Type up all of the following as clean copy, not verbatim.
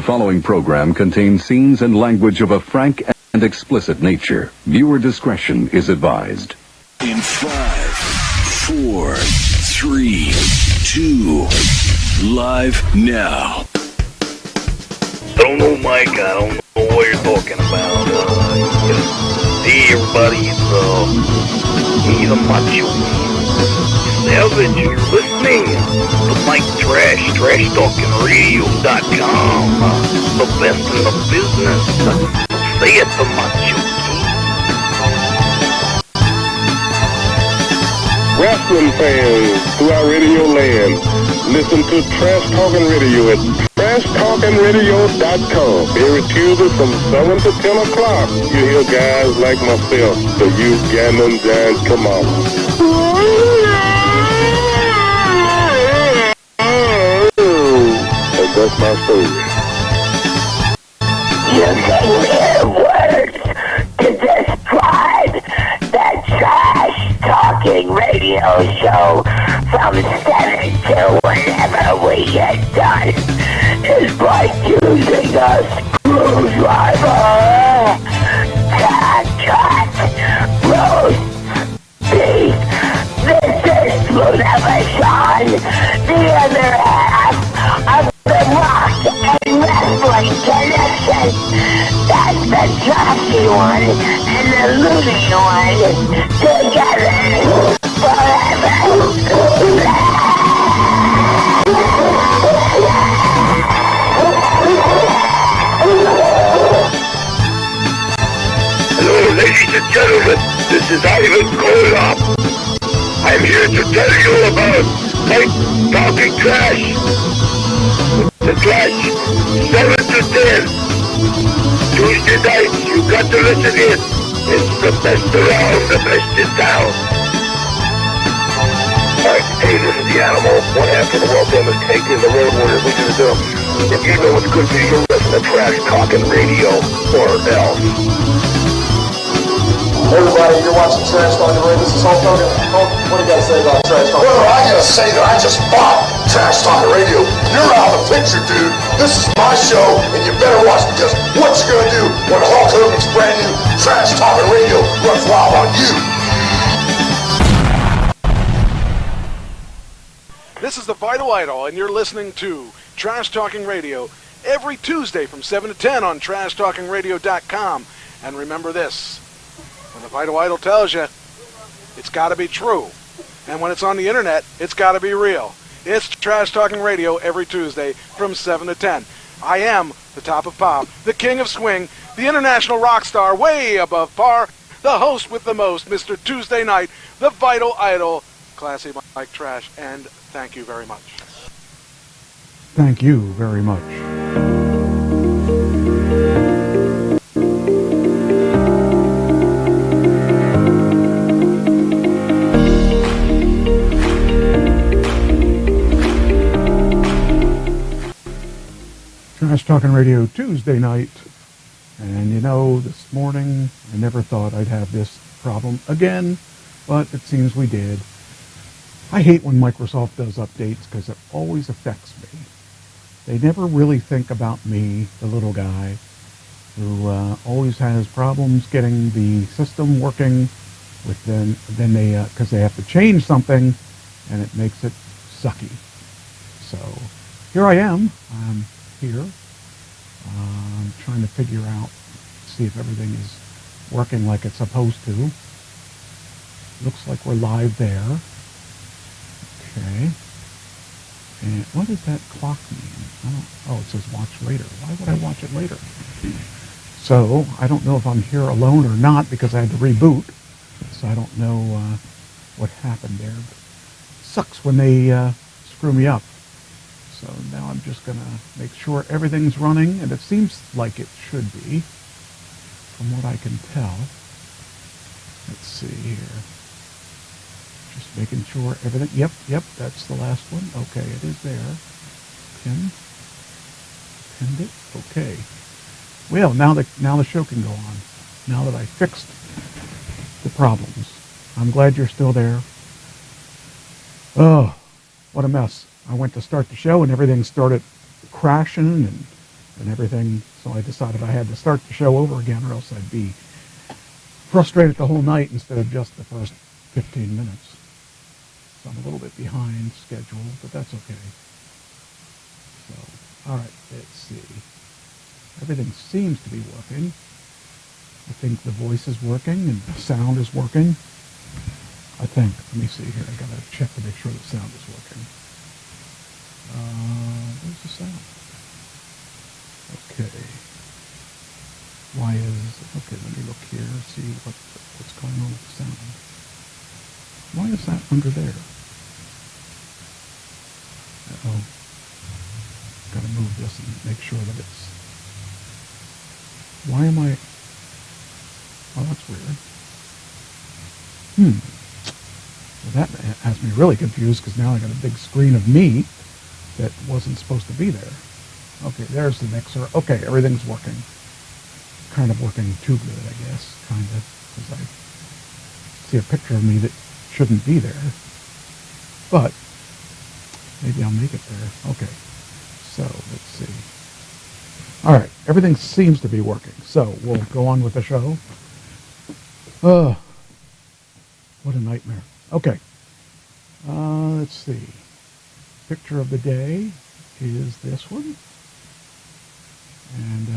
following program contains scenes and language of a frank and explicit nature. Viewer discretion is advised. In 5, 4, 3, 2, live now. Don't know, Mike. I don't know what you're talking about. Hey, everybody, he's a macho savage. You're listening to Mike Trash, TrashTalkingRadio.com. The best in the business. Say it, the macho king. Wrestling fans throughout Radio Land, listen to Trash Talking Radio at TrashTalkingRadio.com. Every Tuesday from 7 to 10 o'clock, you hear guys like myself, the Ugandan Giant Kamala. And that's my story. Using mere words to describe the Trash Talking Radio show from 7 to whenever we get done is like using a screwdriver to cut roast beef. This is Lunava Sean, the other half of the Rock and Wrestling Connection. That's the trashy one and the loony one together forever. Hello, ladies and gentlemen. This is Ivan Koloff. I'm here to tell you about Mike Talking Trash. The Trash, 7 to 10. Tuesday nights, you got to listen in. It's the best around, the best in town. Alright, hey, this is the Animal. One half of the world famous Take in the Road Warriors. What you gonna do? If you know what's good for you, listen to Trash Talking Radio or else. Everybody, you're watching Trash Talking Radio. This is Hulk Hogan. Hulk, what do you got to say about Trash Talking Radio? Well, I gotta say that I just bought Trash Talking Radio. You're out of the picture, dude. This is my show, and you better watch, because what you gonna do when Hulk Hogan's brand new Trash Talking Radio runs wild on you? This is the Vital Idol, and you're listening to Trash Talking Radio every Tuesday from 7 to 10 on TrashTalkingRadio.com. And remember this. When the Vital Idol tells you, it's got to be true. And when it's on the internet, it's got to be real. It's Trash Talking Radio every Tuesday from 7 to 10. I am the top of pop, the king of swing, the international rock star way above par, the host with the most, Mr. Tuesday Night, the Vital Idol, Classy Mike Trash, and thank you very much. Thank you very much. Trash Talking Radio Tuesday night, and you know, this morning I never thought I'd have this problem again, but it seems we did. I hate when Microsoft does updates because it always affects me. They never really think about me, the little guy, who always has problems getting the system working. With then they because they have to change something, and it makes it sucky. So here I am. I'm here. I'm trying to figure out, see if everything is working like it's supposed to. Looks like we're live there. Okay. And what does that clock mean? Oh, it says watch later. Why would I watch it later? So I don't know if I'm here alone or not because I had to reboot. So I don't know what happened there. It sucks when they screw me up. So now I'm just going to make sure everything's running, and it seems like it should be, from what I can tell. Let's see here. Just making sure everything, yep, that's the last one. Okay, it is there. Pinned it, okay. Well, now the show can go on, now that I fixed the problems. I'm glad you're still there. Oh, what a mess. I went to start the show and everything started crashing and and everything. So I decided I had to start the show over again, or else I'd be frustrated the whole night instead of just the first 15 minutes. So I'm a little bit behind schedule, but that's okay. So, all right, let's see. Everything seems to be working. I think the voice is working and the sound is working. I think. Let me see here. I gotta check to make sure the sound is working. Where's the sound? Okay. Why is... Okay, let me look here, see what's going on with the sound. Why is that under there? Uh-oh. Gotta move this and make sure that it's... Why am I... Oh, that's weird. Well, that has me really confused because now I got a big screen of me that wasn't supposed to be there. Okay, there's the mixer. Okay, everything's working. Kind of working too good, I guess. Kind of. Because I see a picture of me that shouldn't be there. But maybe I'll make it there. Okay. So, let's see. All right, everything seems to be working. So, we'll go on with the show. What a nightmare. Okay. Let's see. Picture of the day is this one. And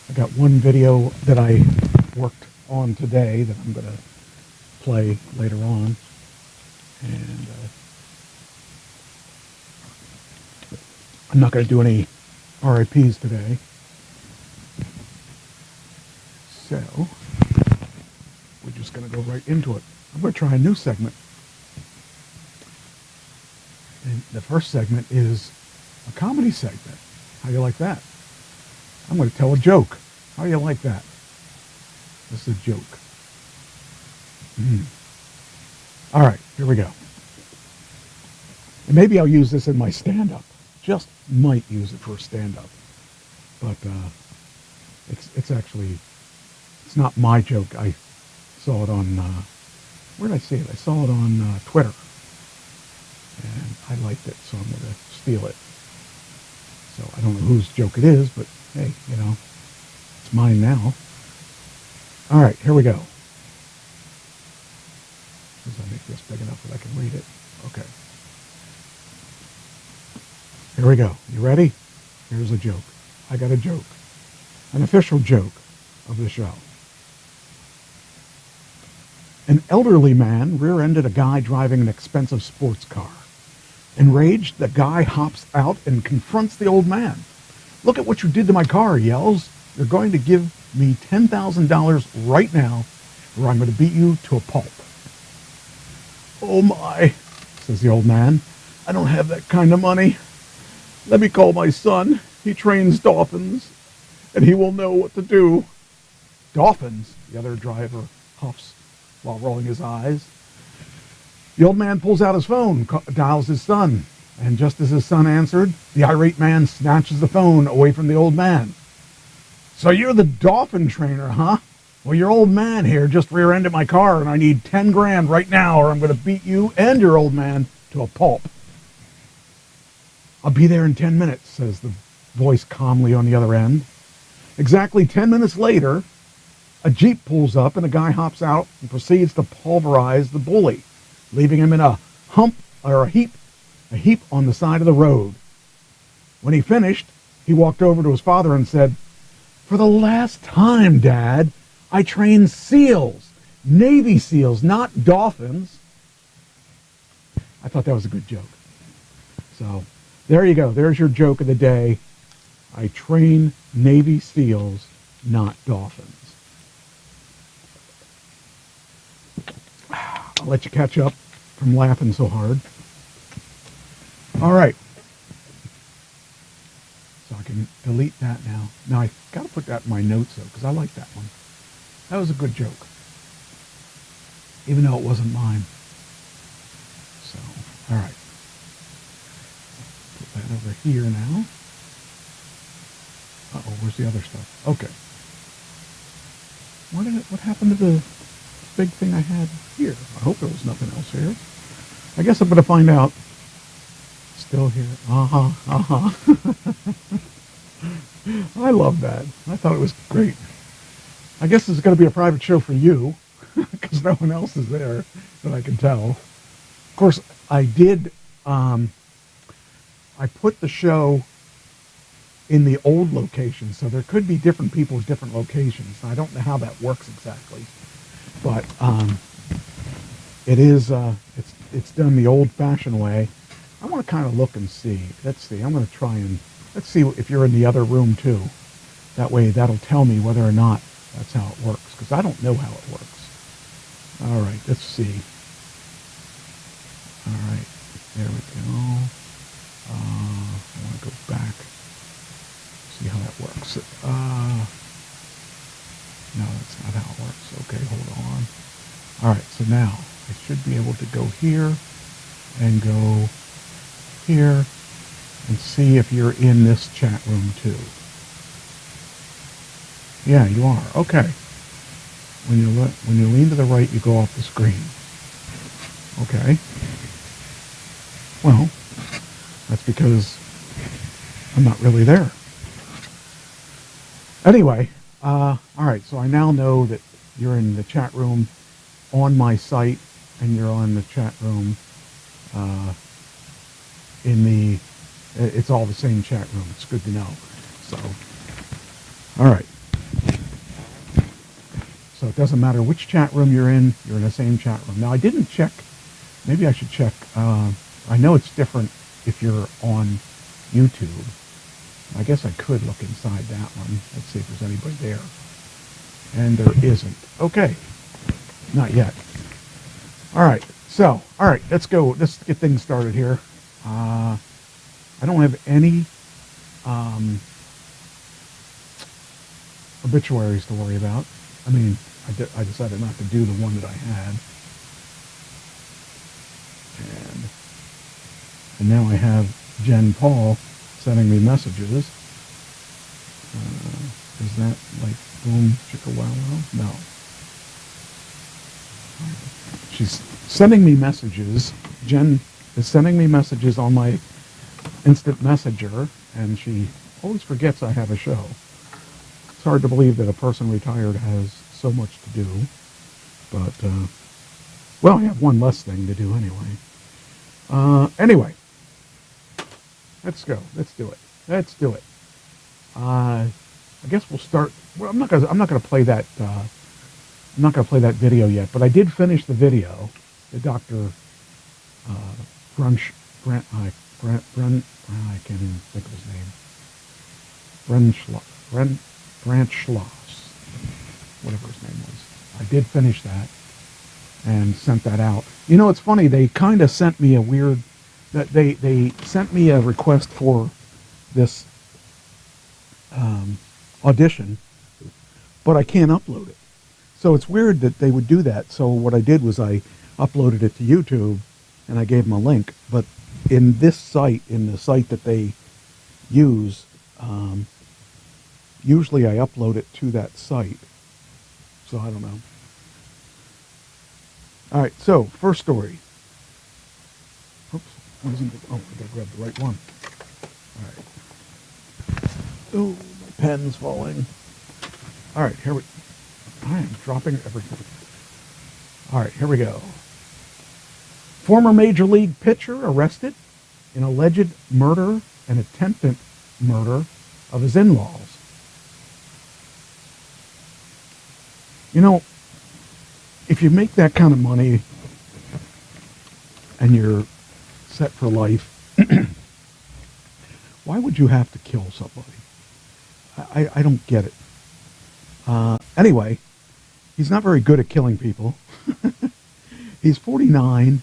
I got one video that I worked on today that I'm going to play later on. And I'm not going to do any RIPs today. So, we're just going to go right into it. I'm going to try a new segment. And the first segment is a comedy segment. How do you like that? I'm going to tell a joke. How do you like that? This is a joke. All right, here we go. And maybe I'll use this in my stand-up. Just might use it for a stand-up. But it's actually, it's not my joke. I saw it on, where did I see it? I saw it on Twitter. And I liked it, so I'm going to steal it. So I don't know whose joke it is, but hey, you know, it's mine now. All right, here we go. As I make this big enough that I can read it. Okay. Here we go. You ready? Here's a joke. I got a joke. An official joke of the show. An elderly man rear-ended a guy driving an expensive sports car. Enraged, the guy hops out and confronts the old man. "Look at what you did to my car," he yells. "You're going to give me $10,000 right now, or I'm going to beat you to a pulp." "Oh my," says the old man. "I don't have that kind of money. Let me call my son. He trains dolphins, and he will know what to do." "Dolphins?" the other driver huffs while rolling his eyes. The old man pulls out his phone, dials his son, and just as his son answered, the irate man snatches the phone away from the old man. "So you're the dolphin trainer, huh? Well, your old man here just rear-ended my car, and I need 10 grand right now, or I'm going to beat you and your old man to a pulp." "I'll be there in 10 minutes, says the voice calmly on the other end. Exactly 10 minutes later, a Jeep pulls up and a guy hops out and proceeds to pulverize the bully, leaving him in a heap on the side of the road. When he finished, he walked over to his father and said, "For the last time, Dad, I train SEALs, Navy SEALs, not dolphins." I thought that was a good joke. So there you go. There's your joke of the day. I train Navy SEALs, not dolphins. I'll let you catch up from laughing so hard. All right. So I can delete that now. Now I got to put that in my notes though, because I like that one. That was a good joke, even though it wasn't mine. So, all right. Put that over here now. Uh-oh, where's the other stuff? Okay. What happened to the big thing I had here? I hope there was nothing else here. I guess I'm going to find out. Still here. I love that. I thought it was great. I guess it's going to be a private show for you, because no one else is there that I can tell. Of course, I did, I put the show in the old location, so there could be different people at different locations. I don't know how that works exactly, but it is, it's done the old-fashioned way. I want to kind of look and see. Let's see. I'm going to try and, let's see if you're in the other room, too. That way, that'll tell me whether or not that's how it works, because I don't know how it works. All right, let's see. All right, there we go. I want to go back, see how that works. No, that's not how it works. Okay, hold on. All right, so now I should be able to go here and go here and see if you're in this chat room too. Yeah, you are. Okay. When you lean to the right, you go off the screen. Okay. Well, that's because I'm not really there. Anyway, all right. So I now know that you're in the chat room on my site, and you're on the chat room in the. It's all the same chat room. It's good to know. So, all right. So it doesn't matter which chat room you're in the same chat room. Now I didn't check, maybe I should check, I know it's different if you're on YouTube. I guess I could look inside that one. Let's see if there's anybody there. And there isn't. Okay, not yet. All right, so, all right, let's go. Let's get things started here. I don't have any obituaries to worry about. I mean, I decided not to do the one that I had. And now I have Jen Paul sending me messages. Is that like boom chicka wow wow? No. She's sending me messages. Jen is sending me messages on my instant messenger, and she always forgets I have a show. It's hard to believe that a person retired has so much to do, but, well, I have one less thing to do anyway. Anyway, let's go. Let's do it. Let's do it. I guess we'll start. Well, I'm not gonna play that. I'm not gonna play that video yet, but I did finish the video. The Dr. I can't even think of his name. Branch Schloss, whatever his name was. I did finish that and sent that out. You know, it's funny. They kind of sent me a weird. That they sent me a request for this audition, but I can't upload it. So it's weird that they would do that. So what I did was I uploaded it to YouTube, and I gave them a link. But in this site, in the site that they use. Usually I upload it to that site, so I don't know. All right, so first story. Oops, I gotta grab the right one. All right. Oh, my pen's falling. All right, I am dropping everything. All right, here we go. Former Major League pitcher arrested in alleged murder and attempted murder of his in-laws. You know, if you make that kind of money and you're set for life, why would you have to kill somebody? I don't get it. Anyway, he's not very good at killing people. He's 49,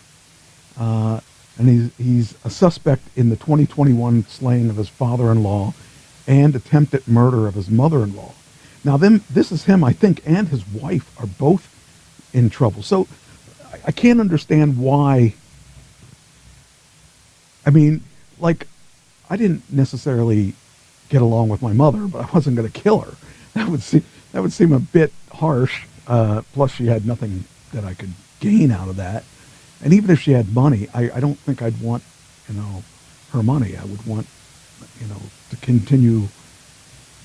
and he's a suspect in the 2021 slaying of his father-in-law and attempted murder of his mother-in-law. Now, this is him, I think, and his wife are both in trouble. So I can't understand why. I mean, like, I didn't necessarily get along with my mother, but I wasn't going to kill her. That would seem a bit harsh. Plus, she had nothing that I could gain out of that. And even if she had money, I don't think I'd want, her money. I would want, to continue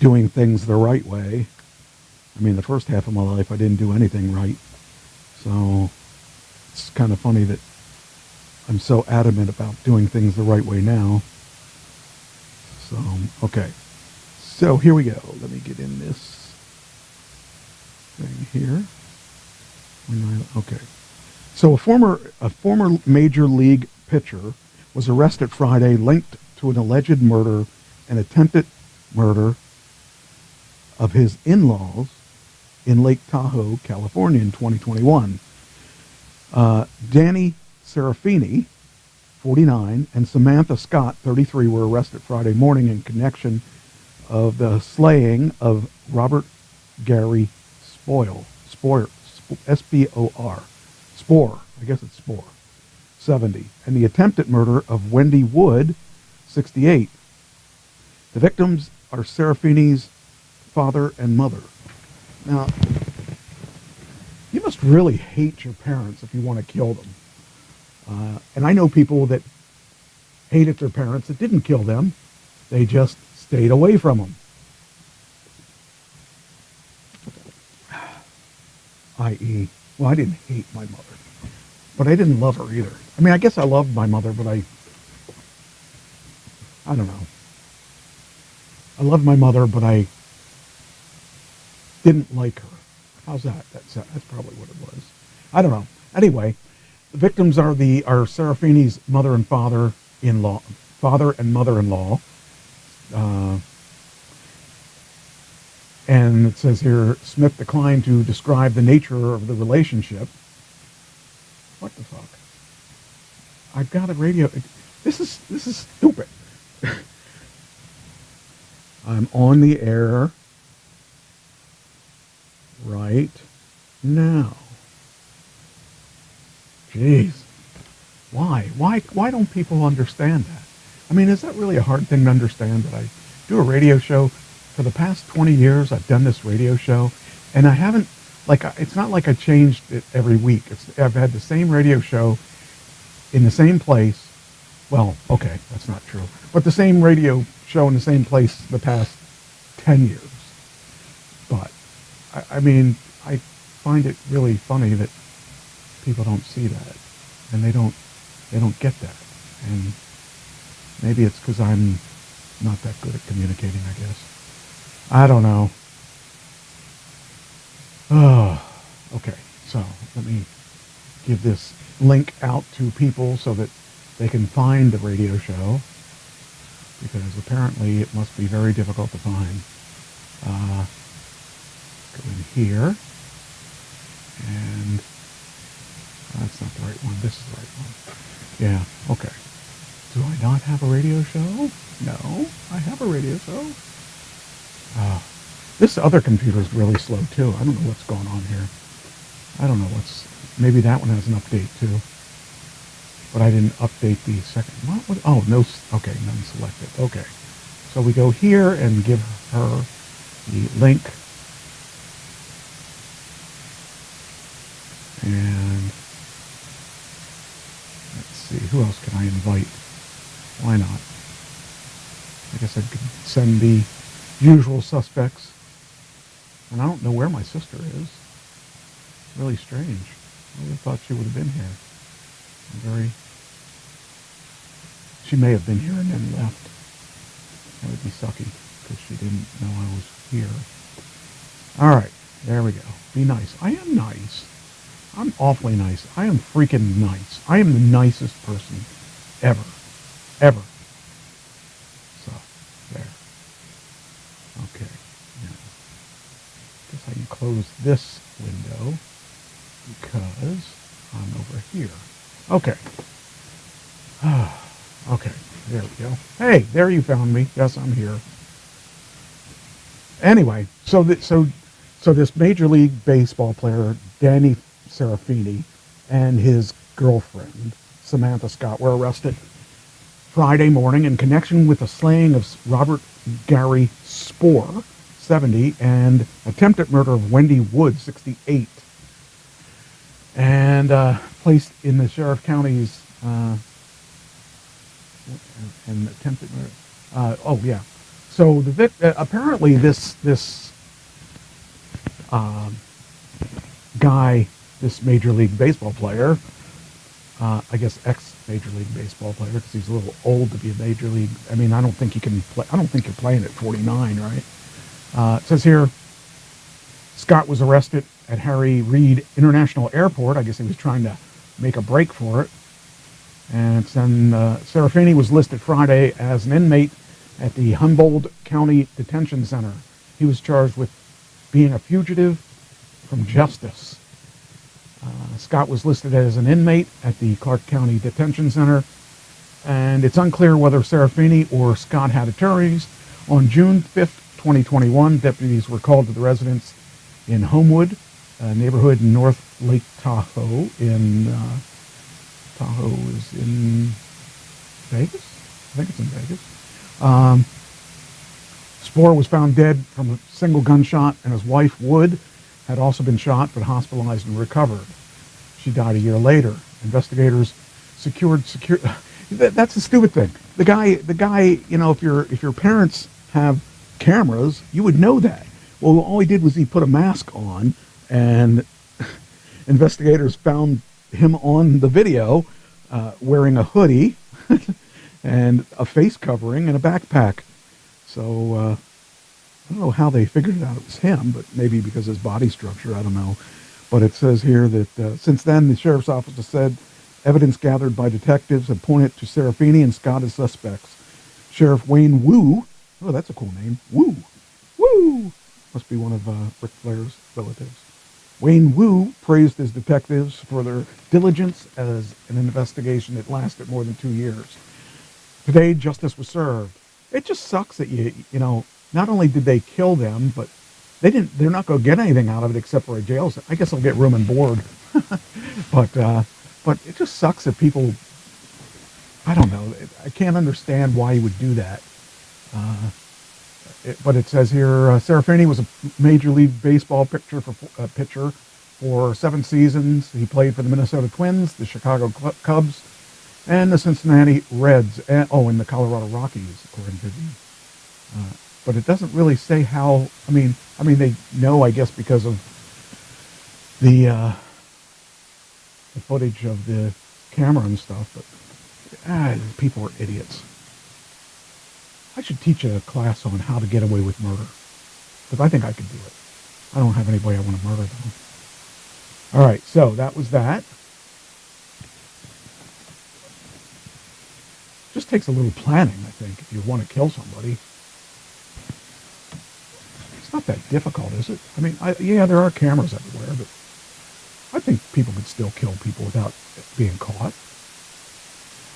doing things the right way. I mean, the first half of my life, I didn't do anything right. So it's kind of funny that I'm so adamant about doing things the right way now. So, okay. So here we go. Let me get in this thing here. Okay. So a former major league pitcher was arrested Friday linked to an alleged murder and attempted murder of his in-laws in Lake Tahoe, California in 2021. Danny Serafini, 49, and Samantha Scott, 33, were arrested Friday morning in connection of the slaying of Robert Gary Spore, S-P-O-R, Spore, I guess it's Spore, 70, and the attempted murder of Wendy Wood, 68. The victims are Serafini's father and mother. Now, you must really hate your parents if you want to kill them. And I know people that hated their parents that didn't kill them. They just stayed away from them. I.e., well, I didn't hate my mother, but I didn't love her either. I mean, I guess I loved my mother, but I don't know. I loved my mother, but I didn't like her. How's that? That's probably what it was. I don't know. Anyway, the victims are Serafini's mother and father and mother-in-law. And it says here, Smith declined to describe the nature of the relationship. What the fuck? I've got a radio. This is stupid. I'm on the air right now. Jeez. Why don't people understand that? I mean, is that really a hard thing to understand, that I do a radio show? For the past 20 years, I've done this radio show, and I haven't, it's not like I changed it every week. I've had the same radio show in the same place. Well, okay, that's not true. But the same radio show in the same place the past 10 years. But, I mean, I find it really funny that people don't see that, and they don't get that. And maybe it's because I'm not that good at communicating, I guess. I don't know. Oh, okay. So let me give this link out to people so that they can find the radio show, because apparently it must be very difficult to find. Go in here, and that's not the right one. This is the right one. Yeah. Okay. Do I not have a radio show? No, I have a radio show. This other computer is really slow too. I don't know what's going on here. I don't know maybe that one has an update too. But I didn't update the second. What? Oh, no. Okay, none selected. Okay. So we go here and give her the link. And let's see, who else can I invite? Why not? I guess I could send the usual suspects. And I don't know where my sister is. Really strange. I would have thought she would have been here. She may have been here and then left. That would be sucky, because she didn't know I was here. All right, there we go. Be nice. I am nice. I'm awfully nice. I am freaking nice. I am the nicest person ever. Ever. So, there. Okay. Now, I guess I can close this window because I'm over here. Okay. Okay. There we go. Hey, there you found me. Yes, I'm here. Anyway, so this Major League Baseball player, Danny Serafini, and his girlfriend, Samantha Scott, were arrested Friday morning in connection with the slaying of Robert Gary Spore, 70, and attempted murder of Wendy Wood, 68, and placed in the Sheriff County's and attempted murder. So apparently this guy, this Major League Baseball player, I guess ex-Major League Baseball player, because he's a little old to be a Major League. I mean, I don't think you can play. I don't think you're playing at 49, right? It says here, Scott was arrested at Harry Reid International Airport. I guess he was trying to make a break for it. And then Serafini was listed Friday as an inmate at the Humboldt County Detention Center. He was charged with being a fugitive from justice. Scott was listed as an inmate at the Clark County Detention Center, and it's unclear whether Serafini or Scott had attorneys. On June 5th, 2021, deputies were called to the residence in Homewood, a neighborhood in North Lake Tahoe. Tahoe is in Vegas? I think it's in Vegas. Spoor was found dead from a single gunshot, and his wife, Wood, had also been shot but hospitalized and recovered. She died a year later. Investigators secured. That's the stupid thing. The guy. You know, if your parents have cameras, you would know that. Well, all he did was he put a mask on, and investigators found him on the video wearing a hoodie and a face covering and a backpack. So I don't know how they figured it out it was him, but maybe because of his body structure, I don't know. But it says here that since then, the sheriff's office has said evidence gathered by detectives have pointed to Serafini and Scott as suspects. Sheriff Wayne Wu, oh, that's a cool name, Wu, must be one of Ric Flair's relatives. Wayne Wu praised his detectives for their diligence as an investigation that lasted more than 2 years. Today, justice was served. It just sucks that you know, not only did they kill them, but they're not going to get anything out of it except for a jail cell. I guess they'll get room and board. but it just sucks that people, I don't know, I can't understand why you would do that. But it says here, Serafini was a Major League Baseball pitcher for 7 seasons. He played for the Minnesota Twins, the Chicago Cubs, and the Cincinnati Reds, and the Colorado Rockies, according to the. But it doesn't really say how. I mean, they know, I guess, because of the footage of the camera and stuff. But people are idiots. I should teach a class on how to get away with murder, because I think I could do it. I don't have anybody I want to murder, though. All right, so that was that. Just takes a little planning, I think, if you want to kill somebody. It's not that difficult, is it? I mean, yeah, there are cameras everywhere, but I think people could still kill people without being caught.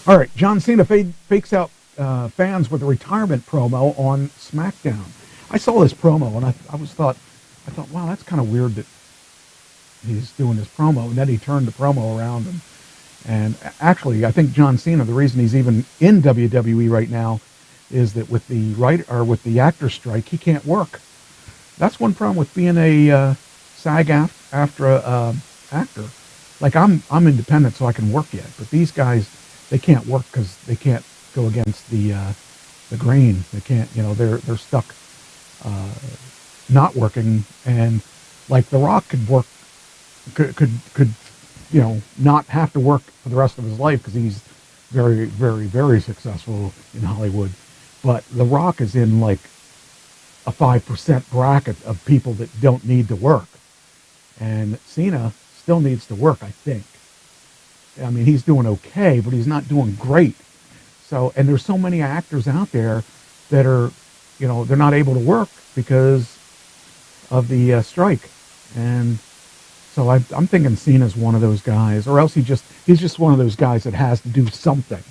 All right, John Cena fakes out fans with a retirement promo on SmackDown. I saw this promo, and I thought, wow, that's kind of weird that he's doing this promo, and then he turned the promo around and actually, I think John Cena, the reason he's even in WWE right now is that with the actor strike, he can't work. That's one problem with being a SAG-AFTRA actor. Like I'm independent, so I can work yet, but these guys, they can't work because they can't go against the grain. They can't, they're stuck not working, and like The Rock could work, could not have to work for the rest of his life because he's very, very, very successful in Hollywood. But The Rock is in like a 5% bracket of people that don't need to work. And Cena still needs to work, I think. I mean, he's doing okay, but he's not doing great. So, and there's so many actors out there that are, they're not able to work because of the strike. And so I'm thinking Cena's one of those guys, or else he's just one of those guys that has to do something.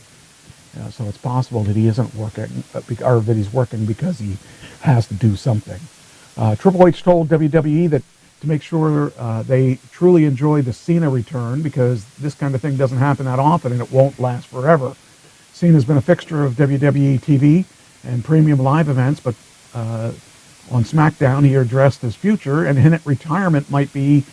So it's possible that he isn't working, or that he's working because he has to do something. Triple H told WWE that to make sure they truly enjoy the Cena return, because this kind of thing doesn't happen that often and it won't last forever. Cena's been a fixture of WWE TV and premium live events, but on SmackDown he addressed his future and hinted retirement might be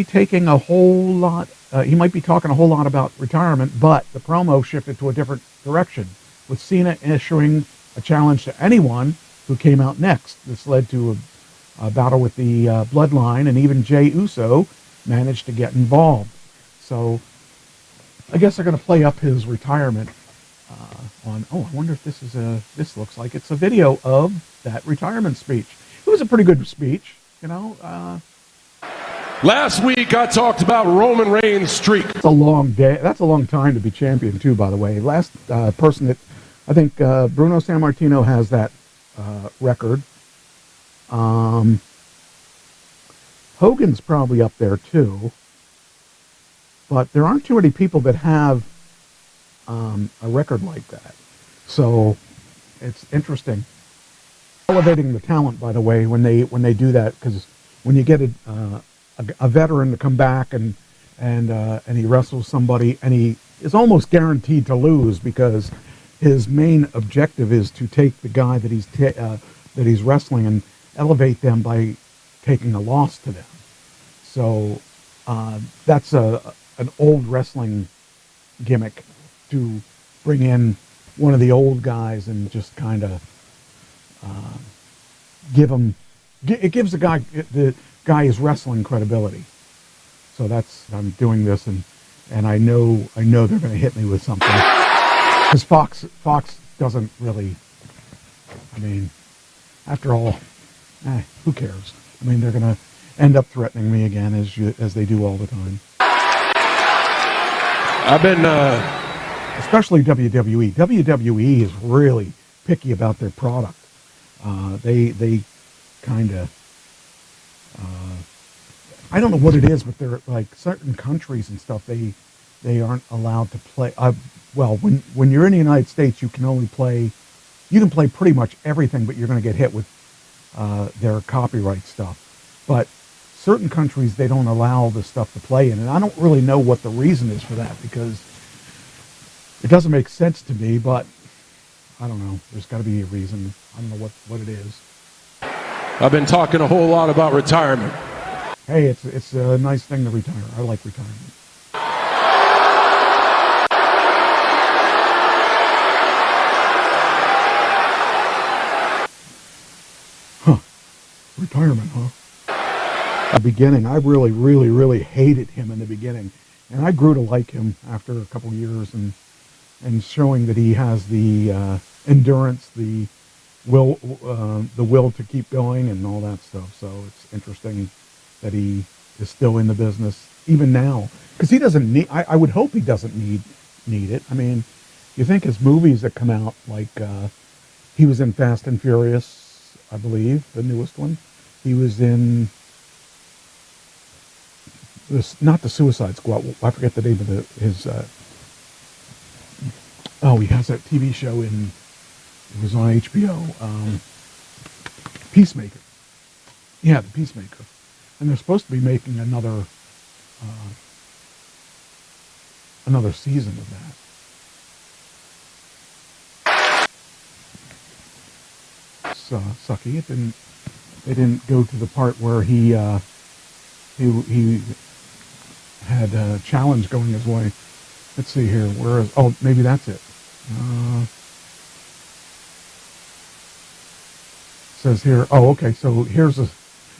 taking a whole lot. He might be talking a whole lot about retirement, but the promo shifted to a different direction, with Cena issuing a challenge to anyone who came out next. This led to a battle with the Bloodline, and even Jey Uso managed to get involved. So I guess they're going to play up his retirement I wonder if this looks like it's a video of that retirement speech. It was a pretty good speech, you know. Last week I talked about Roman Reigns' streak. It's a long day. That's a long time to be champion too, by the way. Last person that I think Bruno Sammartino has that record. Hogan's probably up there too, but there aren't too many people that have a record like that. So it's interesting. Elevating the talent, by the way, when they do that, because when you get a veteran to come back and he wrestles somebody and he is almost guaranteed to lose because his main objective is to take the guy that he's wrestling and elevate them by taking a loss to them. So that's an old wrestling gimmick to bring in one of the old guys and just kind of it gives the guy who's wrestling credibility. So I'm doing this and I know they're going to hit me with something, because Fox doesn't really, I mean, after all, who cares? I mean, they're going to end up threatening me again as they do all the time. I've been especially WWE. WWE is really picky about their product. They kind of, I don't know what it is, but they're like certain countries and stuff, they aren't allowed to play. Well, when you're in the United States, you can play pretty much everything, but you're going to get hit with their copyright stuff. But certain countries, they don't allow the stuff to play in, and I don't really know what the reason is for that, because it doesn't make sense to me, but I don't know. There's got to be a reason. I don't know what it is. I've been talking a whole lot about retirement. Hey, it's a nice thing to retire. I like retirement. Retirement, huh? The beginning, I really, really, really hated him in the beginning, and I grew to like him after a couple years, and showing that he has the endurance, the will to keep going, and all that stuff. So it's interesting that he is still in the business even now, because he doesn't need. I would hope he doesn't need it. I mean, you think his movies that come out, like he was in Fast and Furious, I believe, the newest one. He was in not the Suicide Squad. I forget the name of his. He has that TV show it was on HBO, Peacemaker. Yeah, the Peacemaker. And they're supposed to be making another season of that. It's sucky. They didn't go to the part where he had a challenge going his way. Let's see here. Maybe that's it. Says here. Oh, okay. So here's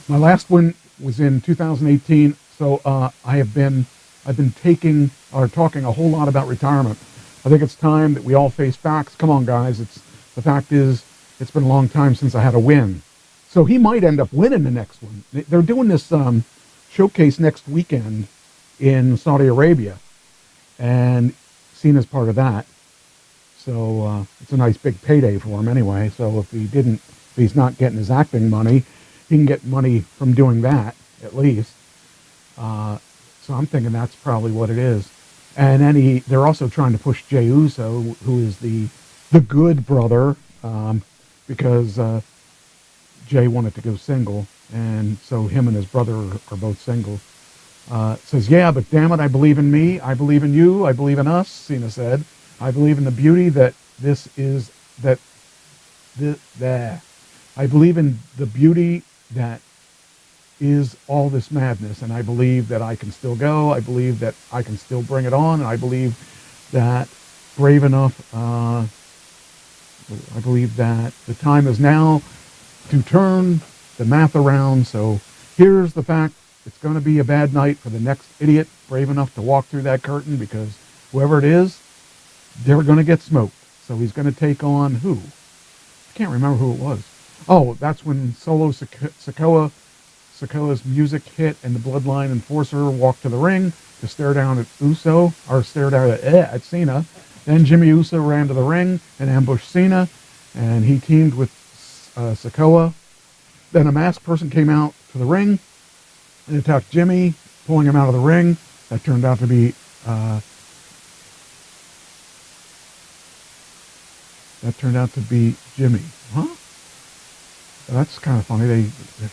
my last one was in 2018. So I've been talking a whole lot about retirement. I think it's time that we all face facts. Come on, guys. The fact is, it's been a long time since I had a win. So he might end up winning the next one. They're doing this showcase next weekend in Saudi Arabia, and Cena's part of that. So it's a nice big payday for him anyway. So if he's not getting his acting money, he can get money from doing that at least. So I'm thinking that's probably what it is. And then they're also trying to push Jey Uso, who is the good brother, because Jey wanted to go single, and so him and his brother are both single. Says, yeah, but damn it, I believe in me, I believe in you, I believe in us, Cena said. I believe in the beauty I believe in the beauty that is all this madness, and I believe that I can still go, I believe that I can still bring it on, and I believe that brave enough I believe that the time is now to turn the math around. So here's the fact. It's going to be a bad night for the next idiot brave enough to walk through that curtain, because whoever it is, they're going to get smoked. So he's going to take on who? I can't remember who it was. Oh, that's when Solo Sikoa's music hit and the Bloodline Enforcer walked to the ring to stare down at Uso, or stare down at Cena. Then Jimmy Uso ran to the ring and ambushed Cena, and he teamed with Sikoa. Then a masked person came out to the ring and attacked Jimmy, pulling him out of the ring. That turned out to be Jimmy. Huh? That's kind of funny. It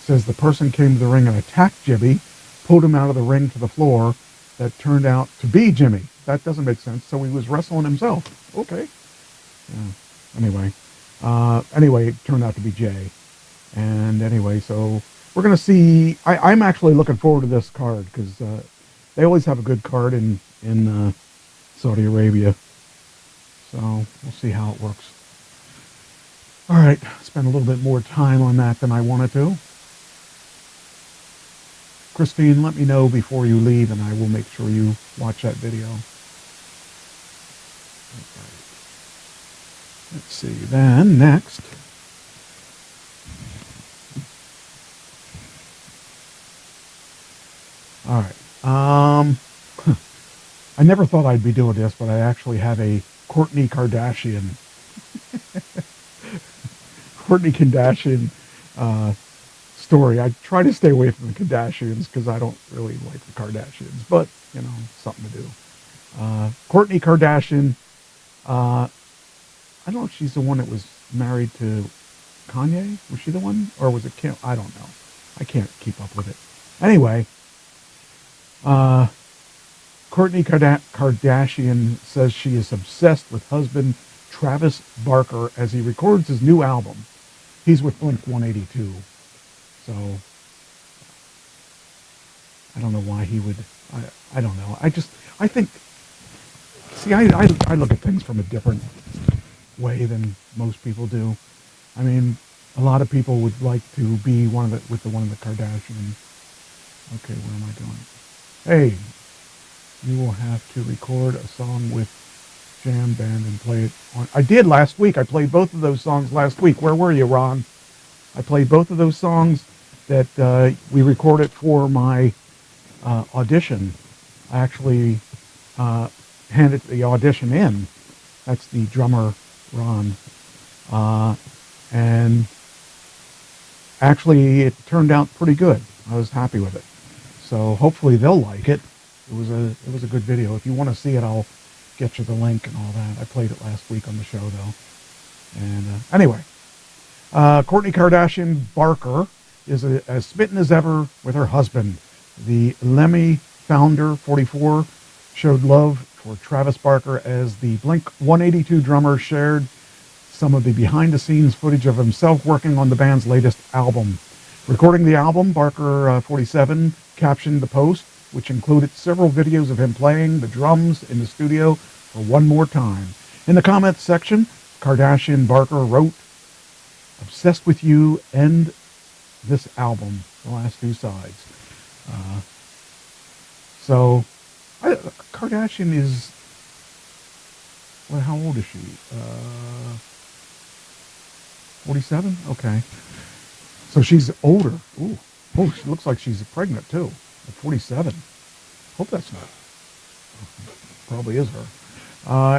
says the person came to the ring and attacked Jimmy, pulled him out of the ring to the floor. That turned out to be Jimmy. That doesn't make sense. So he was wrestling himself. Okay. Yeah. Anyway, it turned out to be Jay. And anyway, so we're going to see. I'm actually looking forward to this card, because they always have a good card in Saudi Arabia. So we'll see how it works. All right, spend a little bit more time on that than I wanted to. Christine, let me know before you leave, and I will make sure you watch that video. Okay. Let's see. Then next, all right. I never thought I'd be doing this, but I actually have a Kourtney Kardashian story. I try to stay away from the Kardashians because I don't really like the Kardashians, but, you know, something to do. Kourtney Kardashian, I don't know if she's the one that was married to Kanye. Was she the one? Or was it Kim? I don't know. I can't keep up with it. Anyway, Kourtney Kardashian says she is obsessed with husband Travis Barker as he records his new album. He's with Blink-182. So, I don't know why he would, I don't know. I think, see, I look at things from a different way than most people do. I mean, a lot of people would like to be one of the Kardashians. Okay, what am I doing? Hey, you will have to record a song with Jam Band and play it on. I did last week. I played both of those songs last week. Where were you, Ron? I played both of those songs that we recorded for my audition. I actually handed the audition in. That's the drummer, Ron. And actually, it turned out pretty good. I was happy with it. So hopefully they'll like it. It was a good video. If you want to see it, I'll get you the link and all that. I played it last week on the show, though. And anyway, Kourtney Kardashian Barker is as smitten as ever with her husband. The Lemmy founder, 44, showed love for Travis Barker as the Blink-182 drummer shared some of the behind-the-scenes footage of himself working on the band's latest album. Recording the album, Barker, 47, captioned the post, which included several videos of him playing the drums in the studio for one more time. In the comments section, Kardashian Barker wrote, "Obsessed with you and this album," the last two sides. Kardashian is, well, how old is she? 47? Okay. So she's older. Ooh. Oh, she looks like she's pregnant, too. At 47. Hope that's not. Probably is her.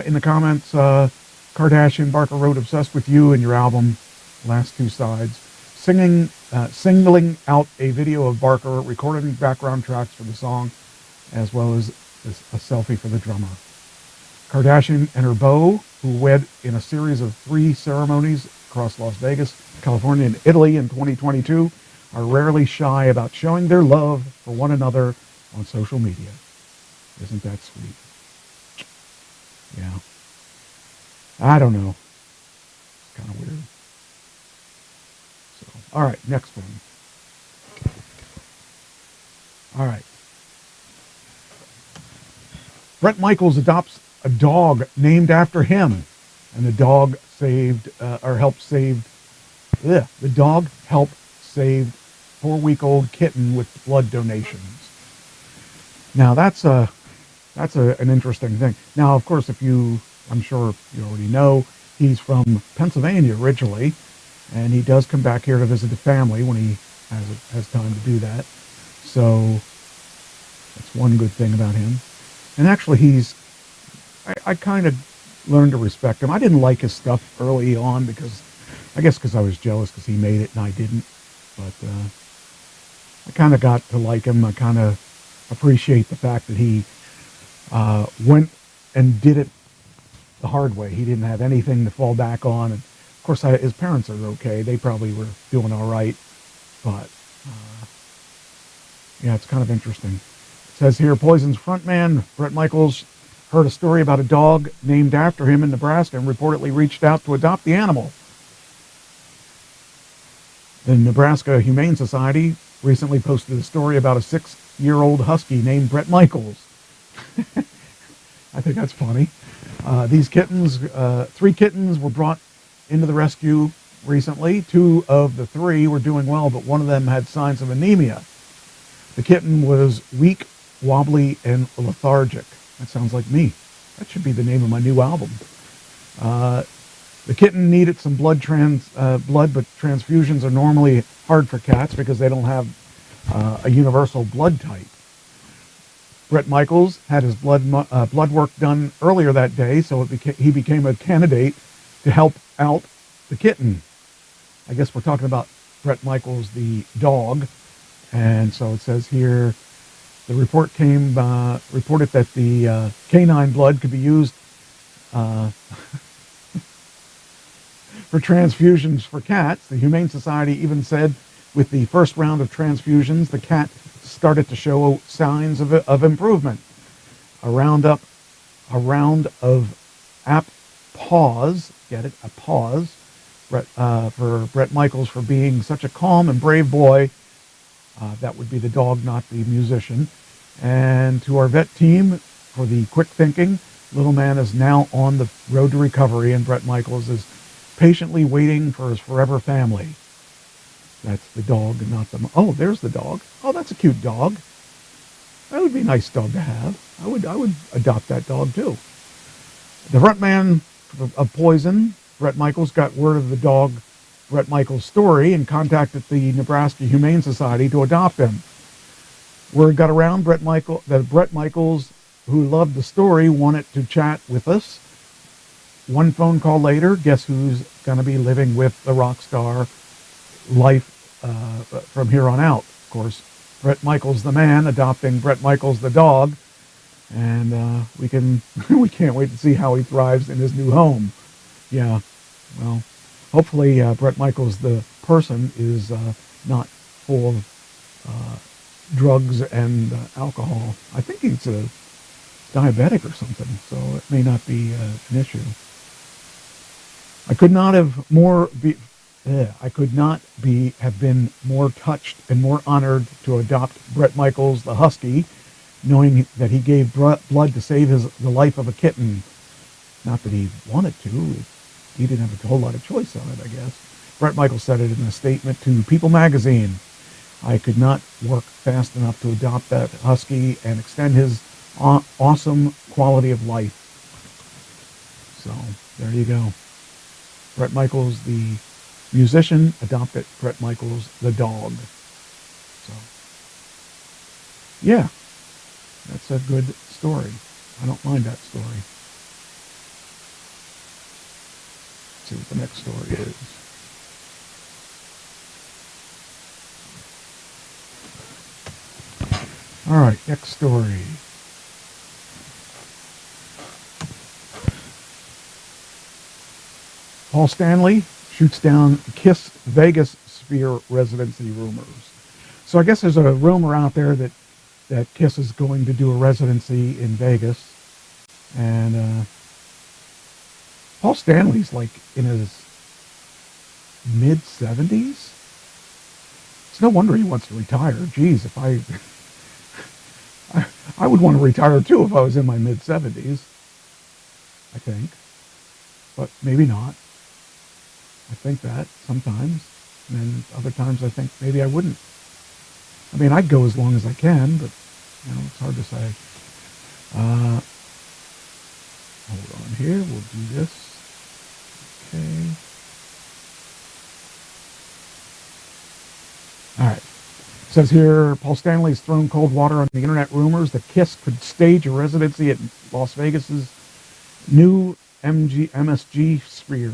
In the comments, Kardashian Barker wrote, "Obsessed with you and your album," last two sides, singling out a video of Barker recording background tracks for the song, as well as a selfie for the drummer. Kardashian and her beau, who wed in a series of 3 ceremonies across Las Vegas, California, and Italy in 2022, are rarely shy about showing their love for one another on social media. Isn't that sweet? Yeah. I don't know. It's kind of weird. So, all right, next one. All right. Bret Michaels adopts a dog named after him. and the dog helped save 4-week-old kitten with blood donations. Now that's an interesting thing. Now, of course, I'm sure you already know, he's from Pennsylvania originally, and he does come back here to visit the family when he has time to do that. So that's one good thing about him. And actually, I kind of learned to respect him. I didn't like his stuff early on because I was jealous because he made it and I didn't. But I kind of got to like him. I kind of appreciate the fact that he went and did it the hard way. He didn't have anything to fall back on. And of course, his parents are okay. They probably were doing all right. But yeah, it's kind of interesting. It says here, Poison's frontman, Bret Michaels, heard a story about a dog named after him in Nebraska and reportedly reached out to adopt the animal. The Nebraska Humane Society recently posted a story about a 6-year-old husky named Bret Michaels. I think that's funny. These kittens, 3 kittens were brought into the rescue recently. 2 of the 3 were doing well, but one of them had signs of anemia. The kitten was weak, wobbly, and lethargic. That sounds like me. That should be the name of my new album. The kitten needed some blood, but transfusions are normally hard for cats because they don't have a universal blood type. Bret Michaels had his blood work done earlier that day, so he became a candidate to help out the kitten. I guess we're talking about Bret Michaels, the dog. And so it says here, the report reported that the canine blood could be used for transfusions for cats. The Humane Society even said with the first round of transfusions, the cat started to show signs of improvement. A round of applause, get it, applause, for Bret Michaels for being such a calm and brave boy. That would be the dog, not the musician. And to our vet team for the quick thinking, little man is now on the road to recovery, and Bret Michaels is patiently waiting for his forever family. That's the dog and not the... Oh, there's the dog. Oh, that's a cute dog. That would be a nice dog to have. I would adopt that dog too. The front man of Poison, Bret Michaels, got word of the dog Bret Michaels' story and contacted the Nebraska Humane Society to adopt him. Word got around that Bret Michaels, who loved the story, wanted to chat with us. One phone call later, guess who's going to be living with the rock star life from here on out? Of course, Bret Michaels the man adopting Bret Michaels the dog, and we can't wait to see how he thrives in his new home. Yeah, well, hopefully Bret Michaels the person is not full of drugs and alcohol. I think he's a diabetic or something, so it may not be an issue. I could not have been more touched and more honored to adopt Bret Michaels the husky, knowing that he gave blood to save the life of a kitten. Not that he wanted to. He didn't have a whole lot of choice on it, I guess. Bret Michaels said it in a statement to People magazine. I could not work fast enough to adopt that husky and extend his awesome quality of life. So, there you go. Bret Michaels, the musician, adopted Bret Michaels, the dog. So, yeah, that's a good story. I don't mind that story. Let's see what the next story is. All right, next story. Paul Stanley shoots down Kiss Vegas Sphere residency rumors. So I guess there's a rumor out there that Kiss is going to do a residency in Vegas. And Paul Stanley's like in his mid-70s. It's no wonder he wants to retire. Geez, if I would want to retire too if I was in my mid-70s, I think. but maybe not. I think that sometimes, and then other times I think maybe I wouldn't. I mean, I'd go as long as I can, but, it's hard to say. Hold on here. We'll do this. Okay. All right. It says here, Paul Stanley's thrown cold water on the internet rumors that Kiss could stage a residency at Las Vegas's new MSG Sphere.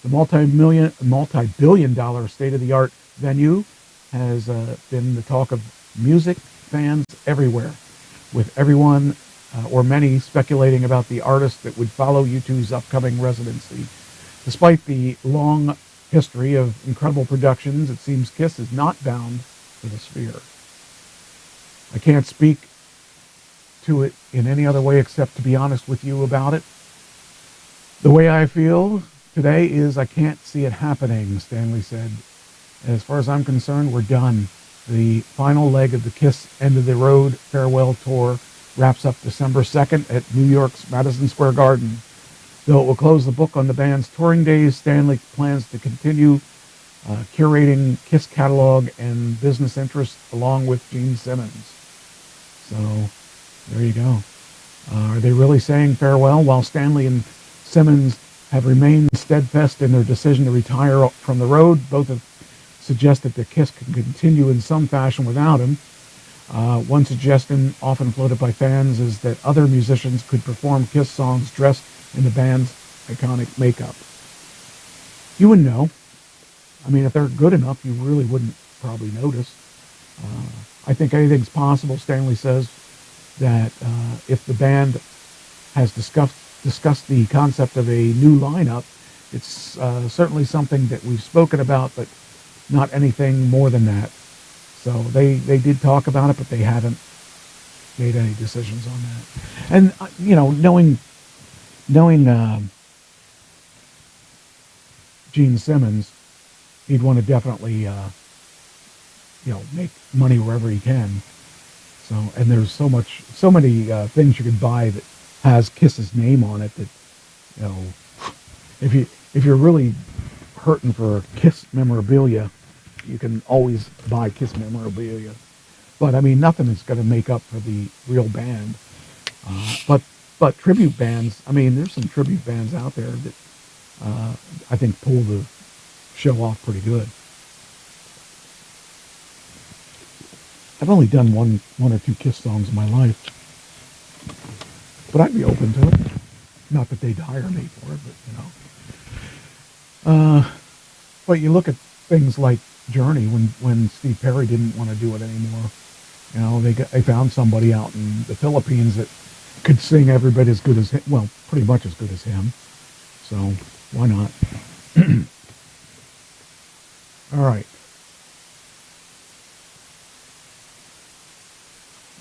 The multi-billion-dollar state-of-the-art venue has been the talk of music fans everywhere, with everyone or many speculating about the artist that would follow U2's upcoming residency. Despite the long history of incredible productions, it seems Kiss is not bound for the Sphere. I can't speak to it in any other way except to be honest with you about it. The way I feel today is I can't see it happening, Stanley said. As far as I'm concerned, we're done. The final leg of the Kiss End of the Road farewell tour wraps up December 2nd at New York's Madison Square Garden. Though it will close the book on the band's touring days, Stanley plans to continue curating Kiss catalog and business interests along with Gene Simmons. So, there you go. Are they really saying farewell while Stanley and Simmons have remained steadfast in their decision to retire from the road? Both have suggested that Kiss can continue in some fashion without him. One suggestion often floated by fans is that other musicians could perform Kiss songs dressed in the band's iconic makeup. You wouldn't know. I mean, if they're good enough, you really wouldn't probably notice. I think anything's possible. Stanley says that if the band has discussed the concept of a new lineup, it's certainly something that we've spoken about, but not anything more than that. So they did talk about it, but they haven't made any decisions on that. And, knowing Gene Simmons, he'd want to definitely, make money wherever he can. So, and there's so many things you can buy that has Kiss's name on it that, if you're really hurting for Kiss memorabilia, you can always buy Kiss memorabilia. But I mean, nothing is going to make up for the real band. But tribute bands, I mean, there's some tribute bands out there that I think pull the show off pretty good. I've only done one or two Kiss songs in my life, but I'd be open to it. Not that they'd hire me for it, but but you look at things like Journey when Steve Perry didn't want to do it anymore. They found somebody out in the Philippines that could sing every bit as good as him. Well, pretty much as good as him. So why not? All right.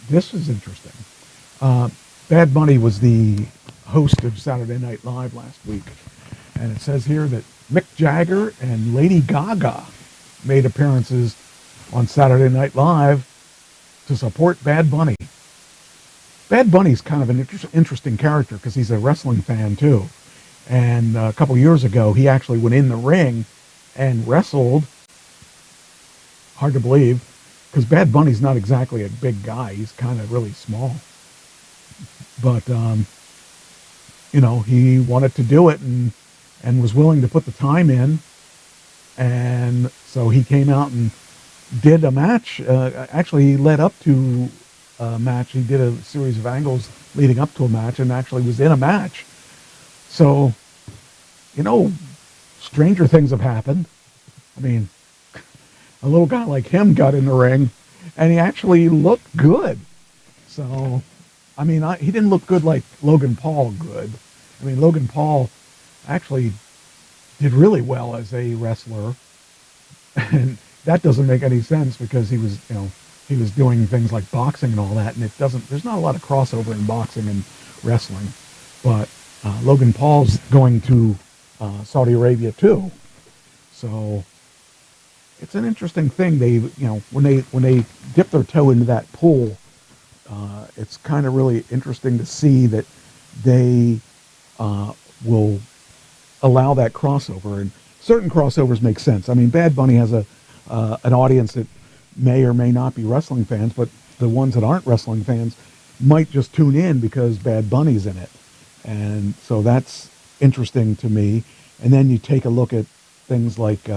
This is interesting. Bad Bunny was the host of Saturday Night Live last week. And it says here that Mick Jagger and Lady Gaga made appearances on Saturday Night Live to support Bad Bunny. Bad Bunny's kind of an interesting character because he's a wrestling fan too. And a couple years ago, he actually went in the ring and wrestled. Hard to believe, because Bad Bunny's not exactly a big guy. He's kind of really small. But, he wanted to do it and was willing to put the time in. And so he came out and did a match. Actually, he led up to a match. He did a series of angles leading up to a match and actually was in a match. So, stranger things have happened. I mean, a little guy like him got in the ring and he actually looked good. So, I mean, he didn't look good like Logan Paul good. I mean, Logan Paul actually did really well as a wrestler. And that doesn't make any sense because he was doing things like boxing and all that. And there's not a lot of crossover in boxing and wrestling. But Logan Paul's going to Saudi Arabia too. So it's an interesting thing. They, when they dip their toe into that pool, it's kind of really interesting to see that they will allow that crossover. And certain crossovers make sense. I mean, Bad Bunny has an audience that may or may not be wrestling fans, but the ones that aren't wrestling fans might just tune in because Bad Bunny's in it. And so that's interesting to me. And then you take a look at things like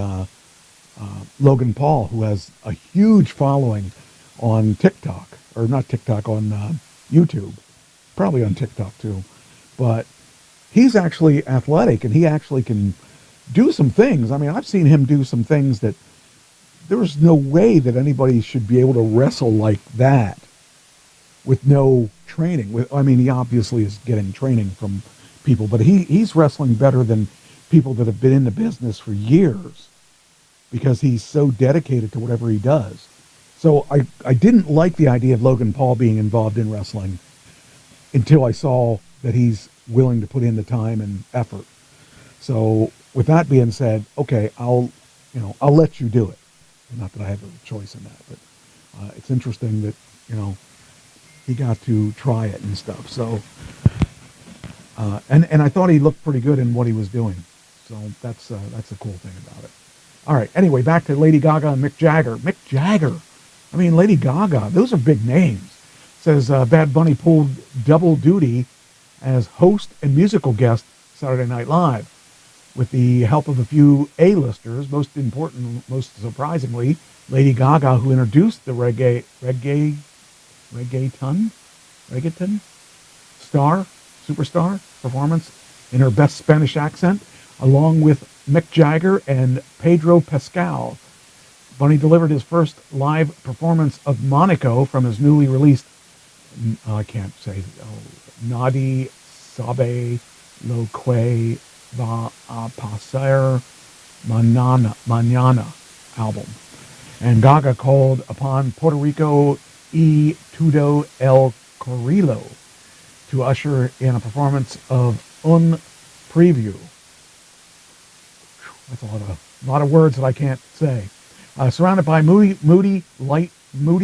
Logan Paul, who has a huge following on TikTok, or not TikTok, on YouTube, probably on TikTok too. But he's actually athletic, and he actually can do some things. I mean, I've seen him do some things that there's no way that anybody should be able to wrestle like that with no training. I mean, he obviously is getting training from people, but he's wrestling better than people that have been in the business for years because he's so dedicated to whatever he does. So I didn't like the idea of Logan Paul being involved in wrestling until I saw that he's willing to put in the time and effort. So with that being said, okay, I'll let you do it. Not that I have a choice in that, but it's interesting that, he got to try it and stuff. So, and I thought he looked pretty good in what he was doing. So that's a cool thing about it. All right. Anyway, back to Lady Gaga and Mick Jagger. Mick Jagger. I mean, Lady Gaga. Those are big names. Says Bad Bunny pulled double duty as host and musical guest Saturday Night Live. With the help of a few A-listers, most surprisingly, Lady Gaga, who introduced the reggaeton superstar performance in her best Spanish accent, along with Mick Jagger and Pedro Pascal. Bunny delivered his first live performance of Monaco from his newly released, I can't say, Nadi Sabe Lo Que Va a Pasar Mañana album. And Gaga called upon Puerto Rico y Todo el Corrillo to usher in a performance of Un Preview. That's a lot of words that I can't say. Surrounded by moody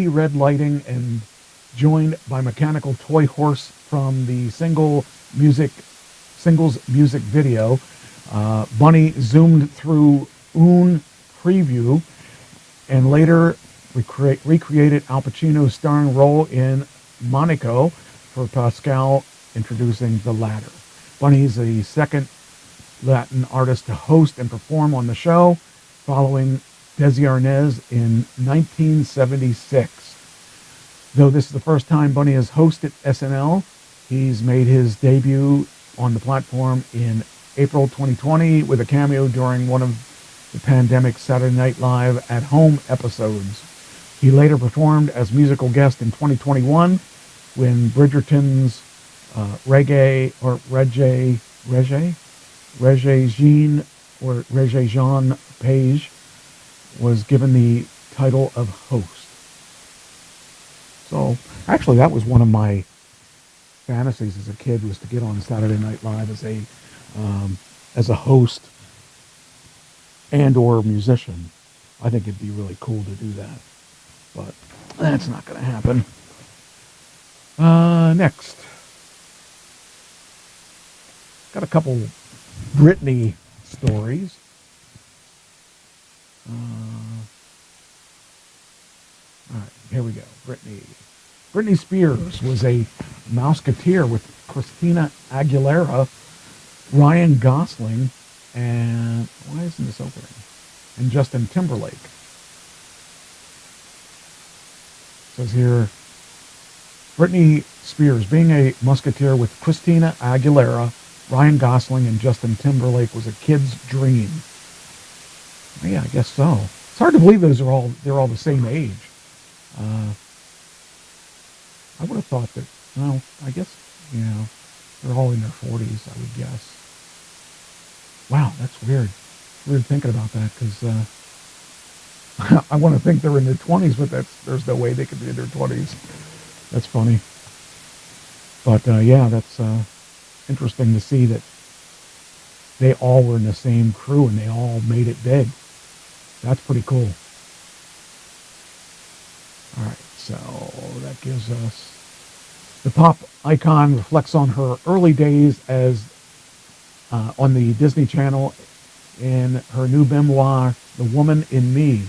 red lighting and joined by mechanical toy horse from the singles music video, Bunny zoomed through Un Preview and later recreated Al Pacino's starring role in Monaco for Pascal, introducing the latter. Bunny is the second Latin artist to host and perform on the show, following Desi Arnaz in 1976. Though this is the first time Bunny has hosted SNL, he's made his debut on the platform in April 2020 with a cameo during one of the pandemic Saturday Night Live at Home episodes. He later performed as musical guest in 2021 when Bridgerton's Regé Jean Page was given the title of host. So actually that was one of my fantasies as a kid, was to get on Saturday Night Live as a host and or musician. I think it'd be really cool to do that, but that's not going to happen. Next, got a couple Britney stories. All right, here we go. Britney Spears was a Mouseketeer with Christina Aguilera, Ryan Gosling, and why isn't this opening? And Justin Timberlake. It says here, Britney Spears being a Musketeer with Christina Aguilera, Ryan Gosling, and Justin Timberlake was a kid's dream. Well, yeah, I guess so. It's hard to believe they're all the same age. I would have thought that, well, I guess, they're all in their 40s, I would guess. Wow, that's weird. Weird thinking about that, because I want to think they're in their 20s, but there's no way they could be in their 20s. That's funny. But, yeah, that's interesting to see that they all were in the same crew and they all made it big. That's pretty cool. All right, so that gives us the pop icon reflects on her early days as on the Disney Channel in her new memoir, The Woman in Me.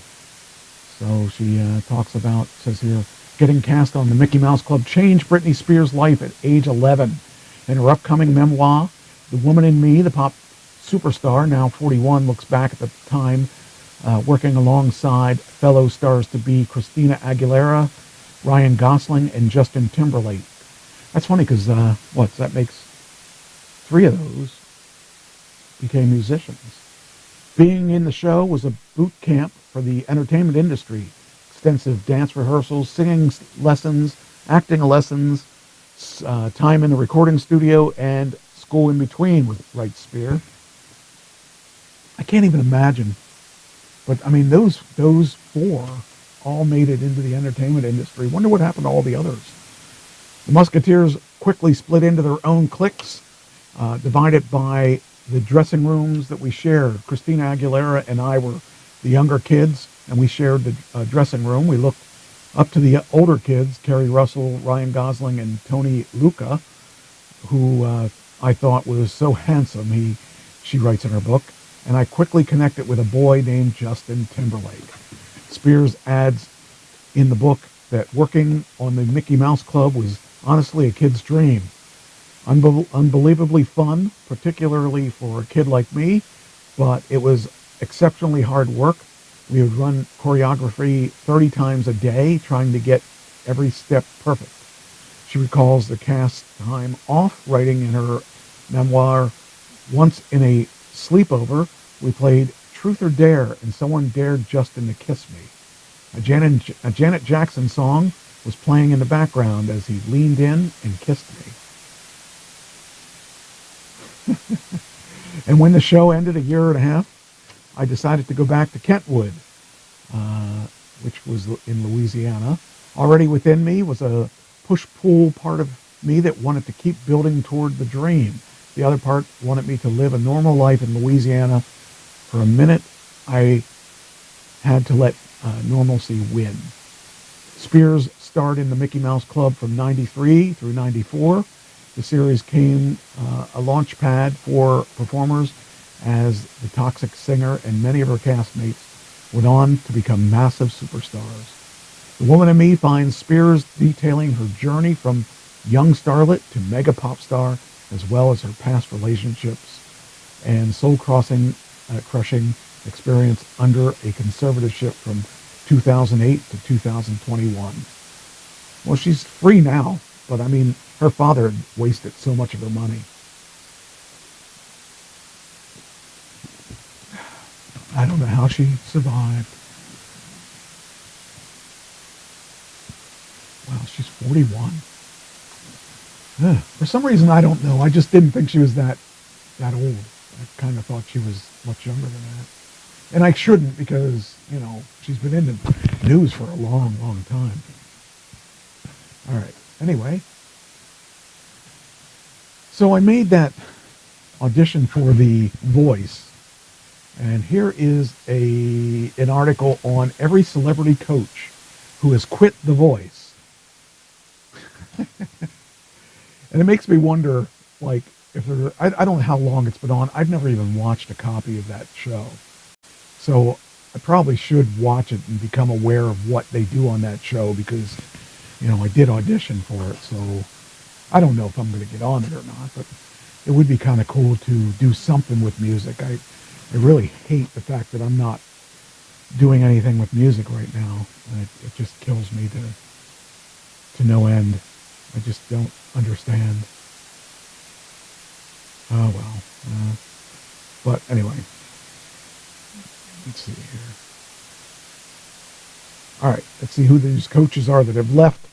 So she talks about, says here, getting cast on the Mickey Mouse Club changed Britney Spears' life at age 11. In her upcoming memoir, The Woman in Me, the pop superstar, now 41, looks back at the time working alongside fellow stars-to-be Christina Aguilera, Ryan Gosling, and Justin Timberlake. That's funny because, that makes 3 of those became musicians. Being in the show was a boot camp for the entertainment industry. Extensive dance rehearsals, singing lessons, acting lessons, time in the recording studio, and school in between, writes Spear. I can't even imagine. But, I mean, those 4 all made it into the entertainment industry. Wonder what happened to all the others. The Musketeers quickly split into their own cliques, divided by the dressing rooms that we shared. Christina Aguilera and I were the younger kids, and we shared the dressing room. We looked up to the older kids, Kerry Russell, Ryan Gosling, and Tony Lucca, who I thought was so handsome, she writes in her book, and I quickly connected with a boy named Justin Timberlake. Spears adds in the book that working on the Mickey Mouse Club was honestly a kid's dream. Unbelievably fun, particularly for a kid like me, but it was exceptionally hard work. We would run choreography 30 times a day, trying to get every step perfect. She recalls the cast time off, writing in her memoir, once in a sleepover, we played Truth or Dare, and someone dared Justin to kiss me. A Janet Jackson song was playing in the background as he leaned in and kissed me. And when the show ended a year and a half, I decided to go back to Kentwood, which was in Louisiana. Already within me was a push-pull part of me that wanted to keep building toward the dream. The other part wanted me to live a normal life in Louisiana. For a minute, I had to let normalcy win. Spears starred in the Mickey Mouse Club from 93 through 94. The series came a launch pad for performers as the Toxic singer and many of her castmates went on to become massive superstars. The Woman in Me finds Spears detailing her journey from young starlet to mega pop star, as well as her past relationships and soul-crushing experience under a conservatorship from 2008 to 2021. Well, she's free now, but I mean, her father had wasted so much of her money. I don't know how she survived. Wow, she's 41. For some reason, I don't know. I just didn't think she was that old. I kind of thought she was much younger than that. And I shouldn't because, she's been in the news for a long, long time. All right. Anyway. So I made that audition for The Voice. And here is an article on every celebrity coach who has quit The Voice. And it makes me wonder, if I don't know how long it's been on. I've never even watched a copy of that show. So I probably should watch it and become aware of what they do on that show because, I did audition for it. So I don't know if I'm going to get on it or not, but it would be kind of cool to do something with music. I really hate the fact that I'm not doing anything with music right now. It just kills me to no end. I just don't understand. Oh, well. But anyway. Let's see here. All right. Let's see who these coaches are that have left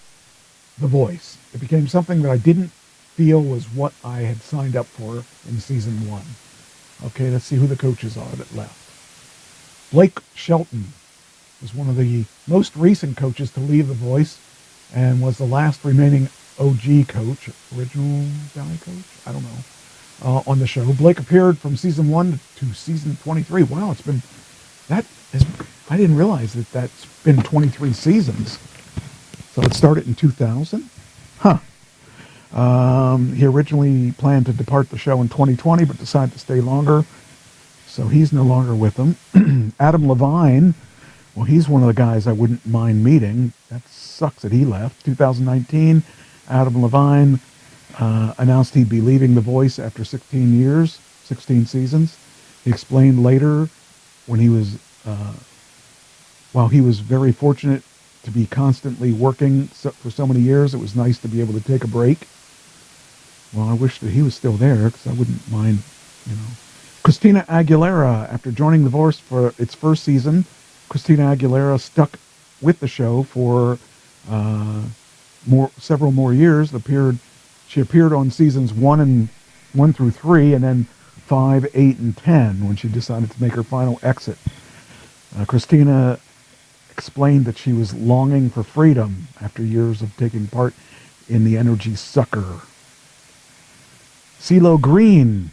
The Voice. It became something that I didn't feel was what I had signed up for in season 1. Okay, let's see who the coaches are that left. Blake Shelton was one of the most recent coaches to leave The Voice and was the last remaining OG coach, original guy coach, I don't know, on the show. Blake appeared from season 1 to season 23. Wow, I didn't realize that's been 23 seasons. So it started in 2000? Huh. He originally planned to depart the show in 2020, but decided to stay longer. So he's no longer with them. Adam Levine, well, he's one of the guys I wouldn't mind meeting. That sucks that he left. 2019, Adam Levine announced he'd be leaving The Voice after 16 years, 16 seasons. He explained later when he was, while he was very fortunate to be constantly working for so many years, it was nice to be able to take a break. Well, I wish that he was still there because I wouldn't mind, Christina Aguilera, after joining The Voice for its first season, Christina Aguilera stuck with the show for several more years. She appeared on seasons 1 through 3, and then 5, 8, and 10 when she decided to make her final exit. Christina explained that she was longing for freedom after years of taking part in the energy sucker. CeeLo Green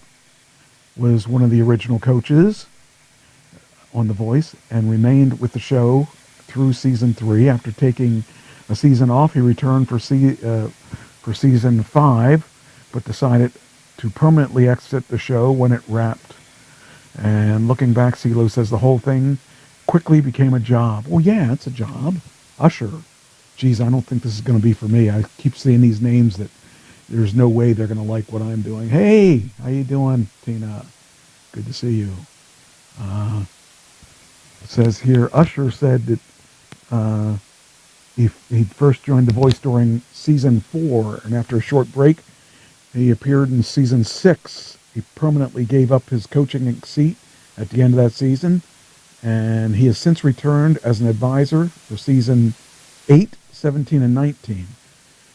was one of the original coaches on The Voice and remained with the show through season 3. After taking a season off, he returned for season 5, but decided to permanently exit the show when it wrapped. And looking back, CeeLo says the whole thing quickly became a job. Well, yeah, it's a job. Usher. Geez, I don't think this is going to be for me. I keep seeing these names that there's no way they're going to like what I'm doing. Hey, how you doing, Tina? Good to see you. It says here, Usher said that he first joined The Voice during season 4, and after a short break, he appeared in season 6. He permanently gave up his coaching seat at the end of that season, and he has since returned as an advisor for season 8, 17, and 19.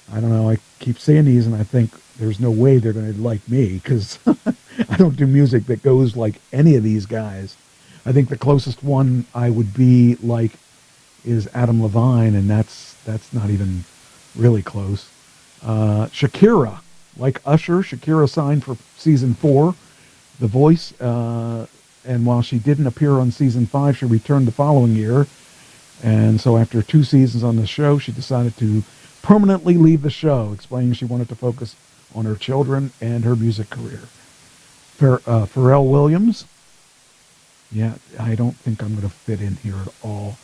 I don't know, I keep saying these and I think there's no way they're going to like me because I don't do music that goes like any of these guys. I think the closest one I would be like is Adam Levine, and that's not even really close. Shakira, like Usher, Shakira signed for season 4, The Voice, and while she didn't appear on season 5, she returned the following year. And so after 2 seasons on the show, she decided to permanently leave the show, explaining she wanted to focus on her children and her music career. Pharrell Williams, yeah, I don't think I'm going to fit in here at all.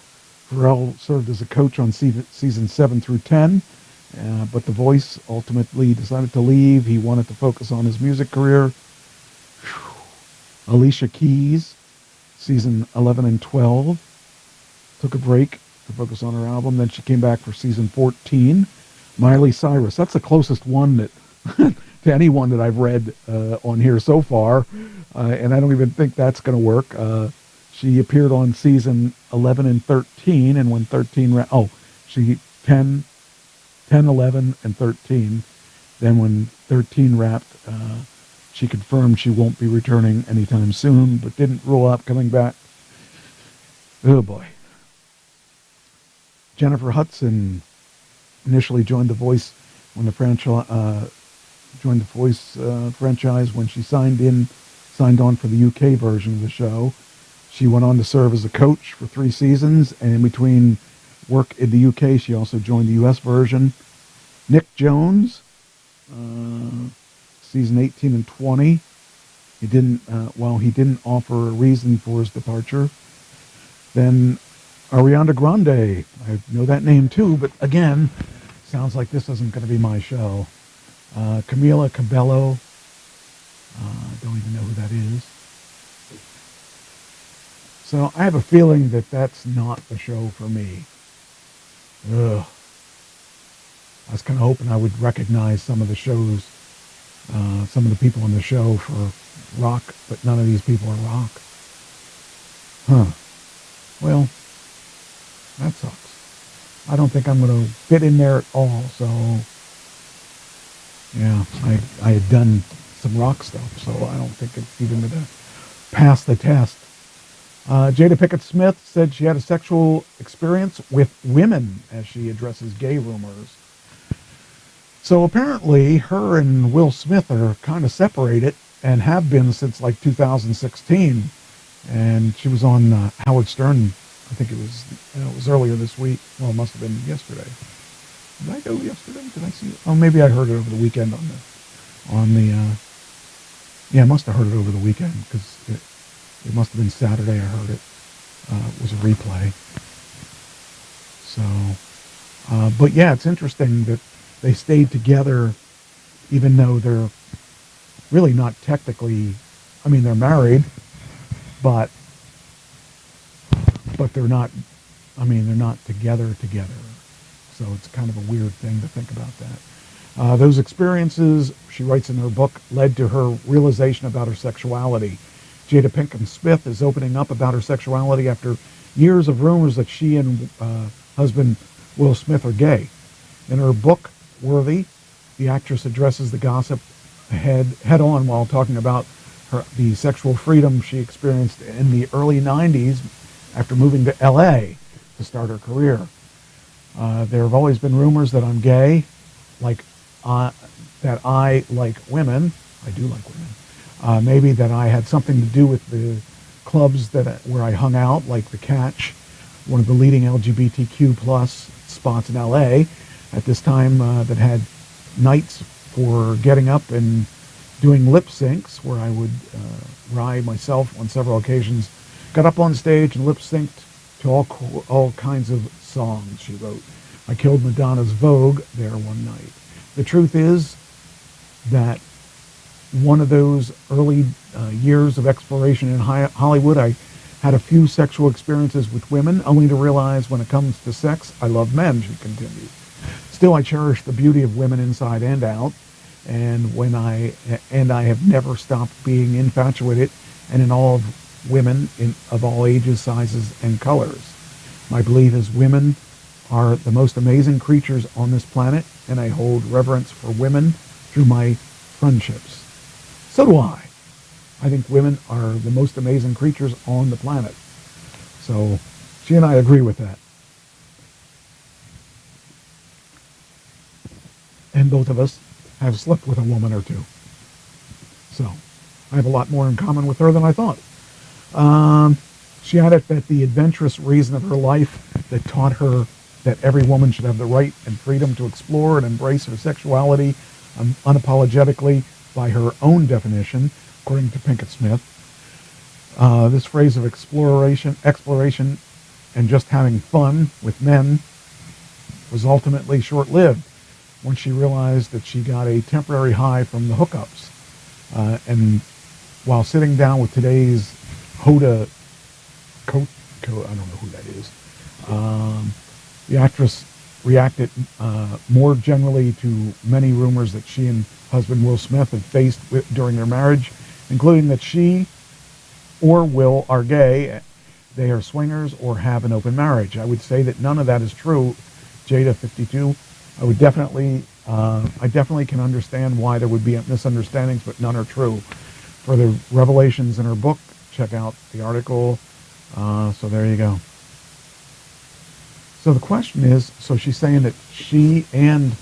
Pharrell served as a coach on season 7 through 10, but The Voice ultimately decided to leave. He wanted to focus on his music career. Alicia Keys, season 11 and 12, took a break to focus on her album. Then she came back for season 14. Miley Cyrus, that's the closest one that to anyone that I've read on here so far, and I don't even think that's going to work. She appeared on season 11 and 13, and when 13 10, 11, and 13. Then when 13 wrapped, she confirmed she won't be returning anytime soon, but didn't rule out coming back. Oh boy. Jennifer Hudson initially joined The Voice when the franchise franchise when she signed on for the UK version of the show. She went on to serve as a coach for 3 seasons, and in between work in the UK, she also joined the US version. Nick Jones, season 18 and 20. He didn't offer a reason for his departure. Then Ariana Grande, I know that name too, but again, sounds like this isn't going to be my show. Camila Cabello, don't even know who that is. So I have a feeling that that's not the show for me. Ugh. I was kind of hoping I would recognize some of the shows, some of the people on the show for rock, but none of these people are rock. Huh. Well, that sucks. I don't think I'm going to fit in there at all, so yeah, I had done some rock stuff, so I don't think it's even going to pass the test. Jada Pinkett Smith said she had a sexual experience with women as she addresses gay rumors. So apparently her and Will Smith are kind of separated and have been since like 2016. And she was on Howard Stern, I think it was earlier this week. Well, it must have been yesterday. Did I go yesterday? Did I see it? Oh, maybe I heard it over the weekend yeah, I must have heard it over the weekend because it must have been Saturday I heard it. It was a replay. So, but yeah, it's interesting that they stayed together even though they're really not technically, I mean, they're married, but they're not, I mean, they're not together. So it's kind of a weird thing to think about that. Those experiences, she writes in her book, led to her realization about her sexuality. Jada Pinkett Smith is opening up about her sexuality after years of rumors that she and husband Will Smith are gay. In her book, Worthy, the actress addresses the gossip head on while talking about the sexual freedom she experienced in the early 90s after moving to L.A. to start her career. There have always been rumors that I'm gay, that I like women. I do like women. Maybe that I had something to do with the clubs where I hung out, like the Catch, one of the leading LGBTQ plus spots in L.A. at this time that had nights for getting up and doing lip syncs, where where I myself on several occasions got up on stage and lip synced to all kinds of songs she wrote. I killed Madonna's Vogue there one night. The truth is that one of those early years of exploration in Hollywood, I had a few sexual experiences with women, only to realize when it comes to sex, I love men, she continued. Still, I cherish the beauty of women inside and out, and I have never stopped being infatuated and in awe of women of all ages, sizes, and colors. My belief is women are the most amazing creatures on this planet, and I hold reverence for women through my friendships. So do I. I think women are the most amazing creatures on the planet. So she and I agree with that. And both of us have slept with a woman or two. So I have a lot more in common with her than I thought. She added that the adventurous reason of her life that taught her that every woman should have the right and freedom to explore and embrace her sexuality unapologetically by her own definition, according to Pinkett Smith. This phrase of exploration, and just having fun with men was ultimately short-lived when she realized that she got a temporary high from the hookups. And while sitting down with today's Hoda, I don't know who that is, the actress reacted more generally to many rumors that she and husband Will Smith had faced during their marriage, including that she or Will are gay, they are swingers, or have an open marriage. I would say that none of that is true. Jada, 52, I definitely can understand why there would be misunderstandings, but none are true. For the revelations in her book, check out the article. So there you go. So the question is, so she's saying that she and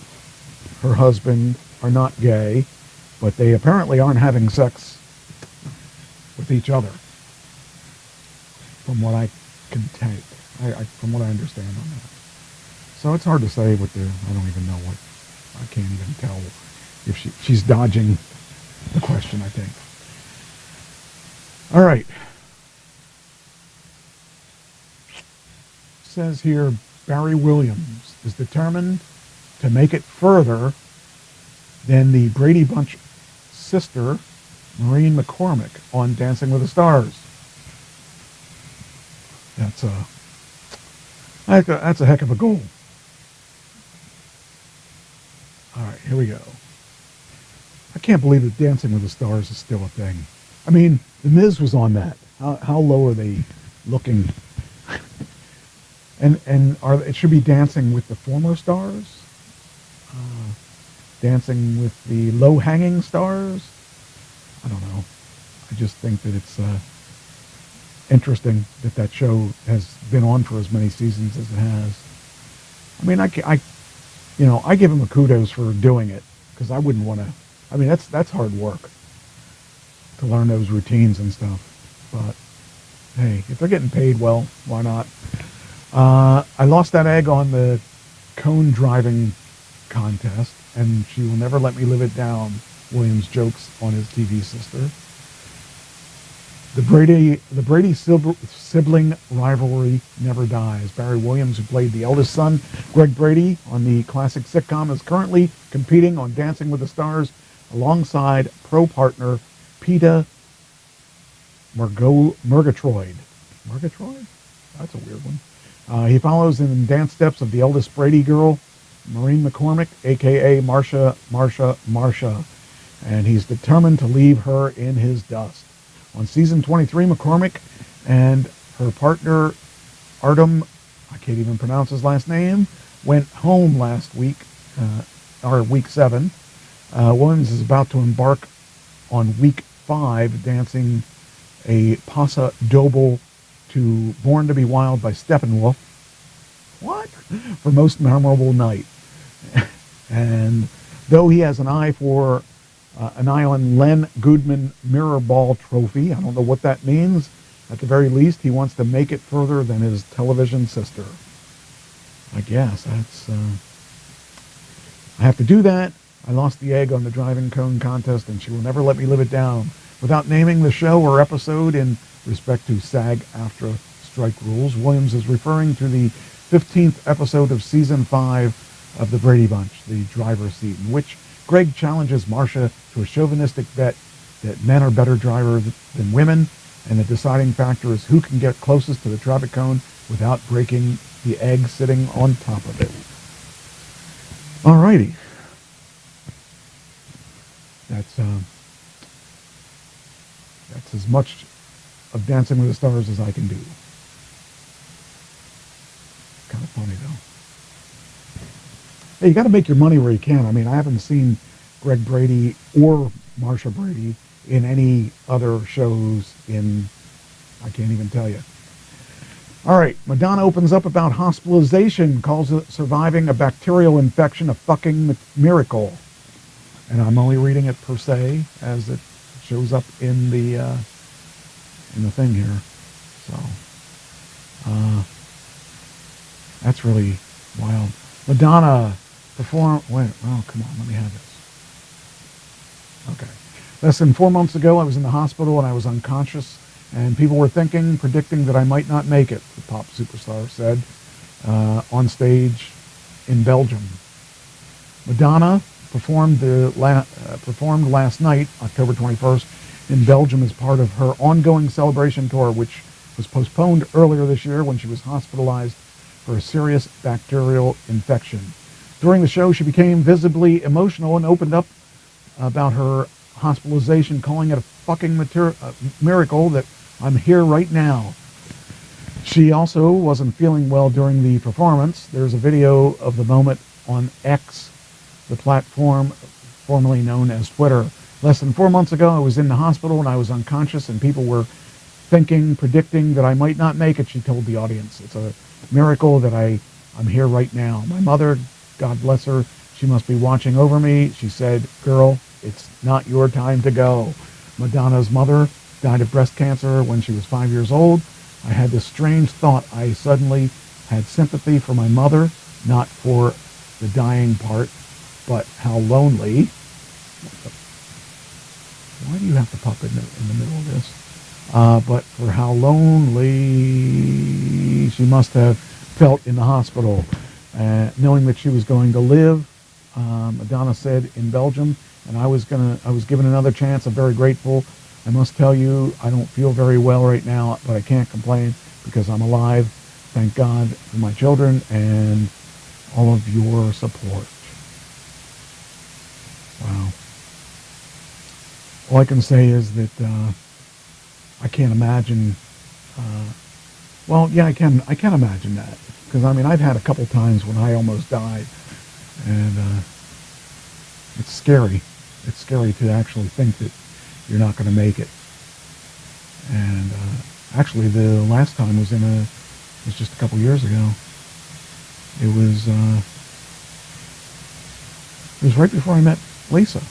her husband are not gay, but they apparently aren't having sex with each other, from what I can take, from what I understand on that. So it's hard to say what I don't even know what, I can't even tell if she's dodging the question, I think. All right. It says here, Barry Williams is determined to make it further than the Brady Bunch sister, Maureen McCormick, on Dancing with the Stars. That's a heck of a goal. All right, here we go. I can't believe that Dancing with the Stars is still a thing. I mean, The Miz was on that. How low are they looking? And it should be Dancing with the Former Stars? Dancing with the low-hanging stars? I don't know. I just think that it's interesting that show has been on for as many seasons as it has. I mean, I give him a kudos for doing it, because I wouldn't want to. I mean, that's hard work to learn those routines and stuff. But hey, if they're getting paid well, why not? I lost that egg on the cone driving contest, and she will never let me live it down, Williams jokes on his TV sister. The Brady sibling rivalry never dies. Barry Williams, who played the eldest son, Greg Brady, on the classic sitcom, is currently competing on Dancing with the Stars alongside pro partner Peta Murgatroyd. Murgatroyd? That's a weird one. He follows in dance steps of the eldest Brady girl, Maureen McCormick, a.k.a. Marsha, and he's determined to leave her in his dust. On season 23, McCormick and her partner, Artem, I can't even pronounce his last name, went home last week, or week 7. Williams is about to embark on week 5, dancing a Paso Doble to Born to be Wild by Steppenwolf. What? For most memorable night. And though he has an eye on Len Goodman Mirror Ball Trophy, I don't know what that means. At the very least, he wants to make it further than his television sister. I guess that's... I have to do that. I lost the egg on the driving cone contest, and she will never let me live it down. Without naming the show or episode in respect to SAG-AFTRA strike rules, Williams is referring to the 15th episode of season 5 of The Brady Bunch, The Driver's Seat, in which Greg challenges Marcia to a chauvinistic bet that men are better drivers than women, and the deciding factor is who can get closest to the traffic cone without breaking the egg sitting on top of it. Alrighty. That's as much of Dancing with the Stars as I can do. Kind of funny, though. Hey, you got to make your money where you can. I mean, I haven't seen Greg Brady or Marsha Brady in any other shows in, I can't even tell you. All right, Madonna opens up about hospitalization, calls it surviving a bacterial infection a fucking miracle. And I'm only reading it per se as it shows up in the thing here. So, that's really wild. Madonna performed... Wait, oh, come on, let me have this. Okay. Less than 4 months ago, I was in the hospital and I was unconscious, and people were predicting that I might not make it, the pop superstar said, on stage in Belgium. Madonna performed last night, October 21st, in Belgium as part of her ongoing celebration tour, which was postponed earlier this year when she was hospitalized for a serious bacterial infection. During the show, she became visibly emotional and opened up about her hospitalization, calling it a fucking miracle that I'm here right now. She also wasn't feeling well during the performance. There's a video of the moment on X, the platform formerly known as Twitter. Less than 4 months ago, I was in the hospital and I was unconscious, and people were predicting that I might not make it, she told the audience. It's a miracle that I'm here right now. My mother, God bless her, she must be watching over me. She said, "Girl, it's not your time to go." Madonna's mother died of breast cancer when she was 5 years old. I had this strange thought. I suddenly had sympathy for my mother, not for the dying part, but how lonely. Why do you have to pop in the middle of this? But for how lonely she must have felt in the hospital, knowing that she was going to live. Madonna said in Belgium, and I was given another chance. I'm very grateful. I must tell you, I don't feel very well right now, but I can't complain because I'm alive. Thank God for my children and all of your support. Wow. All I can say is that I can't imagine. Well, yeah, I can imagine that, because I mean I've had a couple times when I almost died, and it's scary. It's scary to actually think that you're not going to make it. And actually, the last time was just a couple years ago. It was right before I met Lisa.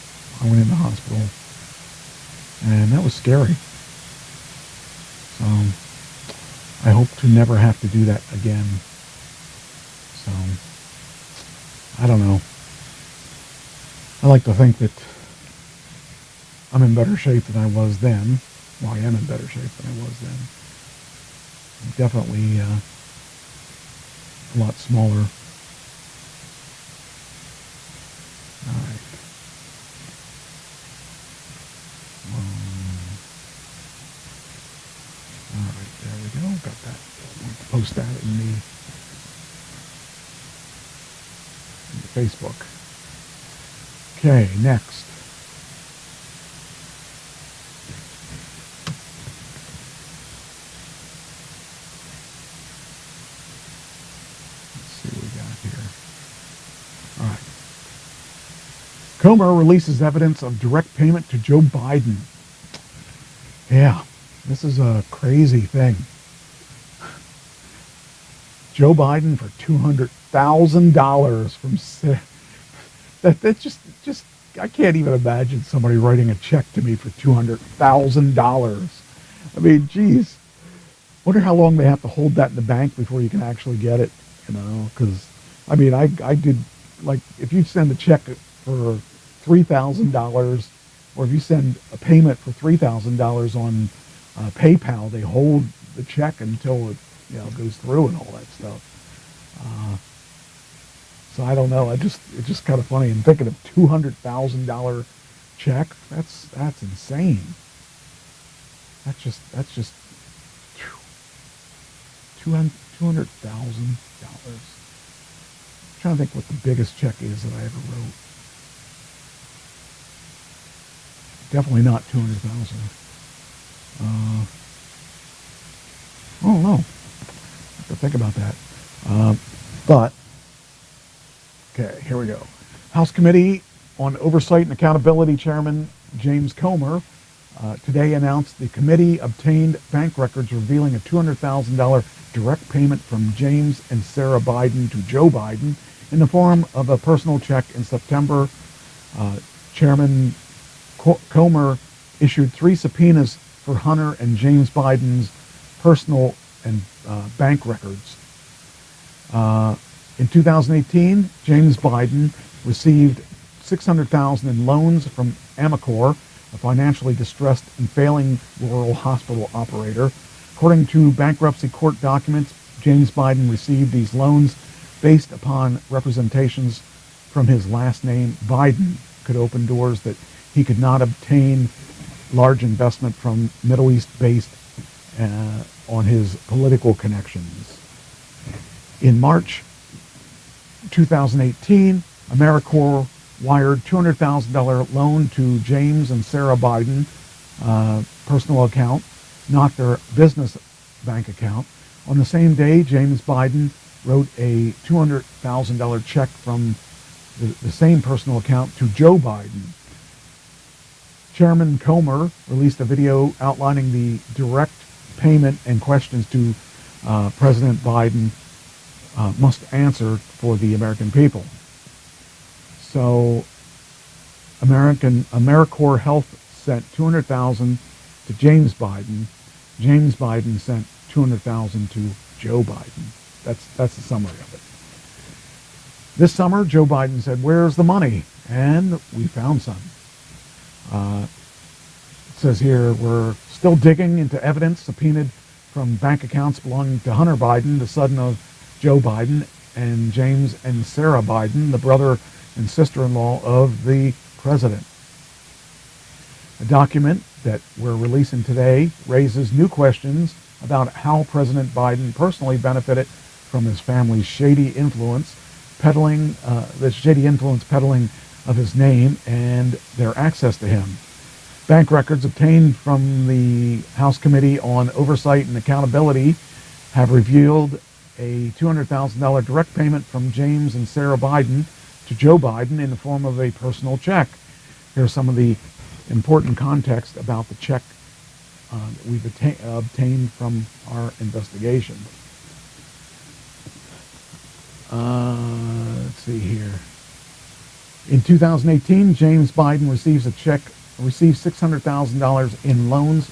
I went in the hospital, and that was scary. So I hope to never have to do that again. So I don't know. I like to think that I'm in better shape than I was then. Well, I am in better shape than I was then. I'm definitely a lot smaller. All right. All right, there we go. Got that. I'll post that in the Facebook. Okay, next. Let's see what we got here. All right. Comer releases evidence of direct payment to Joe Biden. Yeah, this is a crazy thing. Joe Biden for $200,000 from that just I can't even imagine somebody writing a check to me for $200,000. I mean, geez, wonder how long they have to hold that in the bank before you can actually get it. You know, because I mean, I did, like, if you send a check for $3,000, or if you send a payment for $3,000 on PayPal, they hold the check until it goes through and all that stuff. So I don't know. It's just kind of funny. I'm thinking of $200,000 check. That's insane. That's just $200,000. I'm trying to think what the biggest check is that I ever wrote. Definitely not $200,000. I don't know. I have to think about that. But, okay, here we go. House Committee on Oversight and Accountability Chairman James Comer today announced the committee obtained bank records revealing a $200,000 direct payment from James and Sarah Biden to Joe Biden in the form of a personal check in September. Chairman Comer issued 3 subpoenas for Hunter and James Biden's personal and bank records. In 2018, James Biden received $600,000 in loans from Amacor, a financially distressed and failing rural hospital operator. According to bankruptcy court documents, James Biden received these loans based upon representations from his last name. Biden could open doors that he could not obtain large investment from Middle East-based on his political connections. In March 2018, Americorps wired $200,000 loan to James and Sarah Biden personal account, not their business bank account. On the same day, James Biden wrote a $200,000 check from the same personal account to Joe Biden. Chairman Comer released a video outlining the direct payment and questions to President Biden must answer for the American people. So AmeriCorps Health sent $200,000 to James Biden. James Biden sent $200,000 to Joe Biden. That's the summary of it. This summer, Joe Biden said, "Where's the money?" And we found some. It says here, we're still digging into evidence subpoenaed from bank accounts belonging to Hunter Biden, the son of Joe Biden, and James and Sarah Biden, the brother and sister-in-law of the president. A document that we're releasing today raises new questions about how President Biden personally benefited from his family's shady influence peddling of his name and their access to him. Bank records obtained from the House Committee on Oversight and Accountability have revealed a $200,000 direct payment from James and Sarah Biden to Joe Biden in the form of a personal check. Here's some of the important context about the check that we've obtained from our investigation. Let's see here. In 2018, James Biden received $600,000 in loans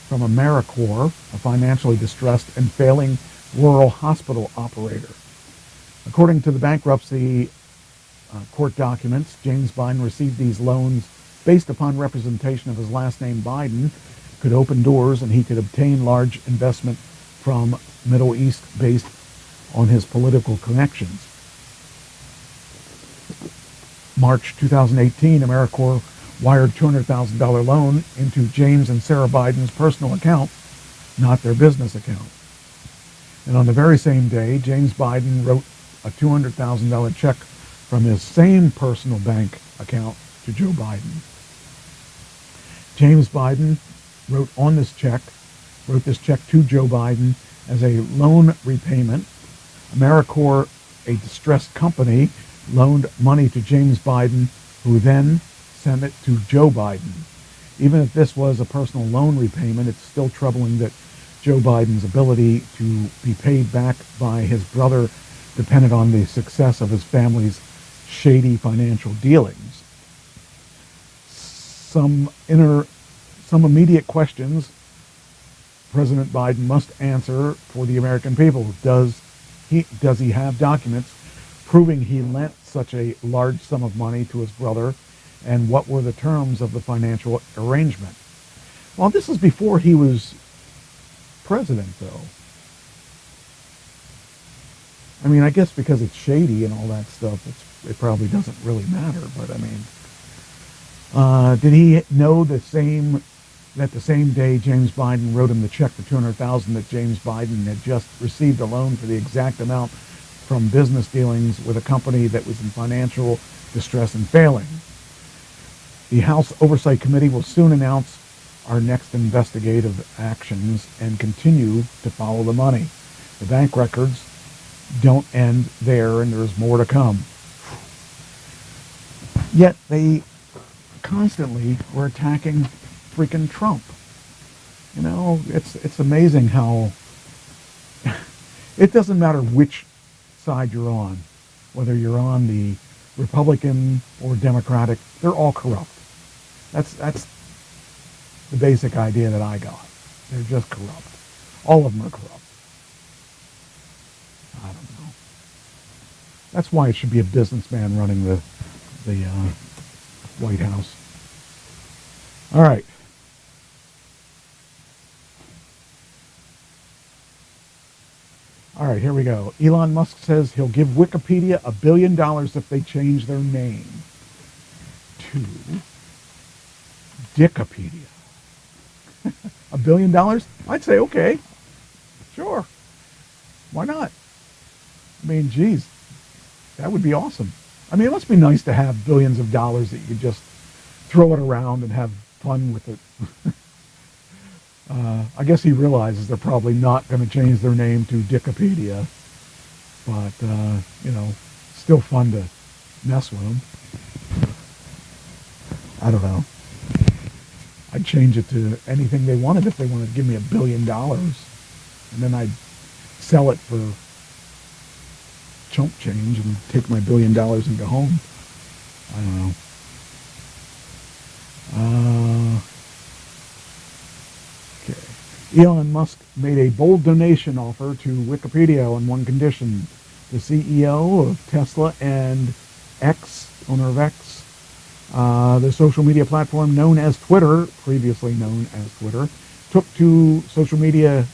from Americorps, a financially distressed and failing rural hospital operator. According to the bankruptcy court documents, James Biden received these loans based upon representation of his last name Biden, could open doors, and he could obtain large investment from Middle East based on his political connections. March 2018, AmeriCorps wired $200,000 loan into James and Sarah Biden's personal account, not their business account. And on the very same day, James Biden wrote a $200,000 check from his same personal bank account to Joe Biden. James Biden wrote this check to Joe Biden as a loan repayment. AmeriCorps, a distressed company, loaned money to James Biden, who then sent it to Joe Biden. Even if this was a personal loan repayment, it's still troubling that Joe Biden's ability to be paid back by his brother depended on the success of his family's shady financial dealings. Some immediate questions President Biden must answer for the American people. Does he have documents proving he lent such a large sum of money to his brother, and what were the terms of the financial arrangement? Well, this is before he was president, though. I mean, I guess because it's shady and all that stuff, it probably doesn't really matter. But I mean, did he know that the same day James Biden wrote him the check for $200,000 that James Biden had just received a loan for the exact amount from business dealings with a company that was in financial distress and failing? The House Oversight Committee will soon announce our next investigative actions and continue to follow the money. The bank records don't end there, and there's more to come. Yet they constantly were attacking freaking Trump. You know, it's amazing how it doesn't matter which side you're on, whether you're on the Republican or Democratic, they're all corrupt. That's the basic idea that I got. They're just corrupt. All of them are corrupt. I don't know. That's why it should be a businessman running the White House. All right. All right, here we go. Elon Musk says he'll give Wikipedia $1 billion if they change their name to Dickopedia. $1 billion? I'd say okay. Sure. Why not? I mean, geez, that would be awesome. I mean, it must be nice to have billions of dollars that you could just throw it around and have fun with it. I guess he realizes they're probably not going to change their name to Dickopedia, but, still fun to mess with them. I don't know. I'd change it to anything they wanted if they wanted to give me $1 billion, and then I'd sell it for chump change and take my $1 billion and go home. I don't know. Okay. Elon Musk made a bold donation offer to Wikipedia on one condition. The CEO of Tesla and owner of X, the social media platform known as Twitter, previously known as Twitter, took to social media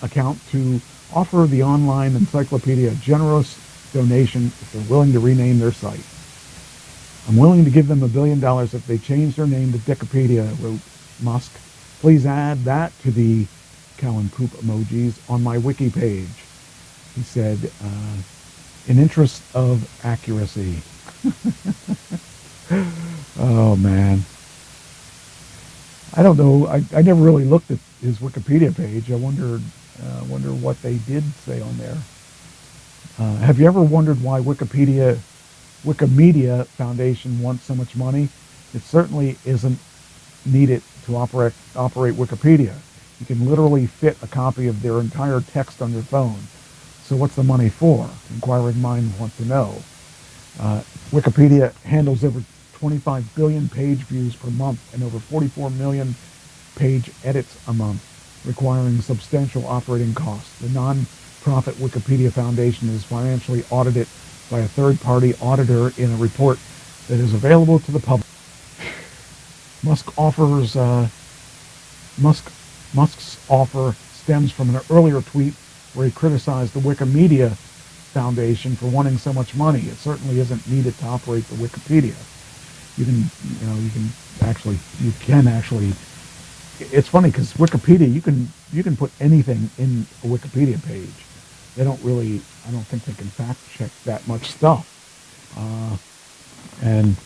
account to offer the online encyclopedia a generous donation if they're willing to rename their site. I'm willing to give them $1 billion if they change their name to Dickopedia, wrote Musk. Please add that to the cow and poop emojis on my wiki page. He said, in interest of accuracy. Oh, man. I don't know. I never really looked at his Wikipedia page. I wonder what they did say on there. Have you ever wondered why Wikimedia Foundation wants so much money? It certainly isn't needed to operate Wikipedia. You can literally fit a copy of their entire text on your phone. So what's the money for? Inquiring minds want to know. Wikipedia handles over 25 billion page views per month and over 44 million page edits a month, requiring substantial operating costs. The non-profit Wikipedia Foundation is financially audited by a third-party auditor in a report that is available to the public. Musk's offer stems from an earlier tweet where he criticized the Wikimedia Foundation for wanting so much money. It certainly isn't needed to operate the Wikipedia. You can actually. It's funny because Wikipedia, you can put anything in a Wikipedia page. They don't really. I don't think they can fact check that much stuff. And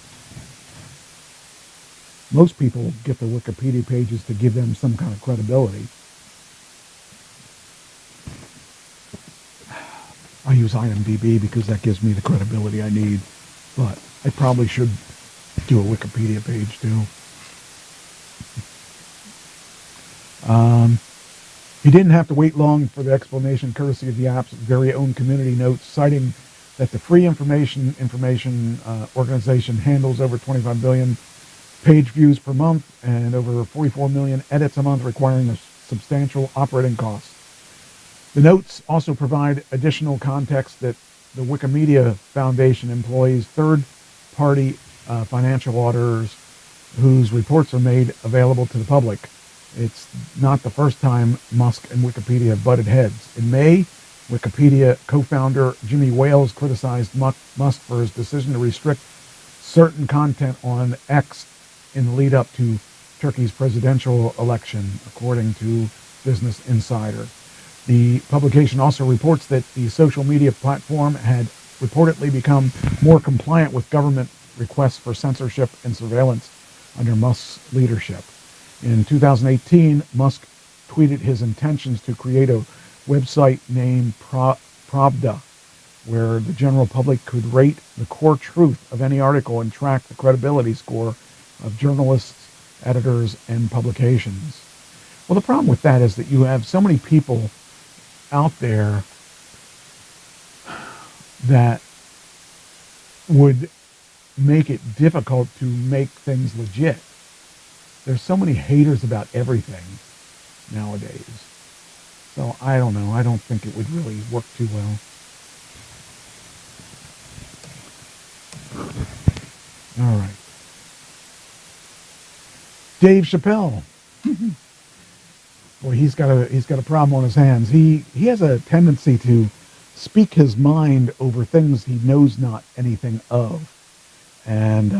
most people get the Wikipedia pages to give them some kind of credibility. I use IMDb because that gives me the credibility I need, but I probably should do a Wikipedia page too. He didn't have to wait long for the explanation, courtesy of the app's very own community notes, citing that the Free Information Organization handles over 25 billion page views per month and over 44 million edits a month, requiring a substantial operating cost. The notes also provide additional context that the Wikimedia Foundation employs third-party financial auditors whose reports are made available to the public. It's not the first time Musk and Wikipedia have butted heads. In May, Wikipedia co-founder Jimmy Wales criticized Musk for his decision to restrict certain content on X in the lead up to Turkey's presidential election, according to Business Insider. The publication also reports that the social media platform had reportedly become more compliant with government requests for censorship and surveillance under Musk's leadership. In 2018, Musk tweeted his intentions to create a website named Pravda, where the general public could rate the core truth of any article and track the credibility score of journalists, editors, and publications. Well, the problem with that is that you have so many people out there that would make it difficult to make things legit. There's so many haters about everything nowadays. So I don't know. I don't think it would really work too well. All right. Dave Chappelle. Boy, he's got a problem on his hands. He has a tendency to speak his mind over things he knows not anything of. And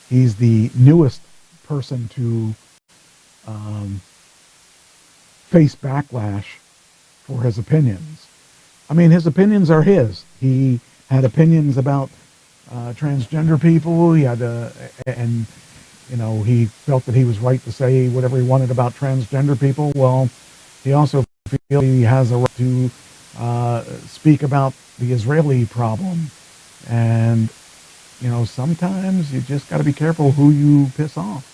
he's the newest person to face backlash for his opinions. I mean, his opinions are his. He had opinions about transgender people. He had and you know, he felt that he was right to say whatever he wanted about transgender people. Well, he also feels he has a right to speak about the Israeli problem. And, you know, sometimes you just got to be careful who you piss off.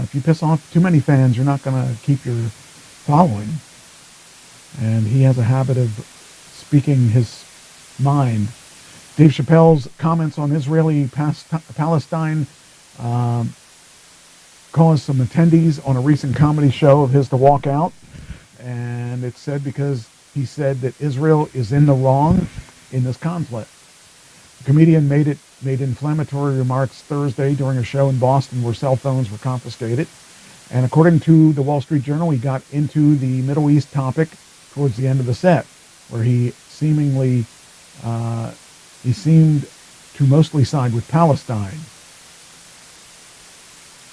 If you piss off too many fans, you're not going to keep your following. And he has a habit of speaking his mind. Dave Chappelle's comments on Israeli-Palestine caused some attendees on a recent comedy show of his to walk out. And it's said because he said that Israel is in the wrong in this conflict. The comedian made inflammatory remarks Thursday during a show in Boston where cell phones were confiscated. And according to the Wall Street Journal, he got into the Middle East topic towards the end of the set, where he seemed to mostly side with Palestine.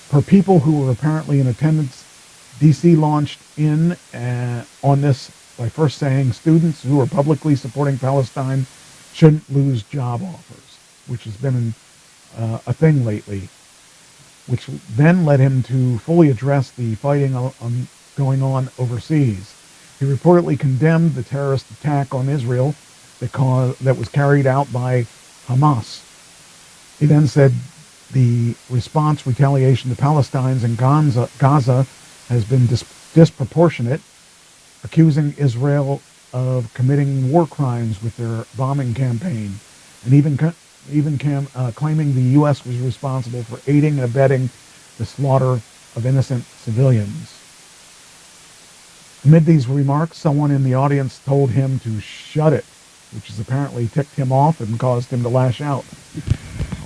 For people who were apparently in attendance, DC launched in on this by first saying students who are publicly supporting Palestine shouldn't lose job offers, which has been a thing lately, which then led him to fully address the fighting going on overseas. He reportedly condemned the terrorist attack on Israel that was carried out by Hamas. He then said the response retaliation to Palestinians in Gaza has been disproportionate, accusing Israel of committing war crimes with their bombing campaign, and even claiming the U.S. was responsible for aiding and abetting the slaughter of innocent civilians. Amid these remarks, someone in the audience told him to shut it which has apparently ticked him off and caused him to lash out.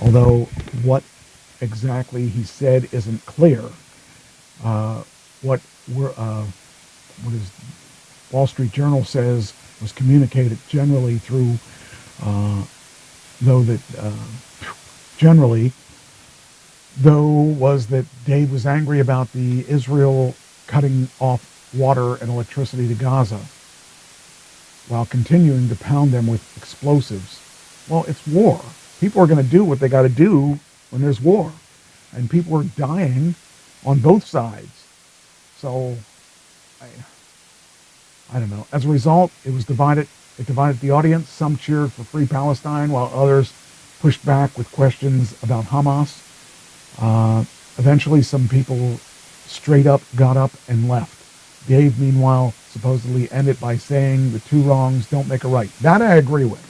Although what exactly he said isn't clear. What his Wall Street Journal says was communicated generally through, was that Dave was angry about the Israel cutting off water and electricity to Gaza while continuing to pound them with explosives. Well, it's war. People are going to do what they got to do when there's war. And people are dying on both sides. So, I don't know. As a result, it was divided. It divided the audience. Some cheered for Free Palestine, while others pushed back with questions about Hamas. Eventually, some people straight up got up and left. Dave, meanwhile, supposedly ended by saying the two wrongs don't make a right. That I agree with.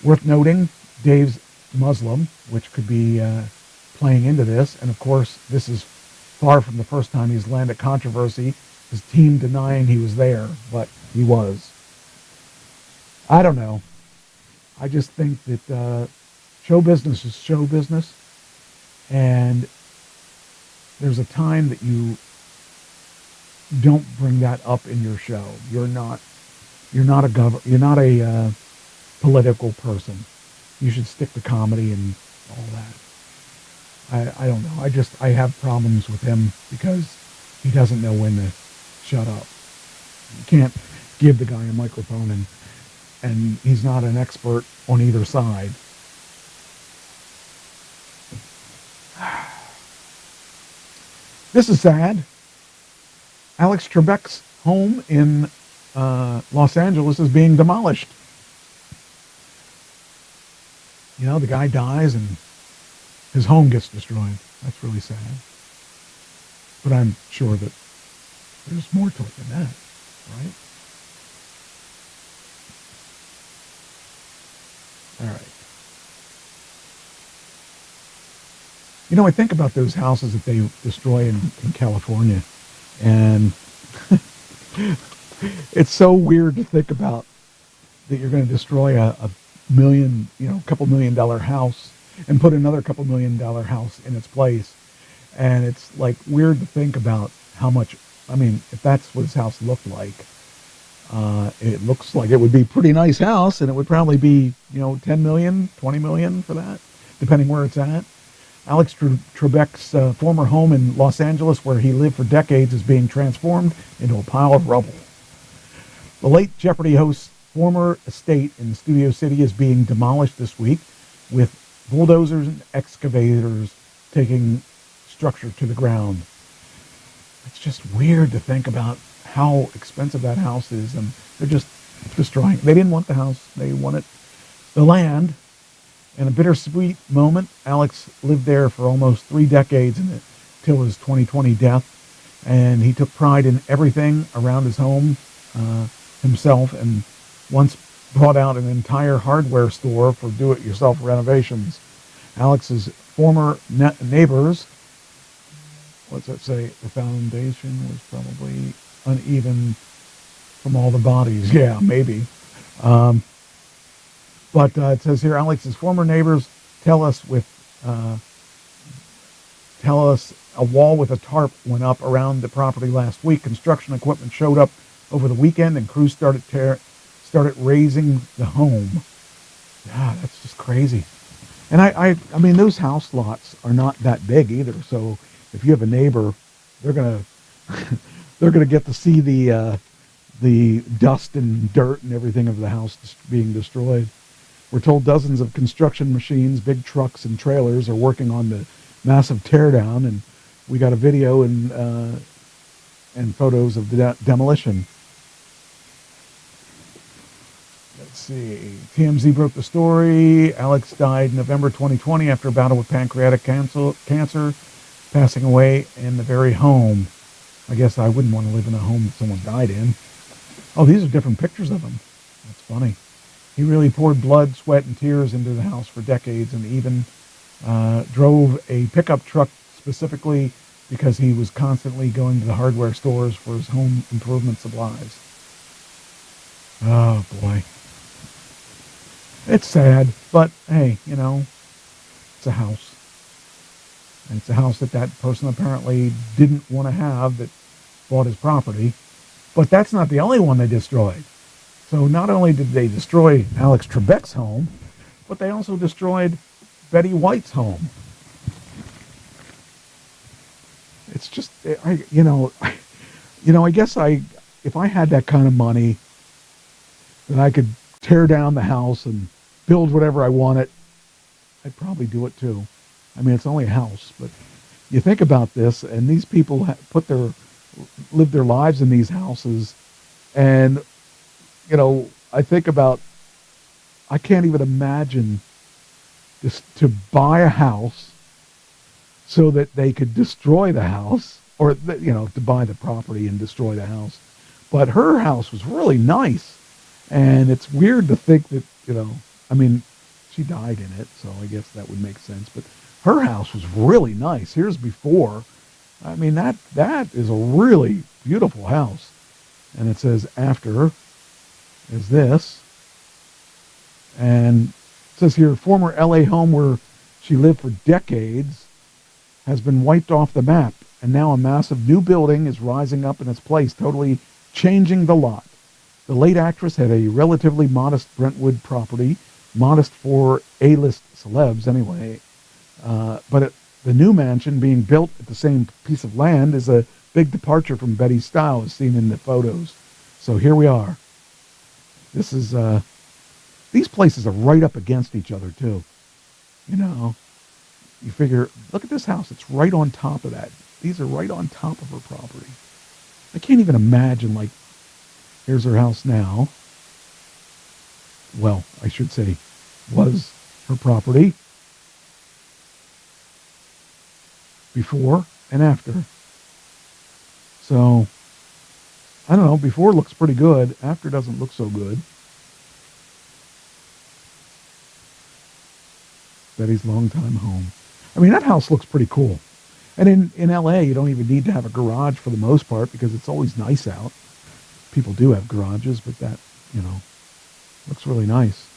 Worth noting, Dave's Muslim, which could be playing into this. And of course, this is far from the first time he's landed controversy. His team denying he was there, but he was. I don't know. I just think that show business is show business. And there's a time that you don't bring that up in your show. You're not a political person. You should stick to comedy and all that. I don't know. I have problems with him because he doesn't know when to shut up. You can't give the guy a microphone and he's not an expert on either side. This is sad. Alex Trebek's home in Los Angeles is being demolished. You know, the guy dies and his home gets destroyed. That's really sad. But I'm sure that there's more to it than that, right? All right. You know, I think about those houses that they destroy in California, and it's so weird to think about that you're going to destroy a couple $1 million house and put another couple $1 million house in its place. And it's like weird to think about how much, if that's what his house looked like, it looks like it would be a pretty nice house, and it would probably be, 10 million, 20 million for that, depending where it's at. Alex Trebek's former home in Los Angeles, where he lived for decades, is being transformed into a pile of rubble. The late Jeopardy host's former estate in Studio City is being demolished this week, with bulldozers and excavators taking structure to the ground. It's just weird to think about how expensive that house is, and they're just destroying it. They didn't want the house. They wanted the land. In a bittersweet moment, Alex lived there for almost 3 decades until his 2020 death, and he took pride in everything around his home himself, and once brought out an entire hardware store for do-it-yourself renovations. Alex's former neighbors, what's that say? The foundation was probably uneven from all the bodies. Yeah, maybe. But it says here, Alex's former neighbors tell us a wall with a tarp went up around the property last week. Construction equipment showed up over the weekend, and crews started raising the home. Yeah, that's just crazy. And I mean, those house lots are not that big either. So if you have a neighbor, they're gonna get to see the dust and dirt and everything of the house being destroyed. We're told dozens of construction machines, big trucks, and trailers are working on the massive teardown, and we got a video and photos of the demolition. Let's see. TMZ broke the story. Alex died in November 2020 after a battle with pancreatic cancer, passing away in the very home. I guess I wouldn't want to live in a home that someone died in. Oh, these are different pictures of him. That's funny. He really poured blood, sweat, and tears into the house for decades, and even drove a pickup truck specifically because he was constantly going to the hardware stores for his home improvement supplies. Oh, boy. It's sad, but hey, you know, it's a house. And it's a house that that person apparently didn't want to have that bought his property. But that's not the only one they destroyed. So not only did they destroy Alex Trebek's home, but they also destroyed Betty White's home. It's just, I guess if I had that kind of money, then I could tear down the house and build whatever I wanted. I'd probably do it too. I mean, it's only a house, but you think about this, and these people live their lives in these houses, and I think about, I can't even imagine just to buy a house so that they could destroy the house, or to buy the property and destroy the house. But her house was really nice, and it's weird to think that I mean, she died in it, so I guess that would make sense. But her house was really nice. Here's before. I mean, that is a really beautiful house. And it says after is this. And it says here, former LA home where she lived for decades has been wiped off the map. And now a massive new building is rising up in its place, totally changing the lot. The late actress had a relatively modest Brentwood property, modest for A-list celebs anyway. But the new mansion being built at the same piece of land is a big departure from Betty's style as seen in the photos. So here we are. This is, these places are right up against each other too. You figure, look at this house. It's right on top of that. These are right on top of her property. I can't even imagine, like, here's her house now. Well, I should say, was her property. Before and after. So, I don't know, before looks pretty good. After doesn't look so good. Betty's longtime home. I mean, that house looks pretty cool. And in LA, you don't even need to have a garage for the most part because it's always nice out. People do have garages, but that, looks really nice.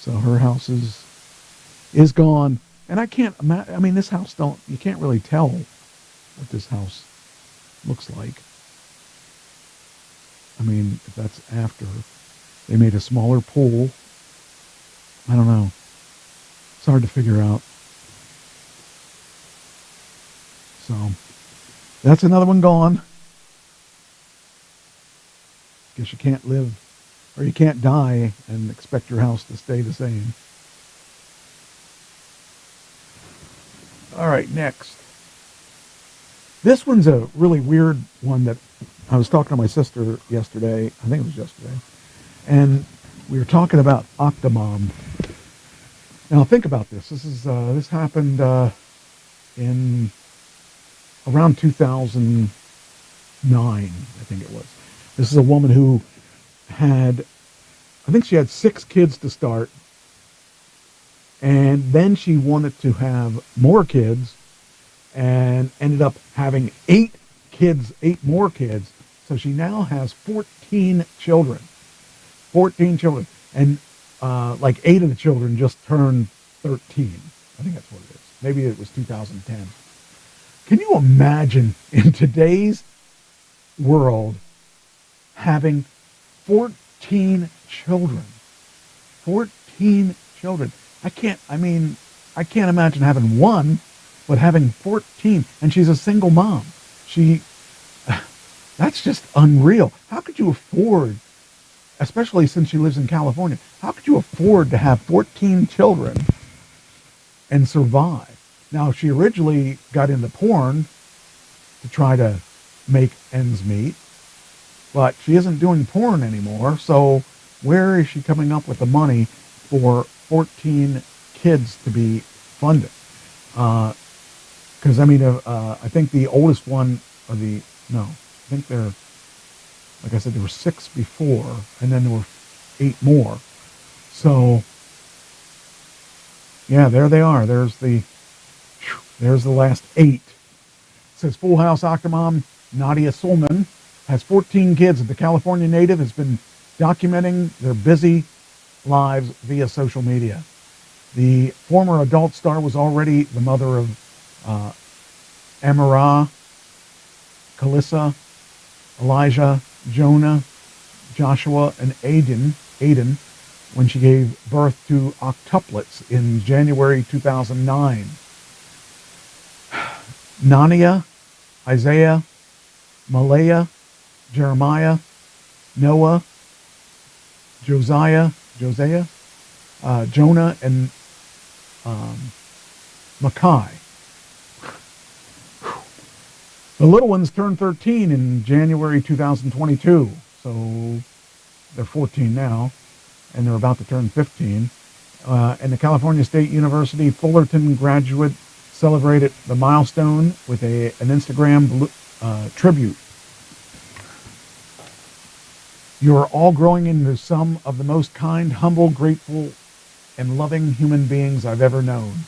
So her house is gone. And I can't imagine, I mean, this house you can't really tell what this house looks like. I mean, if that's after. They made a smaller pool. I don't know. It's hard to figure out. So, that's another one gone. Guess you can't live, or you can't die and expect your house to stay the same. All right, next. This one's a really weird one that I was talking to my sister yesterday. I think it was yesterday. And we were talking about Octomom. Now think about this. This happened in around 2009, I think it was. This is a woman who I think she had 6 kids to start. And then she wanted to have more kids and ended up having 8 more kids. So she now has 14 children. 14 children. And like 8 of the children just turned 13. I think that's what it is. Maybe it was 2010. Can you imagine in today's world having 14 children? 14 children. I can't imagine having one, but having 14, and she's a single mom. That's just unreal. How could you afford, especially since she lives in California, how could you afford to have 14 children and survive? Now, she originally got into porn to try to make ends meet, but she isn't doing porn anymore, so where is she coming up with the money for 14 kids to be funded? Because, I think the oldest one, I think like I said, there were 6 before, and then there were 8 more. So, yeah, there they are. There's the last 8. It says Full House Octomom Nadia Sulman has 14 kids. The California native has been documenting their busy lives via social media. The former adult star was already the mother of Amara, Kalissa, Elijah, Jonah, Joshua, and Aiden when she gave birth to octuplets in January 2009. Nania, Isaiah, Malaya, Jeremiah, Noah, Josiah, Jonah, and Makai. The little ones turned 13 in January 2022, so they're 14 now, and they're about to turn 15. And the California State University Fullerton graduate celebrated the milestone with an Instagram tribute. You are all growing into some of the most kind, humble, grateful, and loving human beings I've ever known.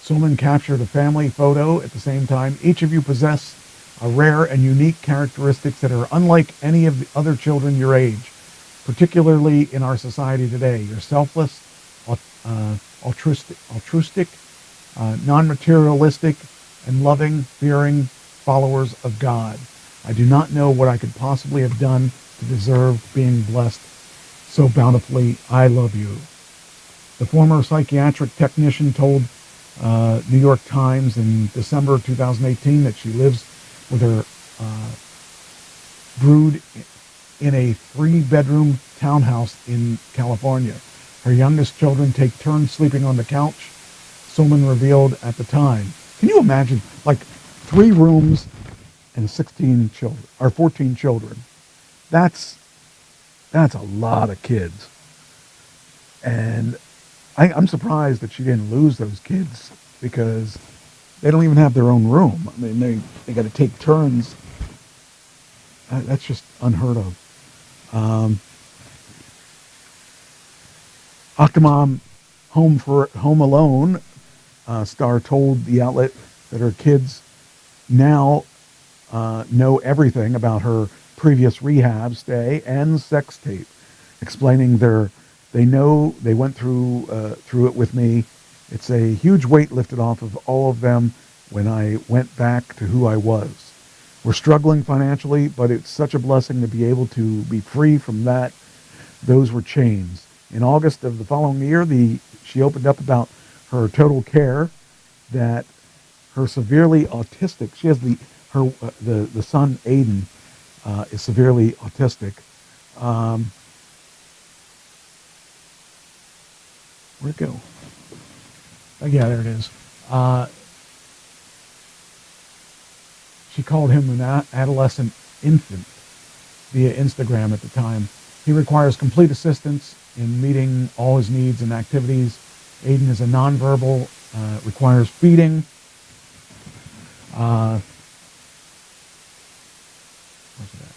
Sulman captured a family photo at the same time. Each of you possess a rare and unique characteristics that are unlike any of the other children your age, particularly in our society today. You're selfless, altruistic, non-materialistic, and loving, fearing followers of God. I do not know what I could possibly have done to deserve being blessed so bountifully. I love you. The former psychiatric technician told New York Times in December 2018 that she lives with her brood in a 3-bedroom townhouse in California. Her youngest children take turns sleeping on the couch, Sulman revealed at the time. Can you imagine, like 3 rooms and 16 children, or 14 children? That's a lot of kids. And I'm surprised that she didn't lose those kids, because they don't even have their own room. I mean, they got to take turns. That's just unheard of. Octomom Home Alone star told the outlet that her kids now know everything about her previous rehab stay and sex tape, explaining they know they went through it with me. It's a huge weight lifted off of all of them when I went back to who I was. We're struggling financially, but it's such a blessing to be able to be free from that. Those were chains. In August of the following year, she opened up about her total care, that her severely autistic, she has the son Aiden is severely autistic. Where'd it go? Oh, yeah, there it is. She called him an adolescent infant via Instagram at the time. He requires complete assistance in meeting all his needs and activities. Aiden is a nonverbal, requires feeding. Where's that?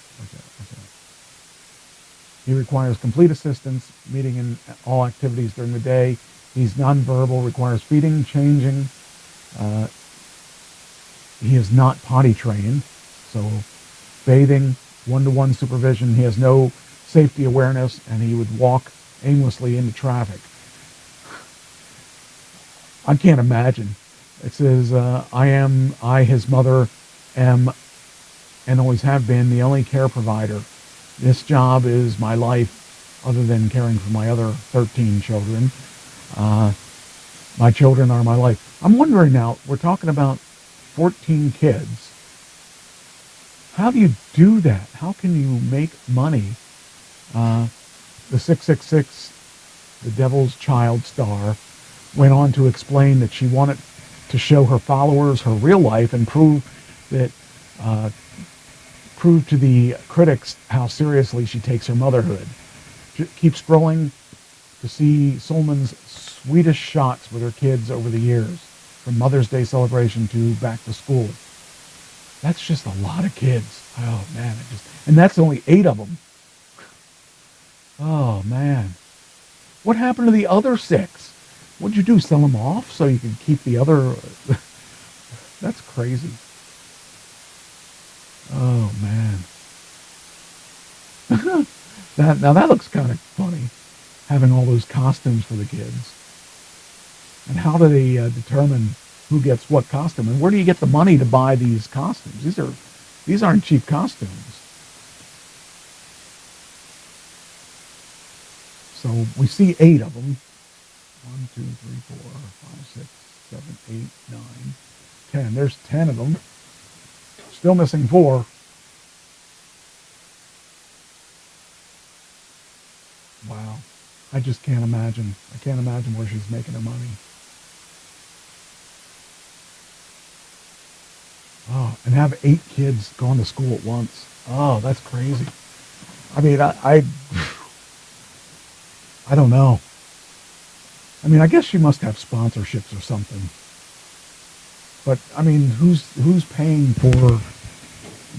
He requires complete assistance, meeting in all activities during the day. He's nonverbal, requires feeding, changing. He is not potty trained, so bathing, one-to-one supervision. He has no safety awareness, and he would walk aimlessly into traffic. I can't imagine. It says, I, his mother, am and always have been the only care provider. This job is my life, other than caring for my other 13 children. My children are my life. I'm wondering now, we're talking about 14 kids. How do you do that? How can you make money? The 666, the Devil's Child star, went on to explain that she wanted to show her followers her real life and prove to the critics how seriously she takes her motherhood. Keep scrolling to see Sulman's sweetest shots with her kids over the years, from Mother's Day celebration to back to school. That's just a lot of kids. Oh man, and that's only 8 of them. Oh man, what happened to the other 6? What'd you do? Sell them off so you could keep the other? That's crazy. Oh man. Now that looks kind of funny, having all those costumes for the kids. And how do they determine who gets what costume? And where do you get the money to buy these costumes? These aren't cheap costumes. So we see 8 of them. 1, 2, 3, 4, 5, 6, 7, 8, 9, 10. There's 10 of them. Still missing 4. Wow. I just can't imagine. I can't imagine where she's making her money. Oh, and have 8 kids going to school at once. Oh, that's crazy. I mean, I don't know. I mean, I guess she must have sponsorships or something. But I mean, who's paying for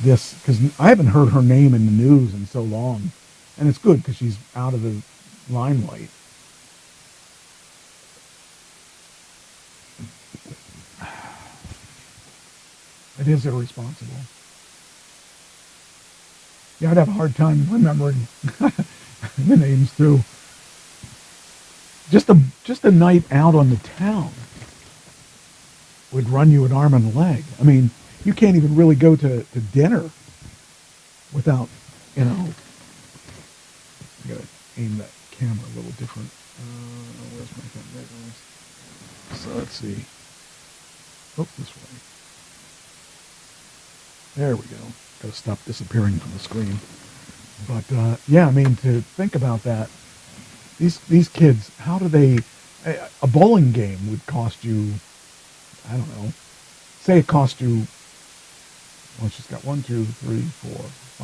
this? Because I haven't heard her name in the news in so long, and it's good because she's out of the limelight. It is irresponsible. Yeah, I'd have a hard time remembering the names too. Just a night out on the town would run you an arm and a leg. I mean, you can't even really go to dinner without, you know. I gotta aim that camera a little different. Where's my camera? So let's see. Oh, this way. There we go. Gotta stop disappearing from the screen. But yeah, I mean, to think about that, these kids, how do they? A bowling game would cost you, I don't know. Say it cost you. Well, she's got 1, 2, 3, 4,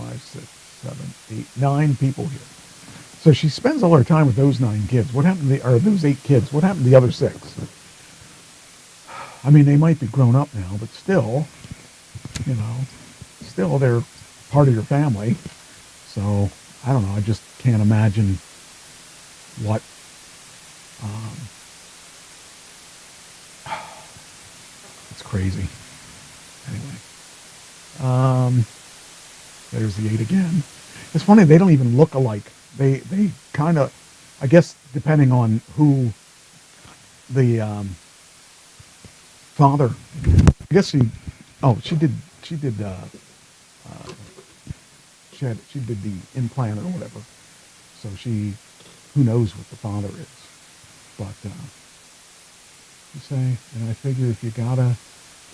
5, 6, 7, 8, 9 people here. So she spends all her time with those 9 kids. What happened to those 8 kids? What happened to the other 6? I mean, they might be grown up now, but still, you know, still they're part of your family. So I don't know. I just can't imagine what. It's crazy. Anyway, there's the 8 again. It's funny, they don't even look alike. They kind of, I guess, depending on who the father. I guess she did the implant or whatever. So who knows what the father is. But you say, and I figure if you gotta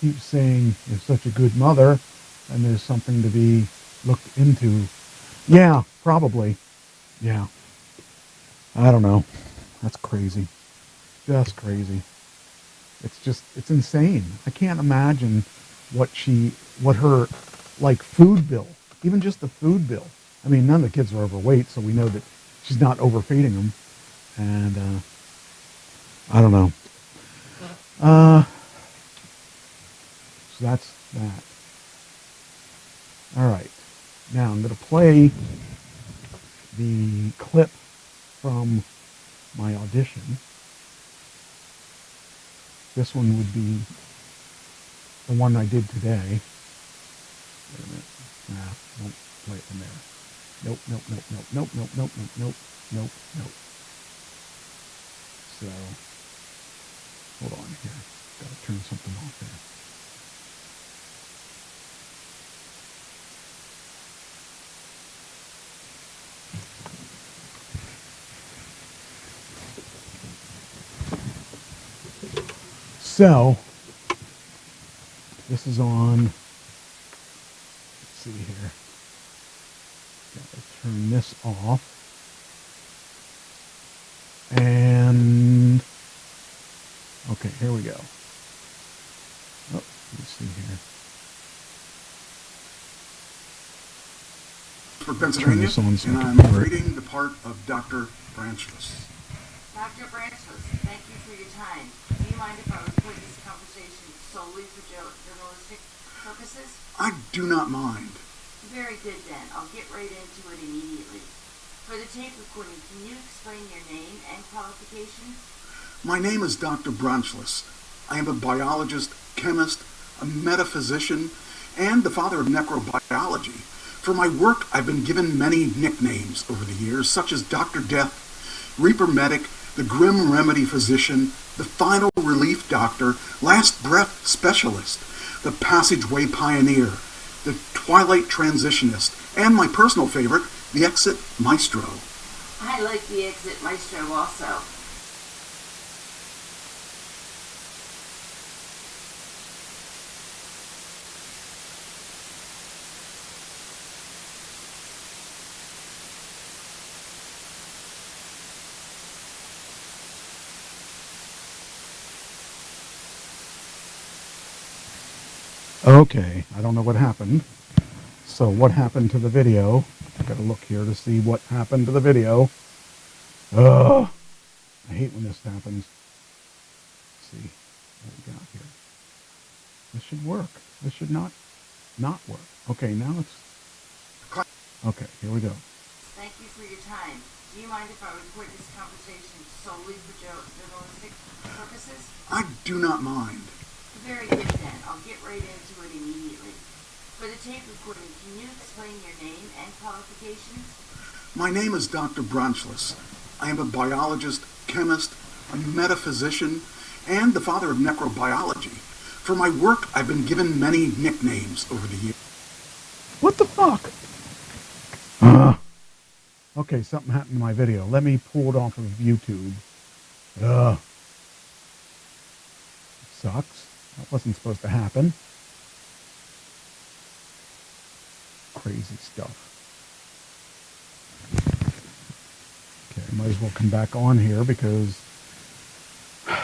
keep saying you're such a good mother, and there's something to be looked into. Yeah, probably. Yeah. I don't know. That's crazy. Just crazy. It's insane. I can't imagine what her, like, food bill, even just the food bill. I mean, none of the kids are overweight, so we know that she's not overfeeding them. And, I don't know. So that's that. All right. Now I'm going to play the clip from my audition. This one would be the one I did today. Wait a minute. Nah, won't play it from there. Nope. So, hold on here. Gotta turn something off there. So, this is on, let's see here. Gotta turn this off. And, okay, here we go. Oh, let's see here. For Pennsylvania, and I'm reading the part of Dr. Branchless. Dr. Branchless, thank you for your time. Do you mind if I record this conversation solely for journalistic purposes? I do not mind. Very good then. I'll get right into it immediately. For the tape recording, can you explain your name and qualifications? My name is Dr. Branchless. I am a biologist, chemist, a metaphysician, and the father of necrobiology. For my work, I've been given many nicknames over the years, such as Dr. Death, Reaper Medic, the Grim Remedy Physician, the Final Relief Doctor, Last Breath Specialist, the Passageway Pioneer, the Twilight Transitionist, and my personal favorite, the Exit Maestro. I like the Exit Maestro also. Okay, I don't know what happened. So what happened to the video? I gotta look here to see what happened to the video. Ugh, I hate when this happens. Let's see what we got here. This should work. This should not work. Okay, now it's... Okay, here we go. Thank you for your time. Do you mind if I record this conversation solely for journalistic purposes? I do not mind. Very good then. I'll get right into it immediately. For the tape recording, can you explain your name and qualifications? My name is Dr. Branchless. I am a biologist, chemist, a metaphysician, and the father of necrobiology. For my work, I've been given many nicknames over the years. What the fuck? Okay, something happened to my video. Let me pull it off of YouTube. Ugh. It sucks. That wasn't supposed to happen. Crazy stuff. Okay, I might as well come back on here because I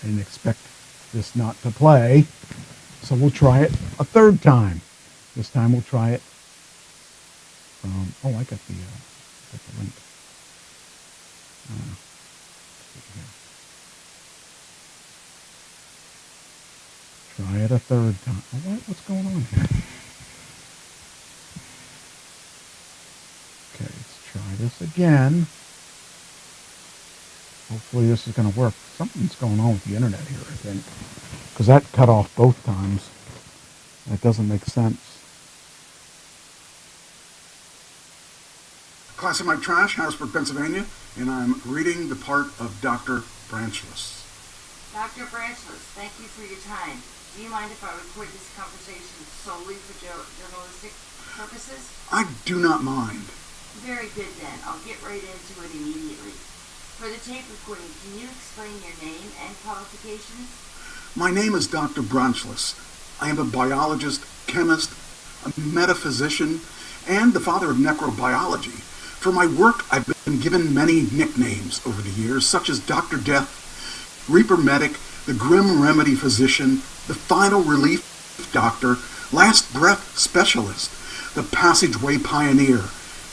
didn't expect this not to play. So we'll try it a third time. This time we'll try it from... Oh, I got the link. Try it a third time. Oh, what's going on here? Okay, let's try this again. Hopefully this is going to work. Something's going on with the internet here, I think. Because that cut off both times. That doesn't make sense. Class of my trash, Harrisburg, Pennsylvania, and I'm reading the part of Dr. Branchless. Dr. Branchless, thank you for your time. Do you mind if I record this conversation solely for journalistic purposes? I do not mind. Very good then. I'll get right into it immediately. For the tape recording, can you explain your name and qualifications? My name is Dr. Branchless. I am a biologist, chemist, a metaphysician, and the father of necrobiology. For my work, I've been given many nicknames over the years, such as Dr. Death, Reaper Medic, the Grim Remedy Physician, the Final Relief Doctor, Last Breath Specialist, the Passageway Pioneer,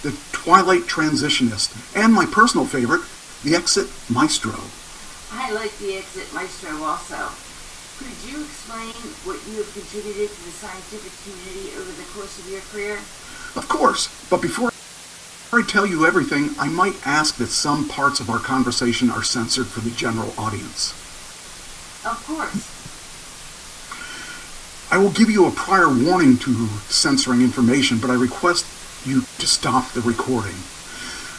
the Twilight Transitionist, and my personal favorite, the Exit Maestro. I like the Exit Maestro also. Could you explain what you have contributed to the scientific community over the course of your career? Of course, but before I tell you everything, I might ask that some parts of our conversation are censored for the general audience. Of course. I will give you a prior warning to censoring information, but I request you to stop the recording.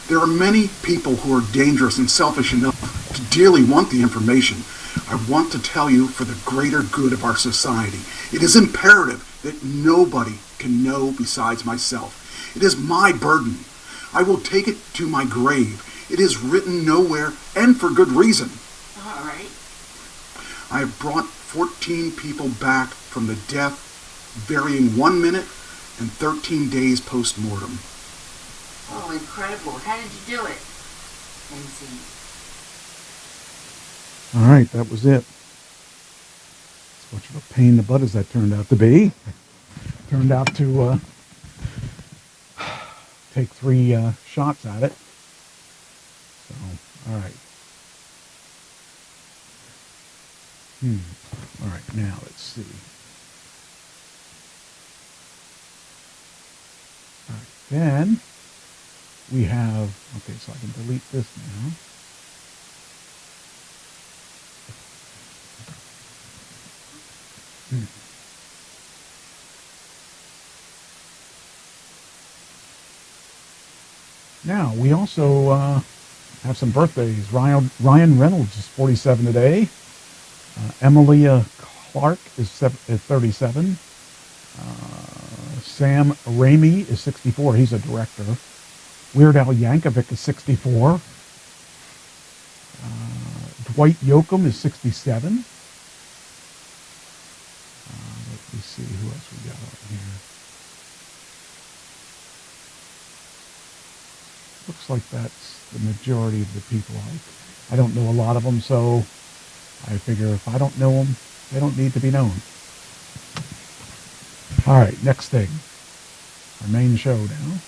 There are many people who are dangerous and selfish enough to dearly want the information. I want to tell you for the greater good of our society. It is imperative that nobody can know besides myself. It is my burden. I will take it to my grave. It is written nowhere, and for good reason. All right. I have brought 14 people back from the death, varying 1 minute and 13 days post-mortem. Oh, incredible. How did you do it? NC. All right, that was it. As much of a pain in the butt as that turned out to be. Turned out to take 3 shots at it. So, all right. All right, now let's see. All right, then we have, okay, so I can delete this now. Now, we also have some birthdays. Ryan Reynolds is 47 today. Emilia Clarke is 37. Sam Raimi is 64. He's a director. Weird Al Yankovic is 64. Dwight Yoakam is 67. Let me see who else we got on here. Looks like that's the majority of the people. I don't know a lot of them, so I figure if I don't know them, they don't need to be known. All right, next thing. Our main show now.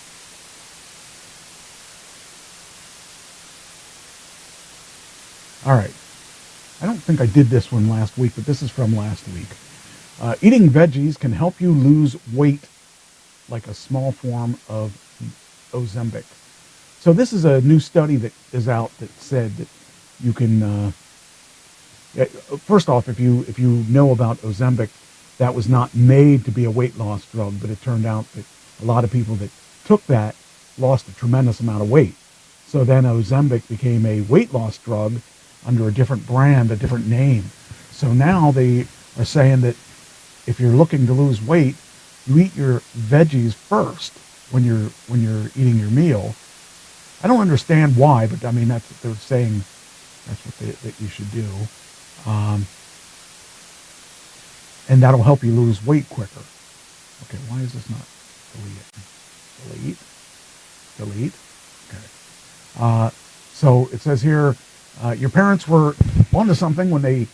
All right. I don't think I did this one last week, but this is from last week. Eating veggies can help you lose weight like a small form of Ozempic. So this is a new study that is out that said that you can... first off, if you know about Ozempic, that was not made to be a weight loss drug, but it turned out that a lot of people that took that lost a tremendous amount of weight. So then Ozempic became a weight loss drug under a different brand, a different name. So now they are saying that if you're looking to lose weight, you eat your veggies first when you're eating your meal. I don't understand why, but I mean that's what they're saying. That's what that you should do. And that'll help you lose weight quicker. Okay, why is this not delete? Okay. So it says here, your parents were onto something when they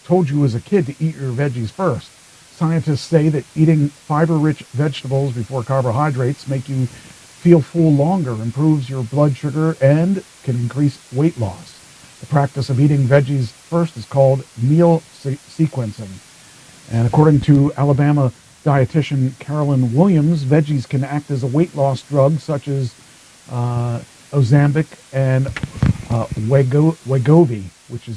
told you as a kid to eat your veggies first. Scientists say that eating fiber-rich vegetables before carbohydrates make you feel full longer, improves your blood sugar, and can increase weight loss. The practice of eating veggies first is called meal sequencing. And according to Alabama dietitian Carolyn Williams, veggies can act as a weight loss drug such as Ozempic and Wegovy, which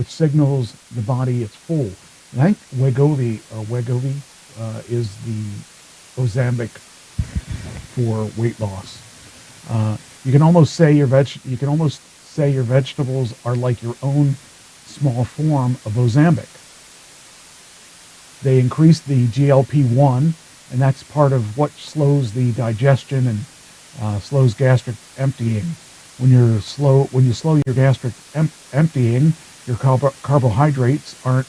signals the body it's full. And I think Wegovy is the Ozempic for weight loss. You can almost say your vegetables are like your own small form of Ozempic. They increase the GLP-1, and that's part of what slows the digestion and slows gastric emptying. When you slow your gastric emptying, your carbohydrates aren't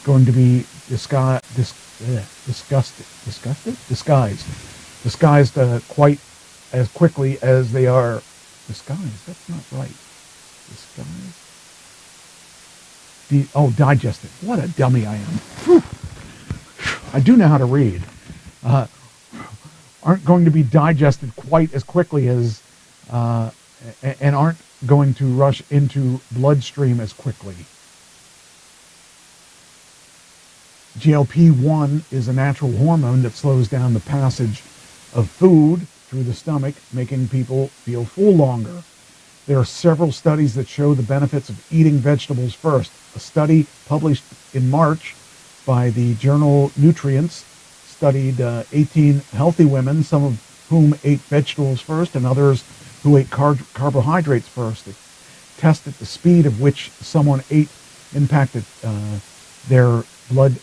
going to be disguised quite as quickly as they are disguised. That's not right. Digested. What a dummy I am. Whew. I do know how to read. Aren't going to be digested quite as quickly as, and aren't going to rush into bloodstream as quickly. GLP-1 is a natural hormone that slows down the passage of food through the stomach, making people feel full longer. There are several studies that show the benefits of eating vegetables first. A study published in March by the journal Nutrients studied 18 healthy women, some of whom ate vegetables first and others who ate carbohydrates first. It tested the speed of which someone ate impacted their blood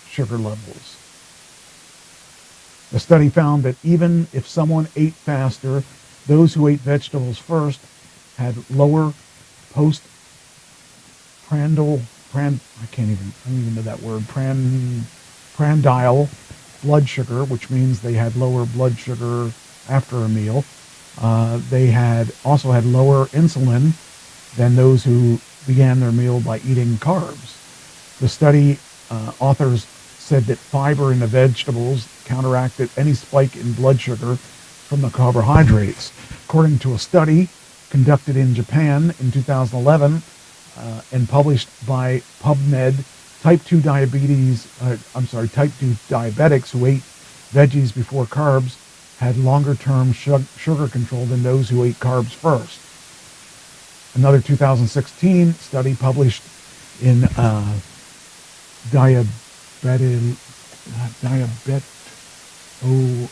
sugar levels. The study found that even if someone ate faster, those who ate vegetables first had lower prandial blood sugar, which means they had lower blood sugar after a meal. They also had lower insulin than those who began their meal by eating carbs. The study authors said that fiber in the vegetables counteracted any spike in blood sugar from the carbohydrates. According to a study conducted in Japan in 2011 and published by PubMed, type 2 diabetics who ate veggies before carbs had longer-term sugar control than those who ate carbs first. Another 2016 study published in I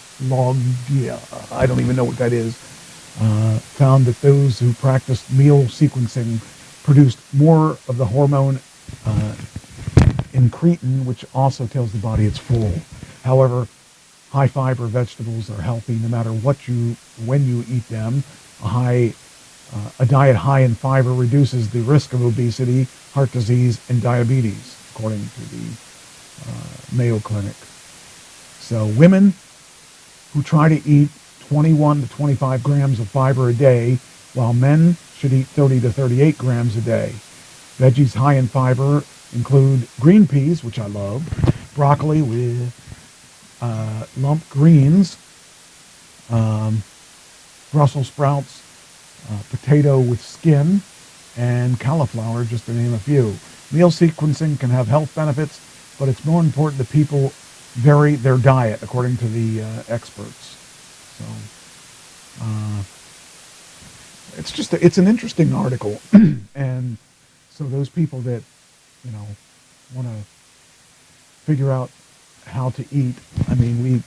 don't even know what that is, found that those who practiced meal sequencing produced more of the hormone incretin, which also tells the body it's full. However, high fiber vegetables are healthy no matter when you eat them. A diet high in fiber reduces the risk of obesity, heart disease, and diabetes, according to the Mayo Clinic. So women who try to eat 21 to 25 grams of fiber a day, while men should eat 30 to 38 grams a day. Veggies high in fiber include green peas, which I love, broccoli with lump greens, Brussels sprouts, potato with skin, and cauliflower, just to name a few. Meal sequencing can have health benefits, but it's more important that people vary their diet, according to the experts. So, it's an interesting article, and so those people that, want to figure out how to eat, I mean, we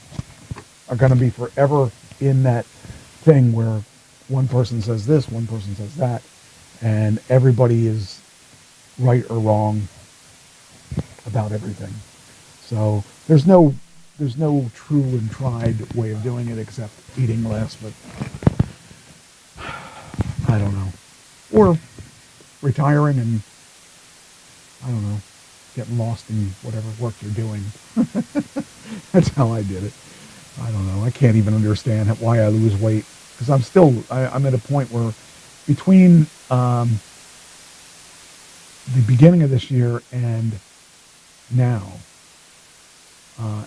are going to be forever in that thing where one person says this, one person says that, and everybody is right or wrong about everything. So there's no true and tried way of doing it except eating less, but I don't know. Or retiring and, I don't know, getting lost in whatever work you're doing. That's how I did it. I don't know. I can't even understand why I lose weight, because I'm at a point where between the beginning of this year and now,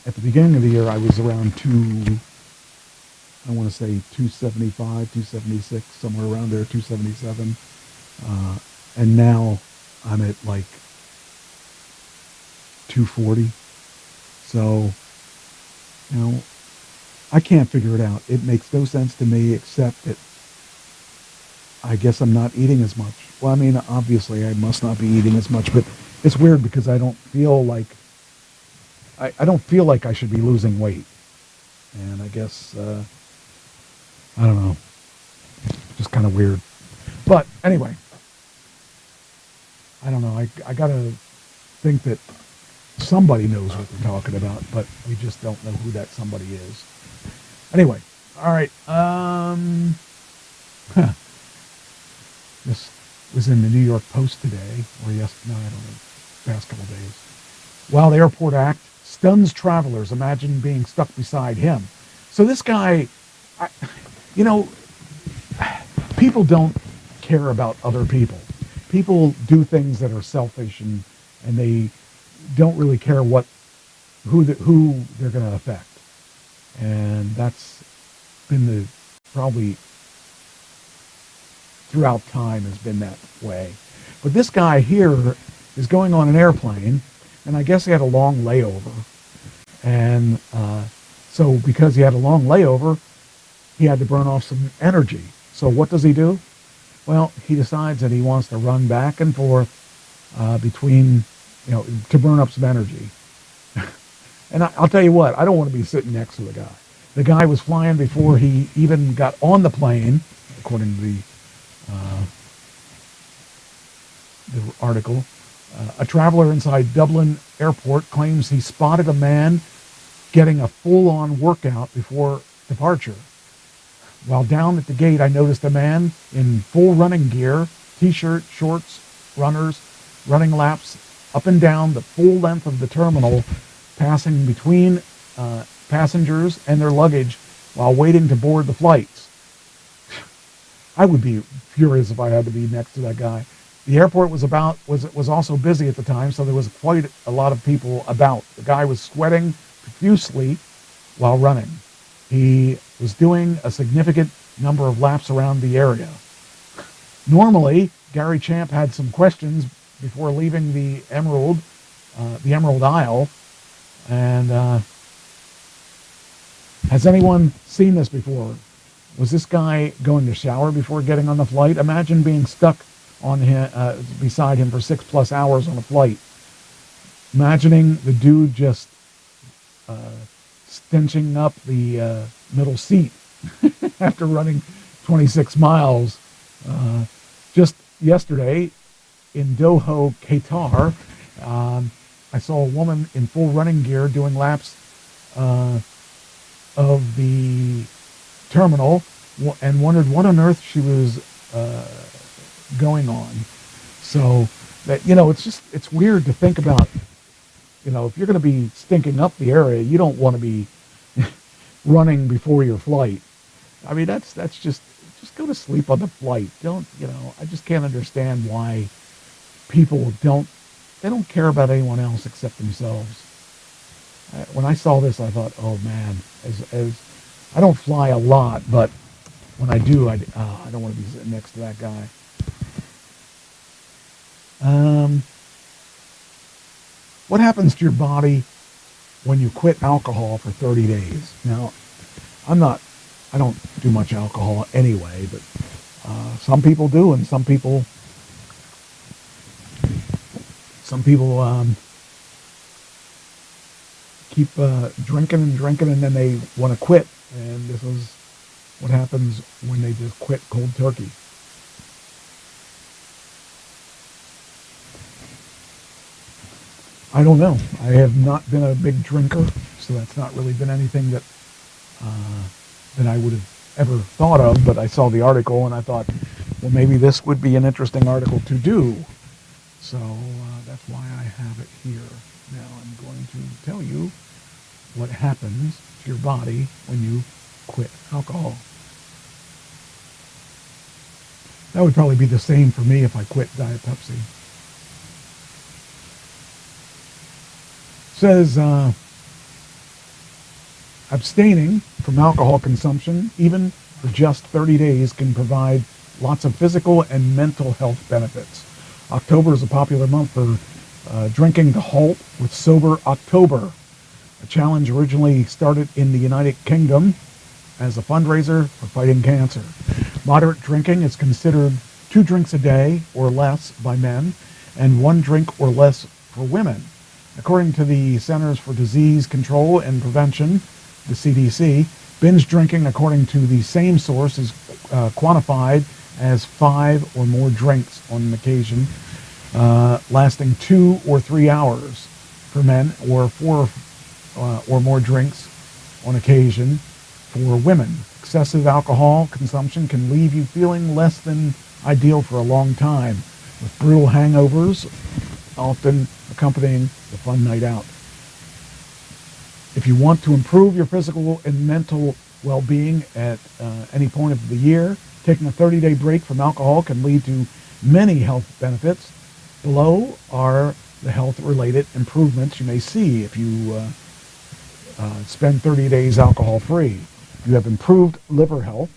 at the beginning of the year I was around 275, 276, somewhere around there, 277, and now I'm at like 240. So, I can't figure it out. It makes no sense to me, except that I guess I'm not eating as much. Well, I mean, obviously I must not be eating as much, but it's weird because I don't feel like I don't feel like I should be losing weight. And I guess, I don't know, just kind of weird. But anyway, I don't know. I got to think that somebody knows what we're talking about, but we just don't know who that somebody is. Anyway, all right. This was in the New York Post today, or yesterday, no, I don't know, past couple days. Wild Airport Act stuns travelers. Imagine being stuck beside him. So this guy, people don't care about other people. People do things that are selfish, and they don't really care who they're going to affect. And that's been probably throughout time has been that way. But this guy here is going on an airplane, and I guess he had a long layover. And so because he had a long layover, he had to burn off some energy. So what does he do? Well, he decides that he wants to run back and forth between, to burn up some energy. And I'll tell you what, I don't want to be sitting next to the guy. The guy was flying before he even got on the plane, according to the article. A traveler inside Dublin Airport claims he spotted a man getting a full-on workout before departure. While down at the gate, I noticed a man in full running gear, t-shirt, shorts, runners, running laps up and down the full length of the terminal, passing between passengers and their luggage while waiting to board the flights. I would be furious if I had to be next to that guy. The airport was also busy at the time, so there was quite a lot of people about. The guy was sweating profusely while running. He was doing a significant number of laps around the area. Normally, Gary Champ had some questions before leaving the Emerald Isle. And has anyone seen this before? Was this guy going to shower before getting on the flight? Imagine being stuck on him, beside him for 6+ hours on a flight. Imagining the dude just stenching up the middle seat after running 26 miles. Just yesterday in Doha, Qatar, I saw a woman in full running gear doing laps of the terminal and wondered what on earth she was going on. So that, it's weird to think about, if you're going to be stinking up the area, you don't want to be running before your flight. I mean, that's just go to sleep on the flight. I just can't understand why people don't care about anyone else except themselves. When I saw this, I thought, oh man, as I don't fly a lot, but when I do, I don't want to be sitting next to that guy. What happens to your body when you quit alcohol for 30 days? Now, I don't do much alcohol anyway, but some people do, and some people keep drinking and drinking, and then they want to quit. And this is what happens when they just quit cold turkey. I don't know. I have not been a big drinker, so that's not really been anything that I would have ever thought of, but I saw the article and I thought, well, maybe this would be an interesting article to do. So that's why I have it here. Now I'm going to tell you what happens to your body when you quit alcohol. That would probably be the same for me if I quit Diet Pepsi. It says abstaining from alcohol consumption, even for just 30 days, can provide lots of physical and mental health benefits. October is a popular month for drinking to halt with Sober October. A challenge originally started in the United Kingdom as a fundraiser for fighting cancer. Moderate drinking is considered 2 drinks a day or less by men and 1 drink or less for women. According to the Centers for Disease Control and Prevention, the CDC, binge drinking, according to the same source, is quantified as 5 or more drinks on an occasion, lasting 2 or 3 hours for men, or 4 or more drinks on occasion for women. Excessive alcohol consumption can leave you feeling less than ideal for a long time, with brutal hangovers often accompanying the fun night out. If you want to improve your physical and mental well-being at any point of the year, taking a 30-day break from alcohol can lead to many health benefits. Below are the health-related improvements you may see if you spend 30 days alcohol-free. You have improved liver health,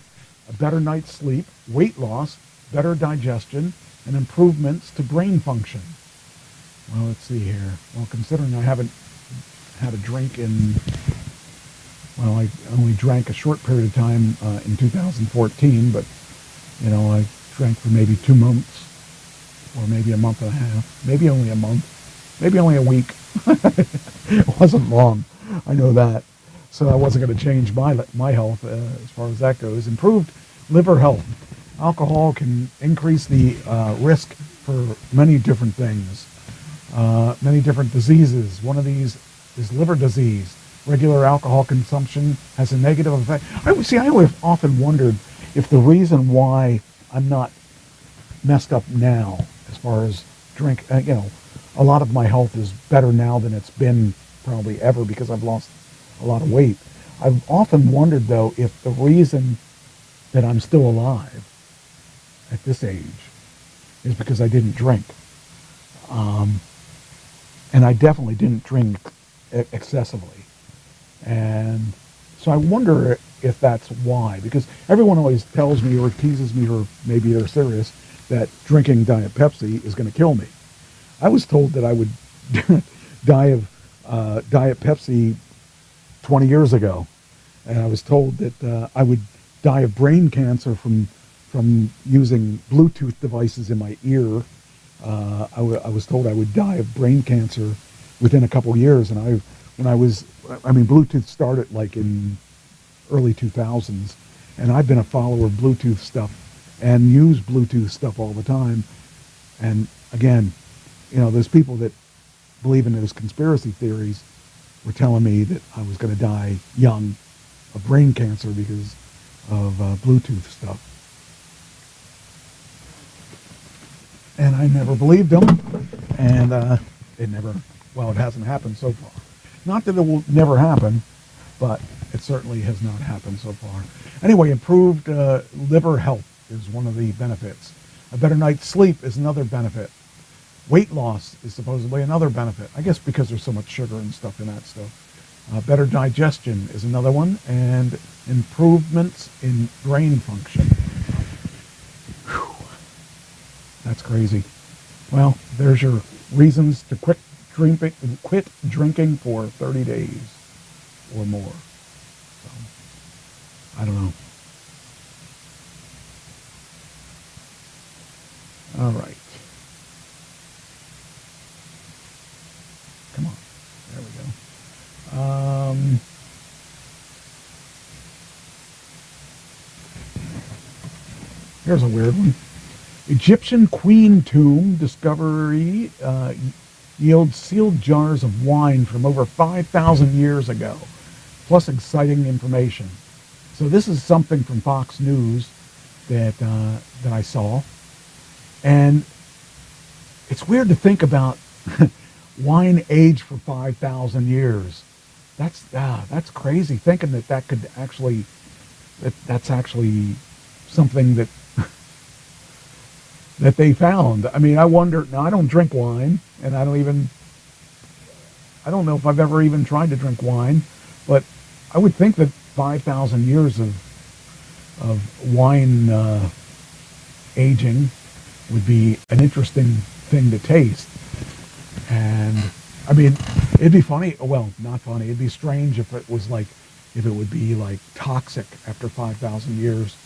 a better night's sleep, weight loss, better digestion, and improvements to brain function. Well, let's see here. Well, considering I haven't had a drink I only drank a short period of time in 2014, but, I drank for maybe 2 months, or maybe a month and a half, maybe only a month, maybe only a week. It wasn't long, I know that. So I wasn't going to change my health as far as that goes. Improved liver health. Alcohol can increase the risk for many different things, many different diseases. One of these is liver disease. Regular alcohol consumption has a negative effect. I have often wondered if the reason why I'm not messed up now, as far as drink, a lot of my health is better now than it's been probably ever because I've lost a lot of weight. I've often wondered, though, if the reason that I'm still alive at this age is because I didn't drink. And I definitely didn't drink excessively. And so I wonder if that's why, because everyone always tells me or teases me, or maybe they're serious, that drinking Diet Pepsi is going to kill me. I was told that I would die of Diet Pepsi 20 years ago, and I was told that I would die of brain cancer from using Bluetooth devices in my ear. I was told I would die of brain cancer within a couple of years, and when I was I mean, Bluetooth started like in early 2000s, and I've been a follower of Bluetooth stuff and use Bluetooth stuff all the time. And again, you know, there's people that believe in those conspiracy theories were telling me that I was going to die young of brain cancer because of Bluetooth stuff. And I never believed them, and it hasn't happened so far. Not that it will never happen, but it certainly has not happened so far. Anyway, improved liver health is one of the benefits. A better night's sleep is another benefit. Weight loss is supposedly another benefit. I guess because there's so much sugar and stuff in that stuff. Better digestion is another one, and improvements in brain function. Whew. That's crazy. Well, there's your reasons to quit drinking for 30 days or more. So, I don't know. All right. Come on. There we go. Here's a weird one. Egyptian queen tomb discovery yields sealed jars of wine from over 5,000 years ago, plus exciting information. So this is something from Fox News that I saw, and it's weird to think about wine aged for 5,000 years. That's crazy. Thinking that could actually that's actually something that that they found. I mean, I wonder. Now, I don't drink wine, and I don't know if I've ever even tried to drink wine, but I would think that 5,000 years of wine aging would be an interesting thing to taste. And I mean, it'd be funny. Well, not funny. It'd be strange if it would be like toxic after 5,000 years.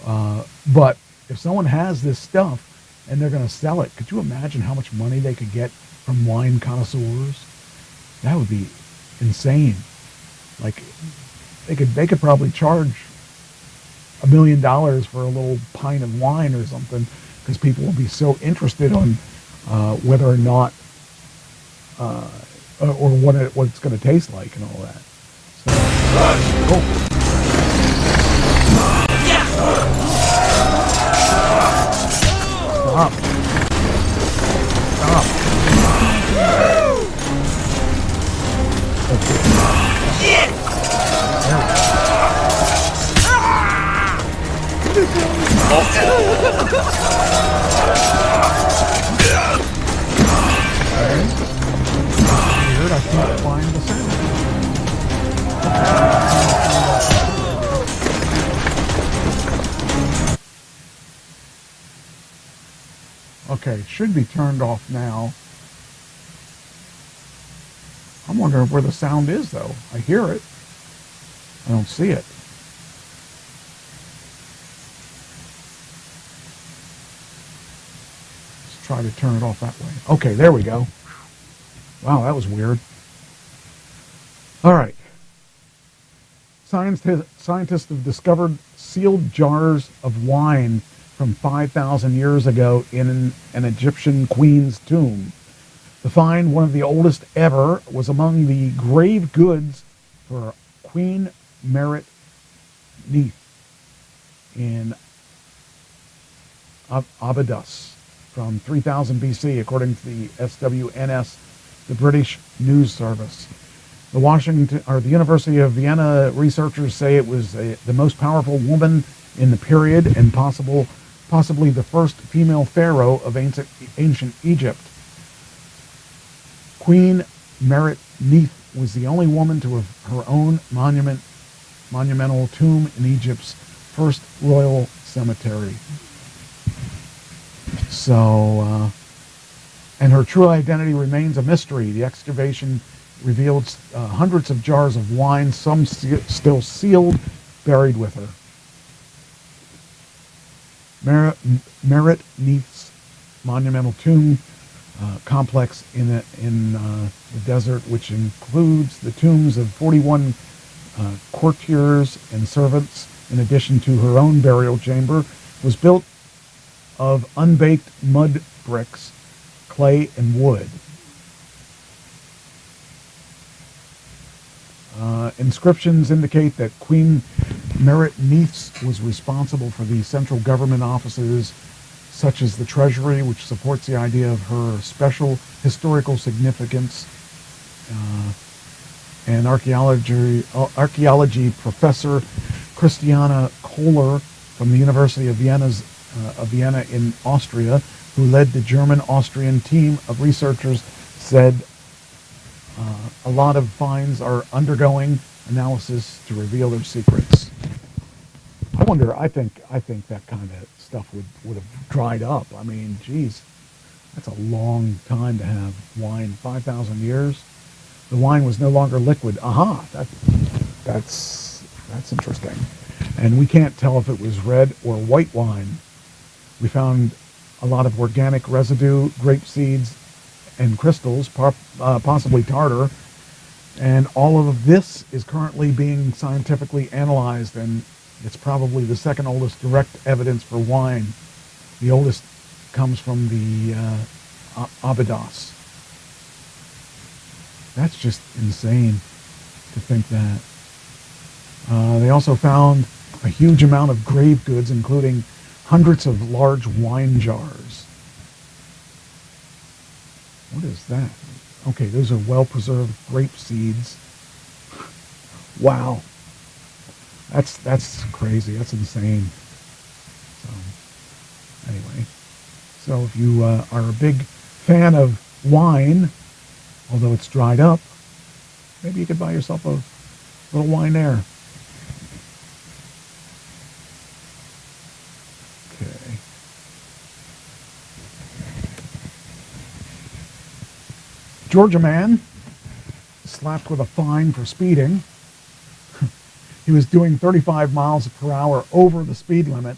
But if someone has this stuff and they're going to sell it, could you imagine how much money they could get from wine connoisseurs? That would be insane. Like they could probably charge $1 million for a little pint of wine or something, because people will be so interested on whether or not or what it's going to taste like and all that. So, cool. Stop. I can't find the sound. Okay, it should be turned off now. I'm wondering where the sound is, though. I hear it. I don't see it. Let's try to turn it off that way. Okay, there we go. Wow, that was weird. All right. Scientists have discovered sealed jars of wine from 5,000 years ago in an Egyptian queen's tomb. The find, one of the oldest ever, was among the grave goods for Queen Merit Neith in Abydos from 3000 BC, according to the SWNS, the British news service. The University of Vienna researchers say it was the most powerful woman in the period and possibly the first female pharaoh of ancient Egypt. Queen Merit Neith was the only woman to have her own monumental tomb in Egypt's first royal cemetery. So, and her true identity remains a mystery. The excavation revealed hundreds of jars of wine, some still sealed, buried with her. Merit Neith's monumental tomb complex in the desert, which includes the tombs of 41 courtiers and servants, in addition to her own burial chamber, was built of unbaked mud bricks, clay, and wood. Inscriptions indicate that Queen Merit-Neiths was responsible for the central government offices such as the Treasury, which supports the idea of her special historical significance. And archaeology professor Christiana Kohler from the University of Vienna in Austria, who led the German-Austrian team of researchers, said a lot of finds are undergoing analysis to reveal their secrets. I wonder, I think that kind of stuff would have dried up. I mean, geez, that's a long time to have wine, 5,000 years. The wine was no longer liquid. Aha, that's interesting. And we can't tell if it was red or white wine. We found a lot of organic residue, grape seeds, and crystals, possibly tartar. And all of this is currently being scientifically analyzed, and it's probably the second oldest direct evidence for wine. The oldest comes from the Abydos. That's just insane to think that. They also found a huge amount of grave goods, including hundreds of large wine jars. What is that? Okay, those are well-preserved grape seeds. Wow. That's crazy. That's insane. So, anyway. So if you are a big fan of wine, although it's dried up, maybe you could buy yourself a little wine there. Okay. Georgia man slapped with a fine for speeding. He was doing 35 miles per hour over the speed limit.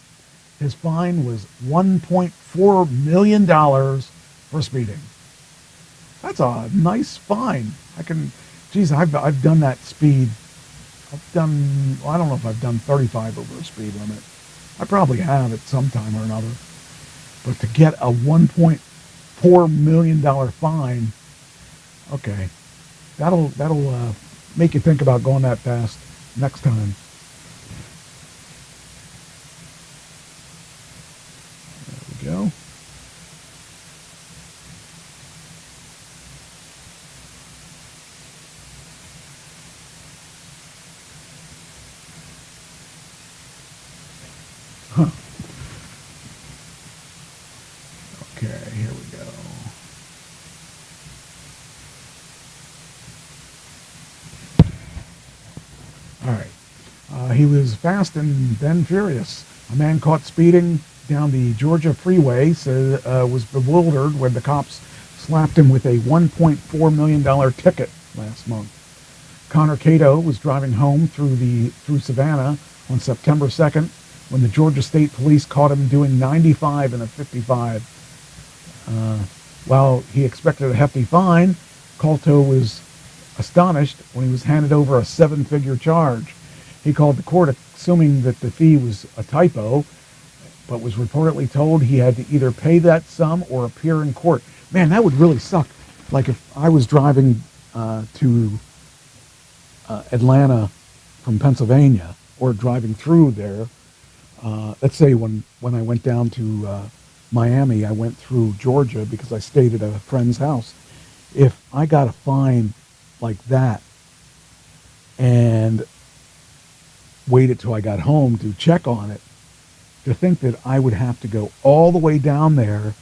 His fine was $1.4 million for speeding. That's a nice fine. I've done that speed. I don't know if I've done 35 over a speed limit. I probably have at some time or another. But to get a $1.4 million fine, okay, that'll make you think about going that fast next time. There we go. Huh. Okay, here we go. All right. He was fast and then furious. A man caught speeding down the Georgia freeway was bewildered when the cops slapped him with a $1.4 million ticket last month. Connor Cato was driving home through Savannah on September 2nd when the Georgia State Police caught him doing 95 in a 55. While he expected a hefty fine, Cato was astonished when he was handed over a 7-figure charge. He called the court assuming that the fee was a typo, but was reportedly told he had to either pay that sum or appear in court. Man, that would really suck. Like if I was driving to Atlanta from Pennsylvania, or driving through there, let's say when I went down to Miami, I went through Georgia because I stayed at a friend's house. If I got a fine like that and waited till I got home to check on it, to think that I would have to go all the way down there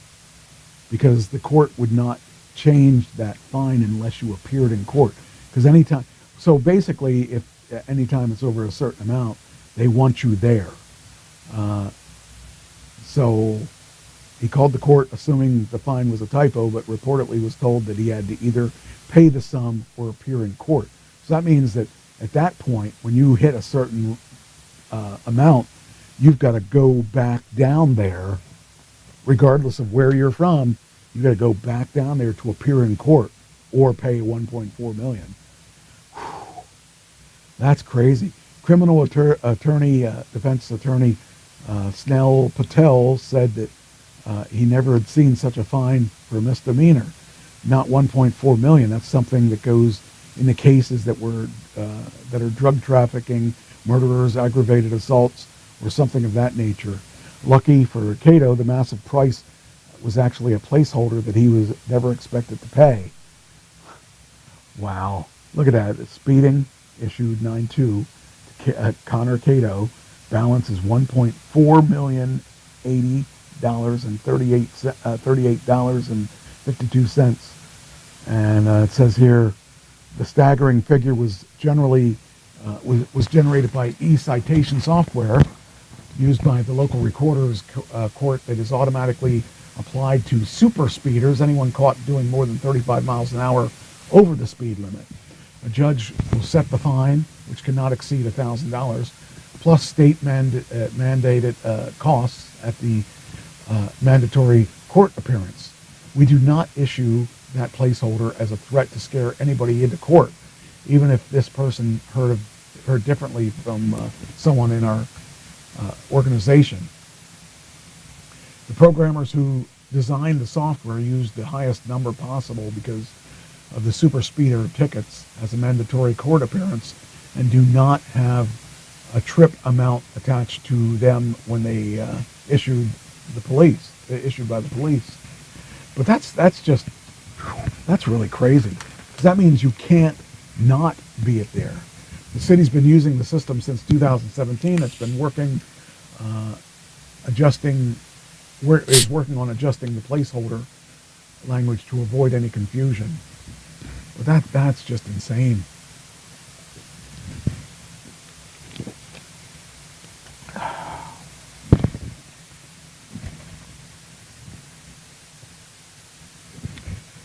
because the court would not change that fine unless you appeared in court. Because so basically, if anytime it's over a certain amount, they want you there. So he called the court assuming the fine was a typo, but reportedly was told that he had to either pay the sum or appear in court. So that means that at that point, when you hit a certain amount, you've got to go back down there, regardless of where you're from, You got to go back down there to appear in court or pay $1.4 million. Whew. That's crazy. Criminal defense attorney Snell Patel said that he never had seen such a fine for a misdemeanor. Not $1.4 million. That's something that goes in the cases that are drug trafficking, murderers, aggravated assaults, or something of that nature. Lucky for Cato, the massive price was actually a placeholder that he was never expected to pay. Wow. Look at that. Speeding, issued 9-2. Connor Cato. Balance is $1,040,038.52. And it says here, the staggering figure was generated by e-citation software used by the local recorder's court that is automatically applied to super speeders, anyone caught doing more than 35 miles an hour over the speed limit. A judge will set the fine, which cannot exceed $1,000, plus state mandated costs at the mandatory court appearance. We do not issue that placeholder as a threat to scare anybody into court, even if this person heard differently from someone in our organization. The programmers who designed the software used the highest number possible because of the super speeder tickets as a mandatory court appearance, and do not have a trip amount attached to them when they issued by the police. But that's really crazy, because that means you can't not be it there. The city's been using the system since 2017. It's been working on adjusting the placeholder language to avoid any confusion. But that's just insane.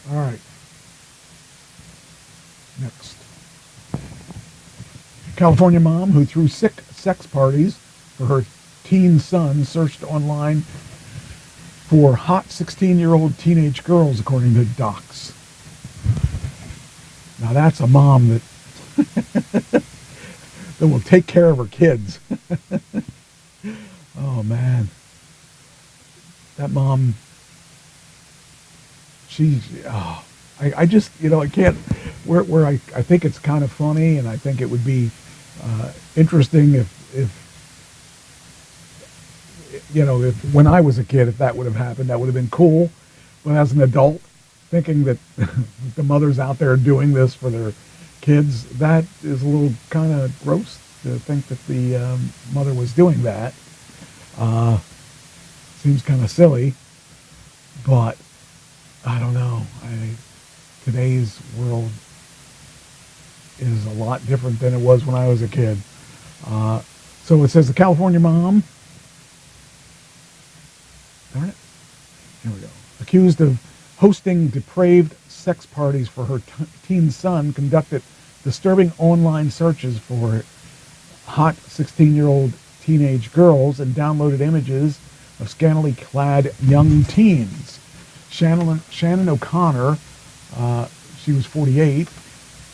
All right. Next. California mom who threw sex parties for her teen son searched online for hot 16-year-old teenage girls, according to docs. Now that's a mom that that will take care of her kids. Oh man, that mom. I just, I can't. Where I think it's kind of funny, and I think it would be interesting if when I was a kid, if that would have happened, that would have been cool. But as an adult, thinking that the mother's out there doing this for their kids, that is a little kind of gross to think that the mother was doing that. Seems kind of silly, but I don't know. Today's world is a lot different than it was when I was a kid. So it says the California mom, darn it, here we go, accused of hosting depraved sex parties for her teen son, conducted disturbing online searches for hot 16-year-old teenage girls and downloaded images of scantily clad young teens. Shannon O'Connor, she was 48,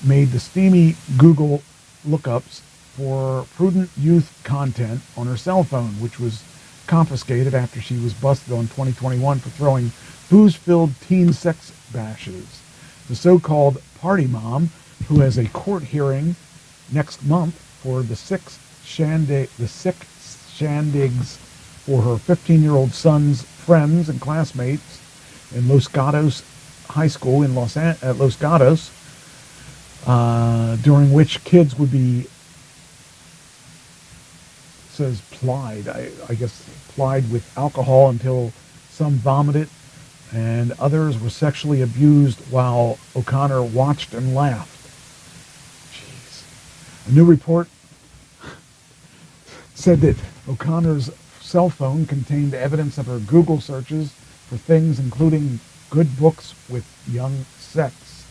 made the steamy Google lookups for prudent youth content on her cell phone, which was confiscated after she was busted on 2021 for throwing booze-filled teen sex bashes. The so-called party mom, who has a court hearing next month for the six shandigs for her 15-year-old son's friends and classmates in Los Gatos High School in Los Gatos, during which kids would be, says plied, I guess plied with alcohol until some vomited and others were sexually abused while O'Connor watched and laughed. Jeez. A new report said that O'Connor's cell phone contained evidence of her Google searches for things including good books with young sex,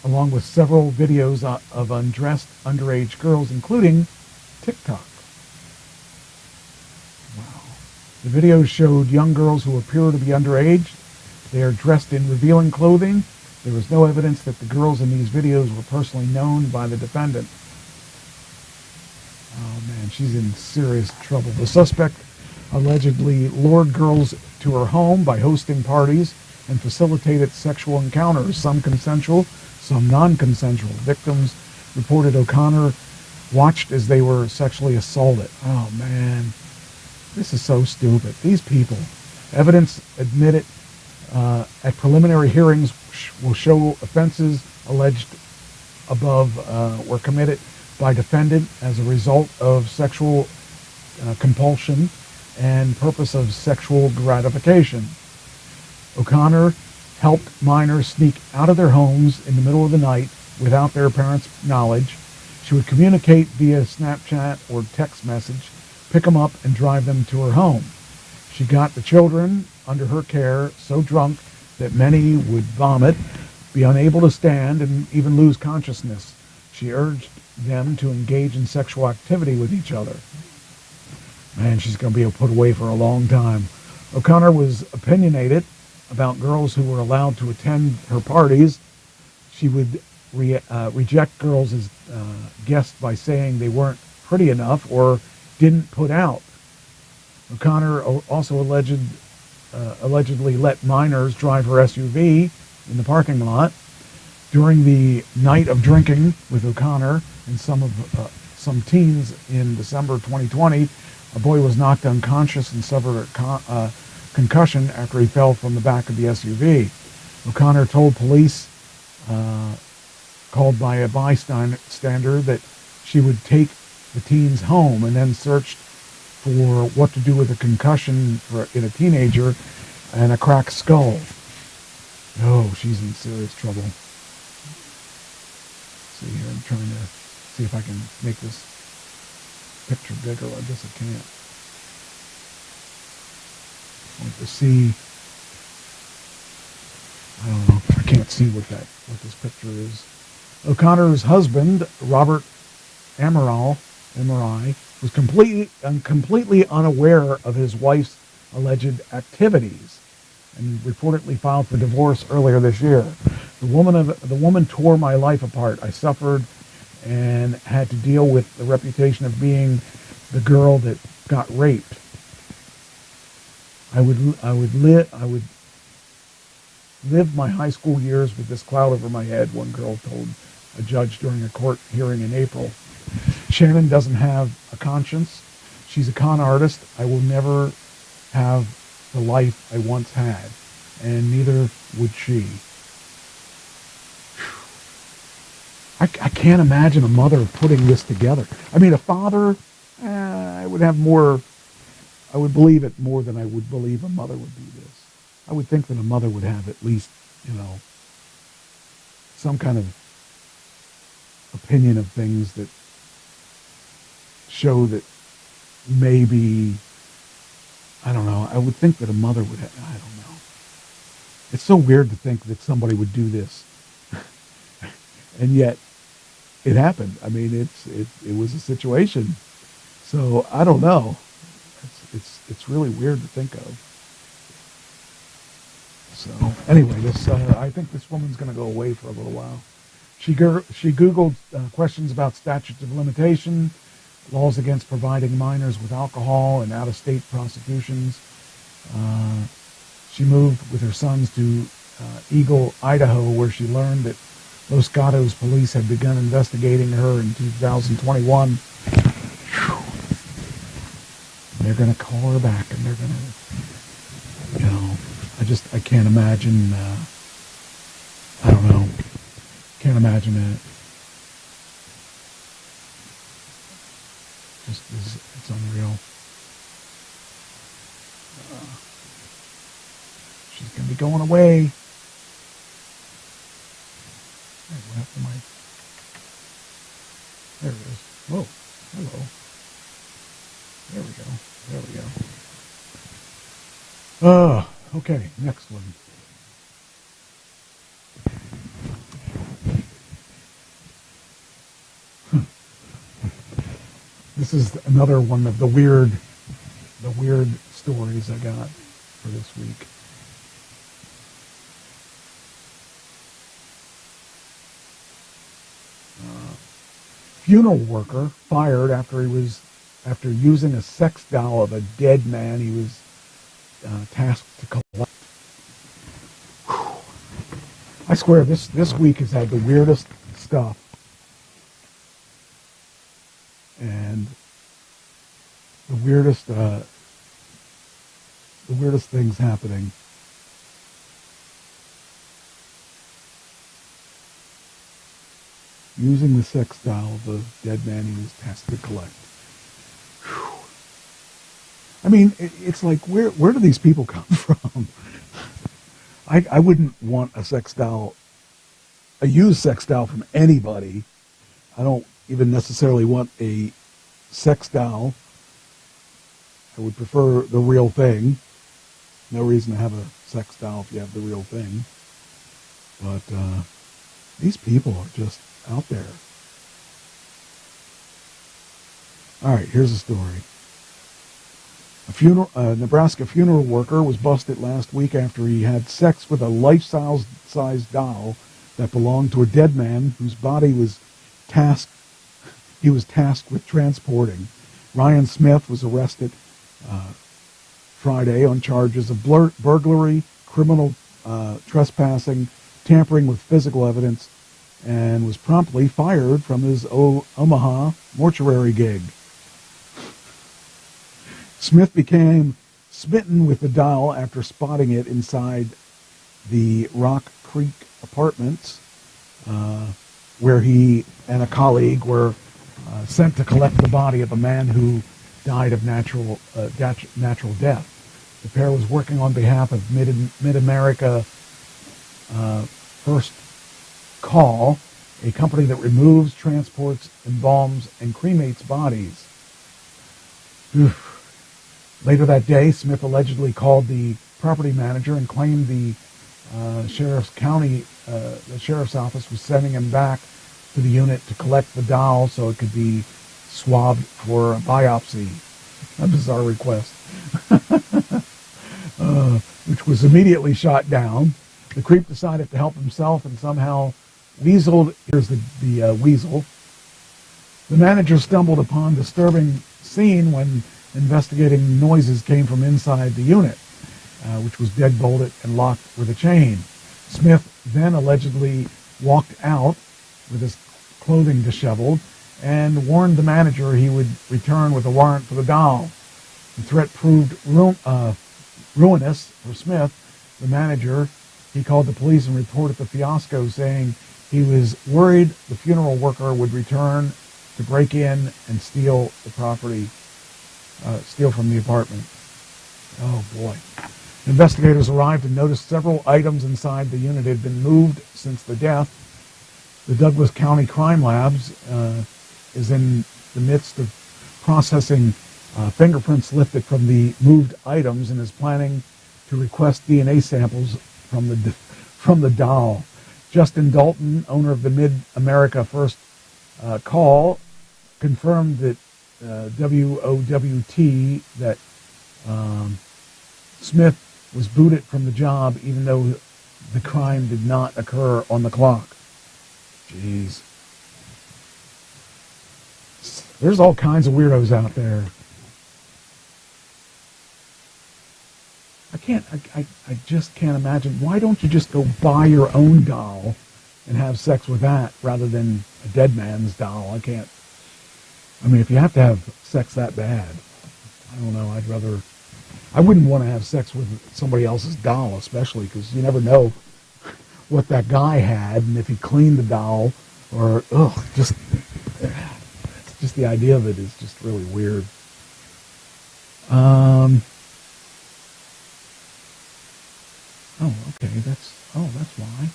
along with several videos of undressed underage girls, including TikTok. Wow. The videos showed young girls who appear to be underage. They are dressed in revealing clothing. There was no evidence that the girls in these videos were personally known by the defendant. Oh man, she's in serious trouble. The suspect allegedly lured girls to her home by hosting parties and facilitated sexual encounters, some consensual, some non-consensual. Victims reported O'Connor watched as they were sexually assaulted. Oh man, this is so stupid. These people. Evidence admitted at preliminary hearings will show offenses alleged above were committed by defendant as a result of sexual compulsion and purpose of sexual gratification. O'Connor helped minors sneak out of their homes in the middle of the night without their parents' knowledge. She would communicate via Snapchat or text message, pick them up, and drive them to her home. She got the children under her care so drunk that many would vomit, be unable to stand, and even lose consciousness. She urged them to engage in sexual activity with each other. Man, she's going to be put away for a long time. O'Connor was opinionated about girls who were allowed to attend her parties. She would reject girls as guests by saying they weren't pretty enough or didn't put out. O'Connor also allegedly let minors drive her SUV in the parking lot. During the night of drinking with O'Connor and some teens in December 2020, a boy was knocked unconscious and suffered a concussion after he fell from the back of the SUV. O'Connor told police, called by a bystander, that she would take the teens home and then searched for what to do with a concussion in a teenager and a cracked skull. Oh, she's in serious trouble. See here, I'm trying to see if I can make this picture bigger. I guess I can't. I want to see. I don't know. I can't see what this picture is. O'Connor's husband, Robert Amaral, was completely unaware of his wife's alleged activities and reportedly filed for divorce earlier this year. The woman tore my life apart. I suffered and had to deal with the reputation of being the girl that got raped. I would live my high school years with this cloud over my head, one girl told a judge during a court hearing in April. Shannon doesn't have a conscience. She's a con artist. I will never have the life I once had, and neither would she. I can't imagine a mother putting this together. I mean, a father, I would believe it more than I would believe a mother would do this. I would think that a mother would have at least, some kind of opinion of things that show that maybe, I don't know, I would think that a mother would have, I don't know. It's so weird to think that somebody would do this. And yet, it happened. I mean, it was a situation. So, I don't know. It's really weird to think of. So, anyway, I think this woman's going to go away for a little while. She Googled questions about statutes of limitation, laws against providing minors with alcohol, and out-of-state prosecutions. She moved with her sons to Eagle, Idaho, where she learned that Los Gatos police had begun investigating her in 2021. They're going to call her back, and they're going to, I can't imagine, I don't know, can't imagine it. It's unreal. She's going to be going away. What happened to my... There it is. Whoa. Hello. There we go. There we go. Okay. Next one. This is another one of the weird weird stories I got for this week. Funeral worker fired after using a sex doll of a dead man he was tasked to collect. Whew. I swear this week has had the weirdest stuff. And the weirdest things happening. Using the sex doll of the dead man he was tasked to collect. Whew. I mean, it's like, where do these people come from? I wouldn't want a used sex doll from anybody. I don't even necessarily want a sex doll. I would prefer the real thing. No reason to have a sex doll if you have the real thing. But these people are just out there. All right, here's a story. A Nebraska funeral worker was busted last week after he had sex with a life-size doll that belonged to a dead man whose body he was tasked with transporting. Ryan Smith was arrested Friday on charges of burglary, criminal trespassing, tampering with physical evidence, and was promptly fired from his Omaha mortuary gig. Smith became smitten with the doll after spotting it inside the Rock Creek Apartments, where he and a colleague were sent to collect the body of a man who died of natural death. The pair was working on behalf of Mid-America First Call, a company that removes, transports, embalms, and cremates bodies. Oof. Later that day, Smith allegedly called the property manager and claimed the sheriff's office was sending him back to the unit to collect the doll so it could be swabbed for a biopsy. A bizarre request. Which was immediately shot down. The creep decided to help himself and somehow weaseled. Here's the weasel. The manager stumbled upon a disturbing scene when investigating noises came from inside the unit, which was deadbolted and locked with a chain. Smith then allegedly walked out with his clothing disheveled and warned the manager he would return with a warrant for the doll. The threat proved ruinous for Smith. The manager, he called the police and reported the fiasco, saying he was worried the funeral worker would return to break in and steal the property, steal from the apartment. Oh boy. Investigators arrived and noticed several items inside the unit had been moved since the death. The Douglas County Crime Labs is in the midst of processing fingerprints lifted from the moved items and is planning to request DNA samples from the doll. Justin Dalton, owner of the Mid-America First Call, confirmed that WOWT that Smith was booted from the job even though the crime did not occur on the clock. Jeez. There's all kinds of weirdos out there. I just can't imagine. Why don't you just go buy your own doll and have sex with that rather than a dead man's doll? I mean, if you have to have sex that bad, I don't know. I wouldn't want to have sex with somebody else's doll, especially because you never know what that guy had and if he cleaned the doll or, just the idea of it is just really weird. Okay, that's why.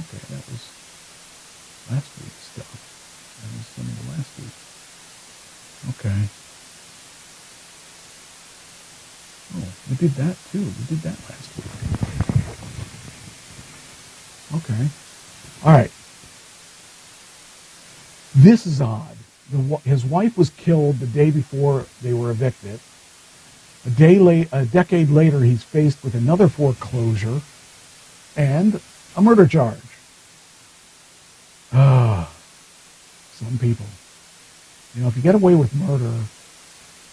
Okay, that was last week's stuff. That was some of the last week. Okay. Oh, we did that too. We did that last week. Okay. All right. This is odd. His wife was killed the day before they were evicted. A decade later, he's faced with another foreclosure and a murder charge. Some people. You know, if you get away with murder,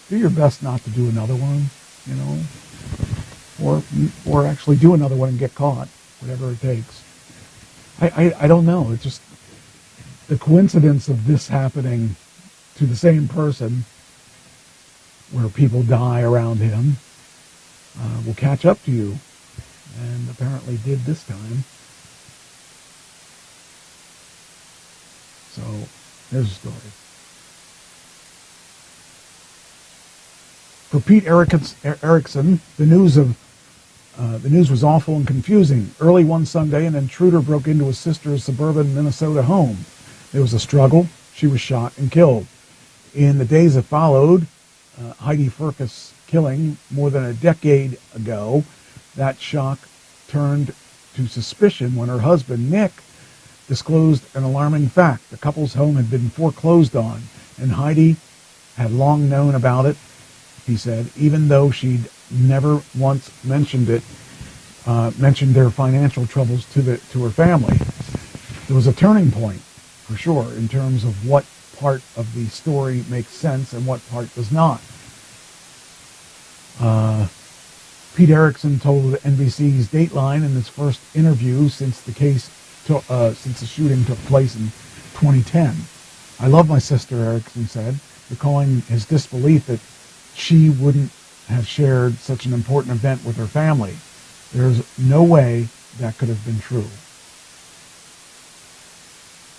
do your best not to do another one, you know, or actually do another one and get caught, whatever it takes. I don't know. It's just the coincidence of this happening to the same person where people die around him will catch up to you, and apparently did this time. So there's a story. For Pete Erickson, the news was awful and confusing. Early one Sunday, an intruder broke into his sister's suburban Minnesota home. There was a struggle. She was shot and killed. In the days that followed Heidi Firkus' killing more than a decade ago, that shock turned to suspicion when her husband, Nick, disclosed an alarming fact. The couple's home had been foreclosed on, and Heidi had long known about it, he said, even though she'd never once mentioned their financial troubles to her family. There was a turning point, for sure, in terms of what part of the story makes sense and what part does not. Pete Erickson told NBC's Dateline in his first interview since the shooting took place in 2010. "I love my sister," Erickson said, recalling his disbelief that she wouldn't have shared such an important event with her family. There's no way that could have been true.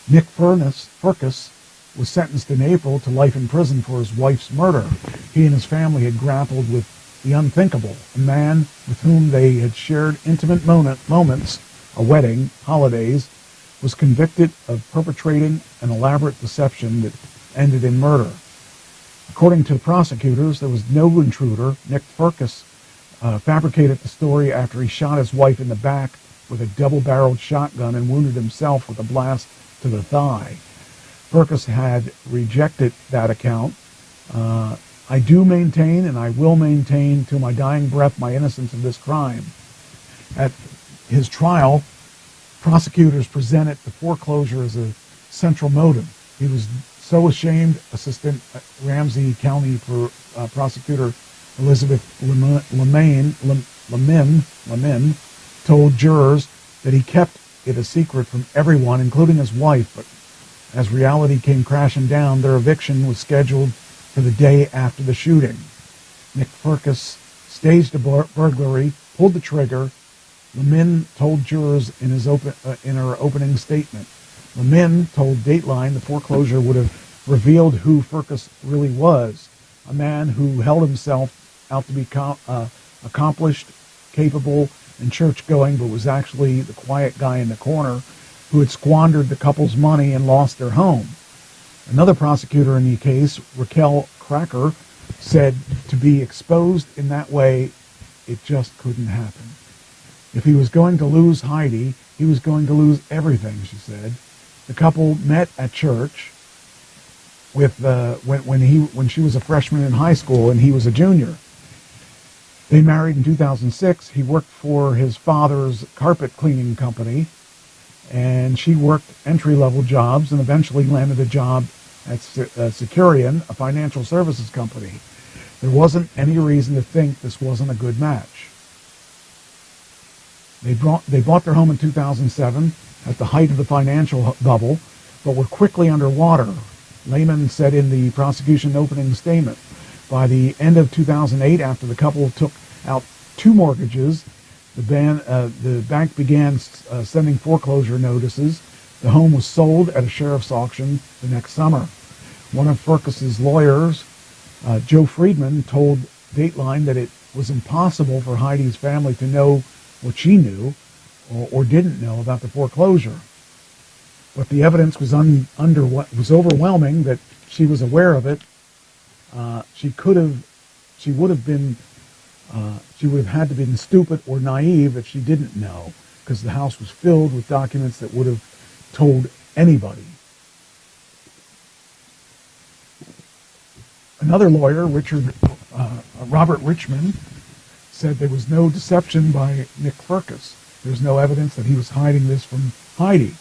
Nick Firkus was sentenced in April to life in prison for his wife's murder. He and his family had grappled with the unthinkable. A man with whom they had shared intimate moments, a wedding, holidays, was convicted of perpetrating an elaborate deception that ended in murder. According to the prosecutors, there was no intruder. Nick Firkus fabricated the story after he shot his wife in the back with a double-barreled shotgun and wounded himself with a blast to the thigh. Firkus had rejected that account. "I do maintain, and I will maintain till my dying breath, my innocence of this crime." At his trial, prosecutors presented the foreclosure as a central motive. He was so ashamed, Assistant Ramsey County Prosecutor Elizabeth Lemon told jurors that he kept it a secret from everyone, including his wife, but as reality came crashing down, their eviction was scheduled for the day after the shooting. Nick Firkus staged a burglary, pulled the trigger. Lemon told jurors in her opening statement. Lemon told Dateline the foreclosure would have revealed who Firkus really was, a man who held himself out to be accomplished, capable, and church-going, but was actually the quiet guy in the corner who had squandered the couple's money and lost their home. Another prosecutor in the case, Raquel Cracker, said to be exposed in that way, it just couldn't happen. If he was going to lose Heidi, he was going to lose everything, she said. The couple met at church when she was a freshman in high school and he was a junior. They married in 2006. He worked for his father's carpet cleaning company, and she worked entry-level jobs and eventually landed a job at Securian, a financial services company. There wasn't any reason to think this wasn't a good match. They bought their home in 2007 at the height of the financial bubble, but were quickly underwater. Lehman said in the prosecution opening statement. By the end of 2008, after the couple took out 2 mortgages, the bank began sending foreclosure notices. The home was sold at a sheriff's auction the next summer. One of Firkus's lawyers, Joe Friedman, told Dateline that it was impossible for Heidi's family to know what she knew or didn't know about the foreclosure. But the evidence was overwhelming that she was aware of it. She would have had to been stupid or naive if she didn't know, because the house was filled with documents that would have told anybody. Another lawyer, Richard Robert Richmond said there was no deception by Nick Firkus. There's no evidence that he was hiding this from Heidi.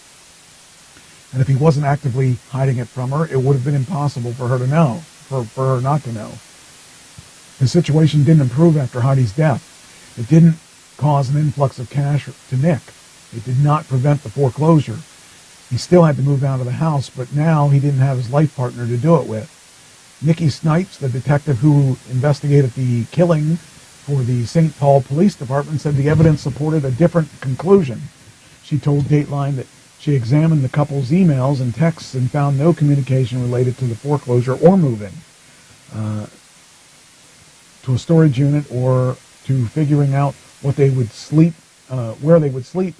And if he wasn't actively hiding it from her, it would have been impossible for her to know, for her not to know. The situation didn't improve after Heidi's death. It didn't cause an influx of cash to Nick. It did not prevent the foreclosure. He still had to move out of the house, but now he didn't have his life partner to do it with. Nikki Snipes, the detective who investigated the killing for the St. Paul Police Department, said the evidence supported a different conclusion. She told Dateline that she examined the couple's emails and texts and found no communication related to the foreclosure or moving to a storage unit or to figuring out what they would sleep, where they would sleep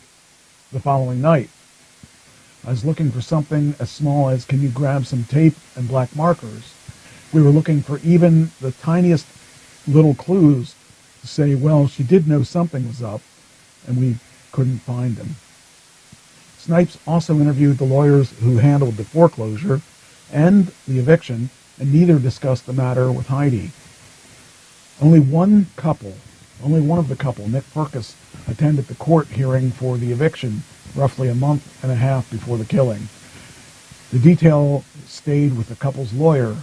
the following night. I was looking for something as small as, can you grab some tape and black markers? We were looking for even the tiniest little clues to say, well, she did know something was up, and we couldn't find them. Snipes also interviewed the lawyers who handled the foreclosure and the eviction, and neither discussed the matter with Heidi. Only one of the couple, Nick Firkus, attended the court hearing for the eviction roughly a month and a half before the killing. The detail stayed with the couple's lawyer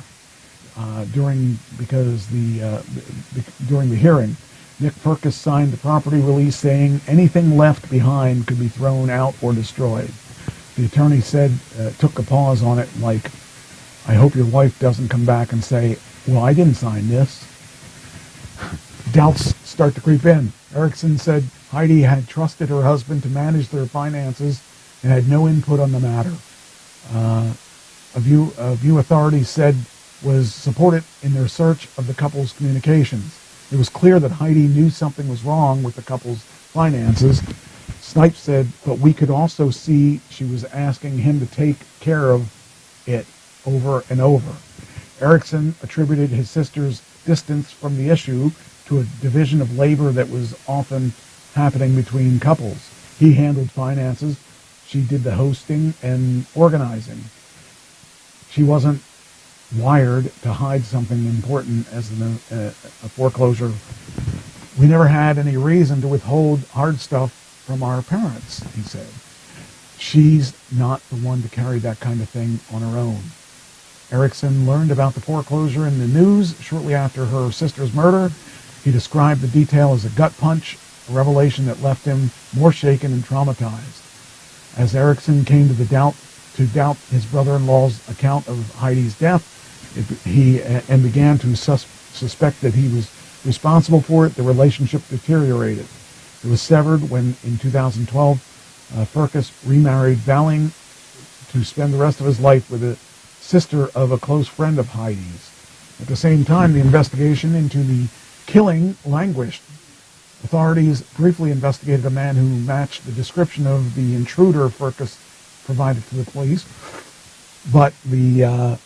during the hearing. Nick Firkus signed the property release saying anything left behind could be thrown out or destroyed. The attorney said, took a pause on it, like, I hope your wife doesn't come back and say, well, I didn't sign this. Doubts start to creep in. Erickson said Heidi had trusted her husband to manage their finances and had no input on the matter. A view authorities said was supported in their search of the couple's communications. It was clear that Heidi knew something was wrong with the couple's finances. Snipes said, but we could also see she was asking him to take care of it over and over. Erickson attributed his sister's distance from the issue to a division of labor that was often happening between couples. He handled finances. She did the hosting and organizing. She wasn't wired to hide something important as a foreclosure. We never had any reason to withhold hard stuff from our parents, he said. She's not the one to carry that kind of thing on her own. Erickson learned about the foreclosure in the news shortly after her sister's murder. He described the detail as a gut punch, a revelation that left him more shaken and traumatized. As Erickson came to doubt his brother-in-law's account of Heidi's death, he began to suspect that he was responsible for it, the relationship deteriorated. It was severed when, in 2012, Firkus remarried, vowing to spend the rest of his life with a sister of a close friend of Heidi's. At the same time, the investigation into the killing languished. Authorities briefly investigated a man who matched the description of the intruder Firkus provided to the police, but the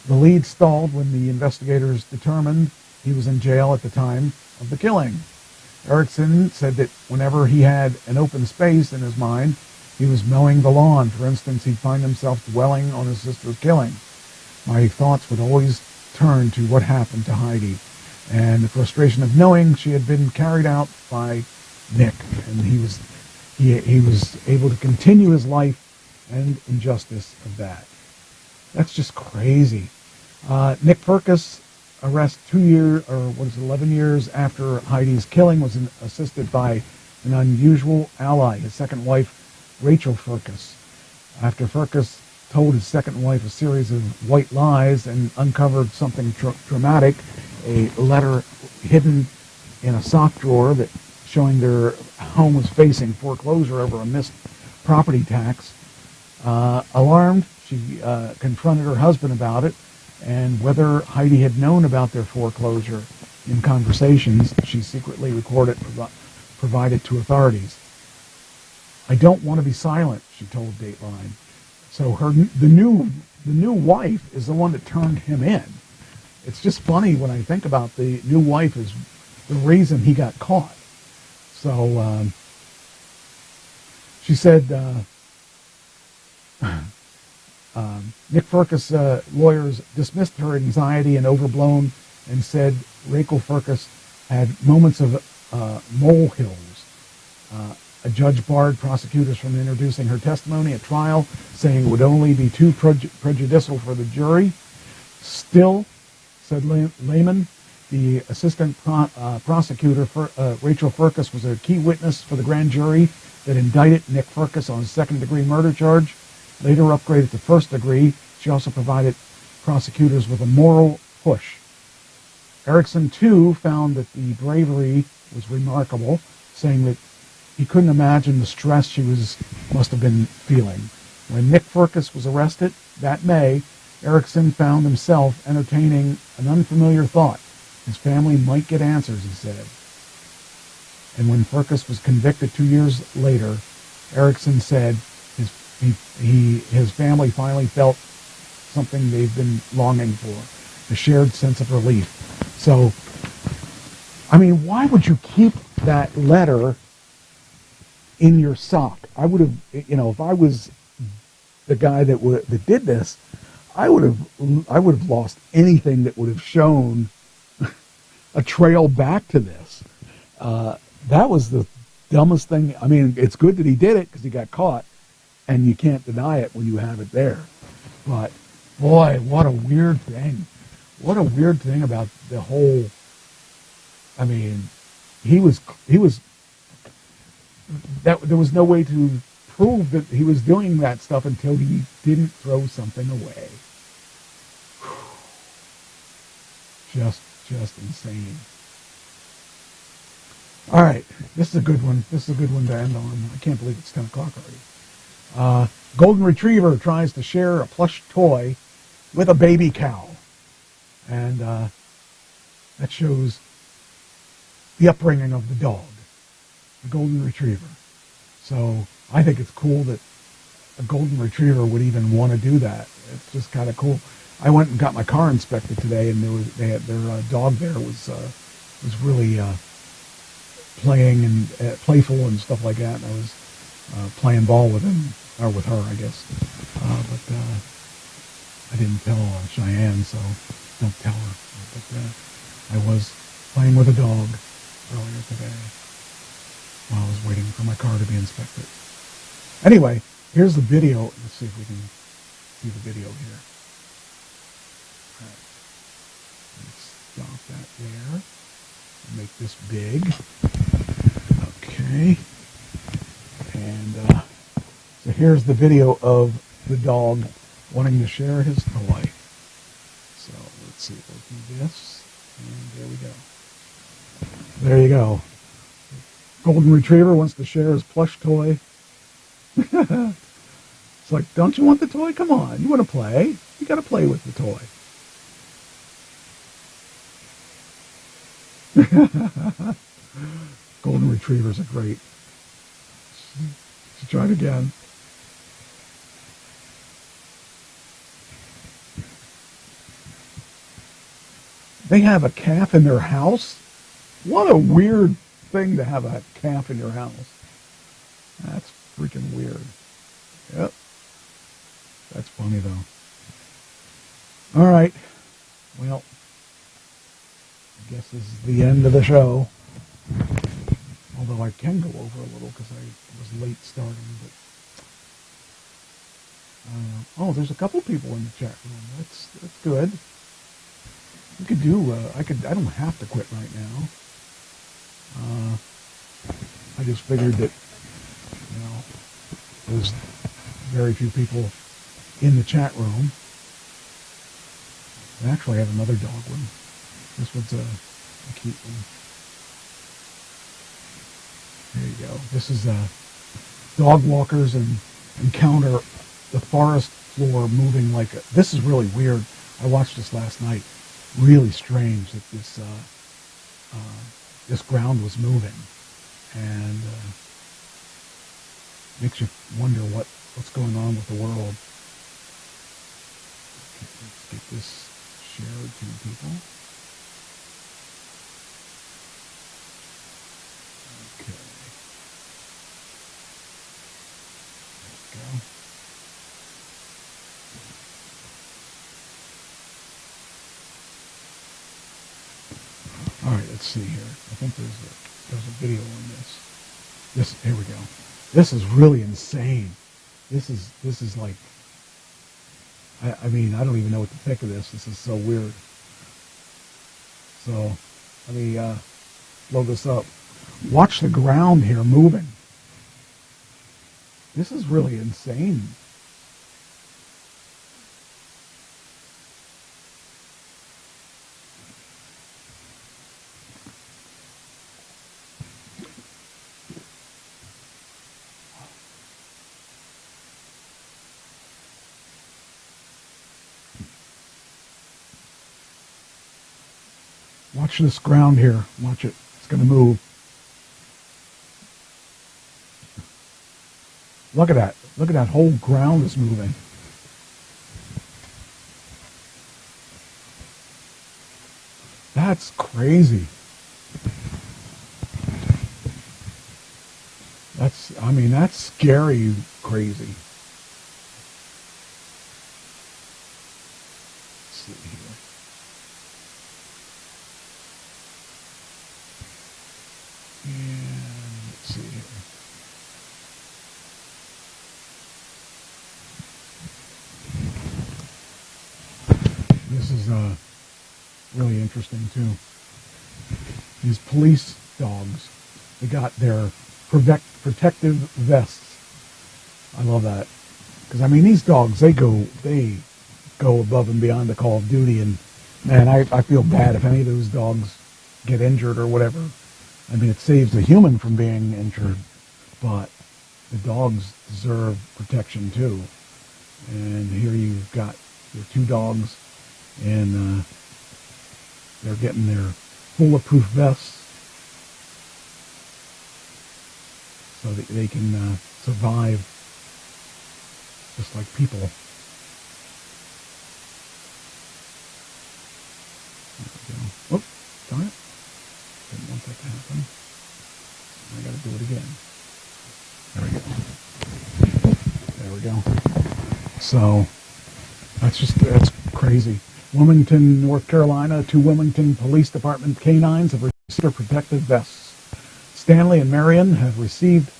lead stalled when the investigators determined he was in jail at the time of the killing. Erickson said that whenever he had an open space in his mind, he was mowing the lawn. For instance, he'd find himself dwelling on his sister's killing. My thoughts would always turn to what happened to Heidi and the frustration of knowing she had been carried out by Nick, and he was able to continue his life and injustice of that. That's just crazy. Nick Firkus' arrest 11 years after Heidi's killing was assisted by an unusual ally, his second wife, Rachel Firkus. After Firkus told his second wife a series of white lies and uncovered something dramatic, a letter hidden in a sock drawer that showing their home was facing foreclosure over a missed property tax. Alarmed, she confronted her husband about it, and whether Heidi had known about their foreclosure. In conversations she secretly recorded, provided to authorities. I don't want to be silent, she told Dateline. So the new wife is the one that turned him in. It's just funny when I think about the new wife is the reason he got caught. So she said Nick Firkus' lawyers dismissed her anxiety and overblown and said Rachel Firkus had moments of molehills. A judge barred prosecutors from introducing her testimony at trial, saying it would only be too prejudicial for the jury. Still, said Lehman, the assistant prosecutor, Rachel Firkus, was a key witness for the grand jury that indicted Nick Firkus on a second-degree murder charge, later upgraded to first degree. She also provided prosecutors with a moral push. Erickson, too, found that the bravery was remarkable, saying that he couldn't imagine the stress she must have been feeling. When Nick Firkus was arrested that May, Erickson found himself entertaining an unfamiliar thought. His family might get answers, he said. And when Firkus was convicted 2 years later, Erickson said his family finally felt something they've been longing for, a shared sense of relief. So, I mean, why would you keep that letter in your sock? I would have, if I was the guy that did this, I would have lost anything that would have shown a trail back to this. That was the dumbest thing. I mean, it's good that he did it because he got caught, and you can't deny it when you have it there. But boy, what a weird thing. What a weird thing about the whole. I mean, he was that there was no way to prove that he was doing that stuff until he didn't throw something away. Just insane. All right, this is a good one. This is a good one to end on. I can't believe it's 10 o'clock already. Golden Retriever tries to share a plush toy with a baby cow. And that shows the upbringing of the dog, the Golden Retriever. So I think it's cool that a Golden Retriever would even want to do that. It's just kind of cool. I went and got my car inspected today, and their dog there was really playing and playful and stuff like that. And I was playing ball with him, or with her, I guess. But I didn't tell Cheyenne, so don't tell her. But I was playing with a dog earlier today while I was waiting for my car to be inspected. Anyway, here's the video. Let's see if we can see the video here. All right. Let's stop that there. Make this big. Okay. And so here's the video of the dog wanting to share his toy. So let's see, we'll do this, and there we go. There you go. Golden Retriever wants to share his plush toy. It's like, don't you want the toy? Come on, you want to play? You got to play with the toy. Golden Retrievers are great. Let's try it again. They have a calf in their house? What a weird thing to have a calf in your house. That's freaking weird. Yep. That's funny, though. All right. Well, I guess this is the end of the show. Although I can go over a little because I was late starting. But oh, there's a couple people in the chat room. That's good. We could do. I don't have to quit right now. I just figured that there's very few people in the chat room. I actually have another dog one. This one's a cute one. There you go. This is dog walkers and encounter the forest floor moving like a... This is really weird. I watched this last night. Really strange that this ground was moving, and makes you wonder what's going on with the world. Okay, let's get this shared to people. Okay. There we go. All right, let's see here. I think there's a video on this. Here we go. This is really insane. This is like, I mean, I don't even know what to think of this. This is so weird. So, let me load this up. Watch the ground here moving. This is really insane. Watch this ground here. Watch it. It's going to move. Look at that. Look at that whole ground is moving. That's crazy. That's scary crazy. Let's see here. And let's see here. This is really interesting too. These police dogs, they got their protective vests. I love that, because I mean, these dogs, they go above and beyond the Call of Duty, and man, I feel bad if any of those dogs get injured or whatever. I mean, it saves the human from being injured, but the dogs deserve protection too. And here you've got your two dogs, and they're getting their bulletproof vests so that they can survive just like people. There we go. Oh, darn it. Didn't want that to happen. I got to do it again. There we go. So, that's crazy. Wilmington, North Carolina, 2 Wilmington Police Department canines have received their protective vests. Stanley and Marion have received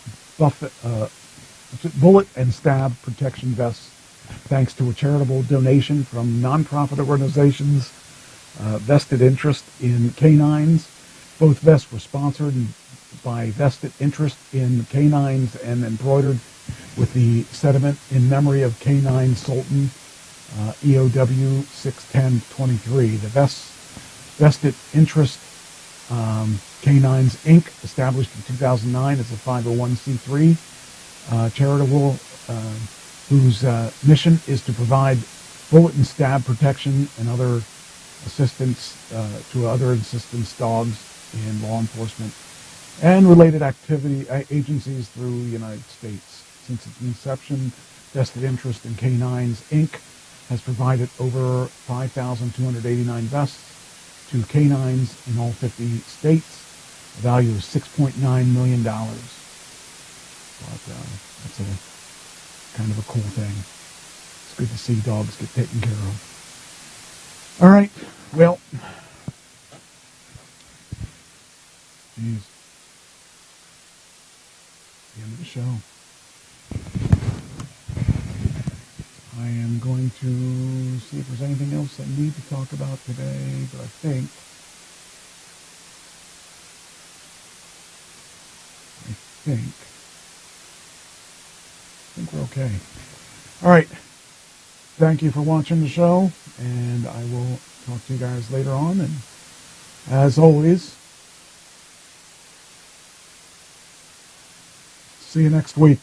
bullet and stab protection vests thanks to a charitable donation from nonprofit organizations Vested Interest in Canines. Both vests were sponsored by Vested Interest in Canines and embroidered with the sentiment in memory of Canine Sultan, EOW 61023. The Vested Interest Canines Inc., established in 2009 as a 501c3 charitable, whose mission is to provide bullet and stab protection and other assistance to other assistance dogs in law enforcement and related activity agencies through the United States. Since its inception, Vested Interest in Canines Inc. has provided over 5,289 vests to canines in all 50 states, a value of $6.9 million. But that's a kind of a cool thing. It's good to see dogs get taken care of. All right, well, geez, the end of the show. I am going to see if there's anything else I need to talk about today, but I think we're okay. All right. Thank you for watching the show, and I will talk to you guys later on. And as always, see you next week.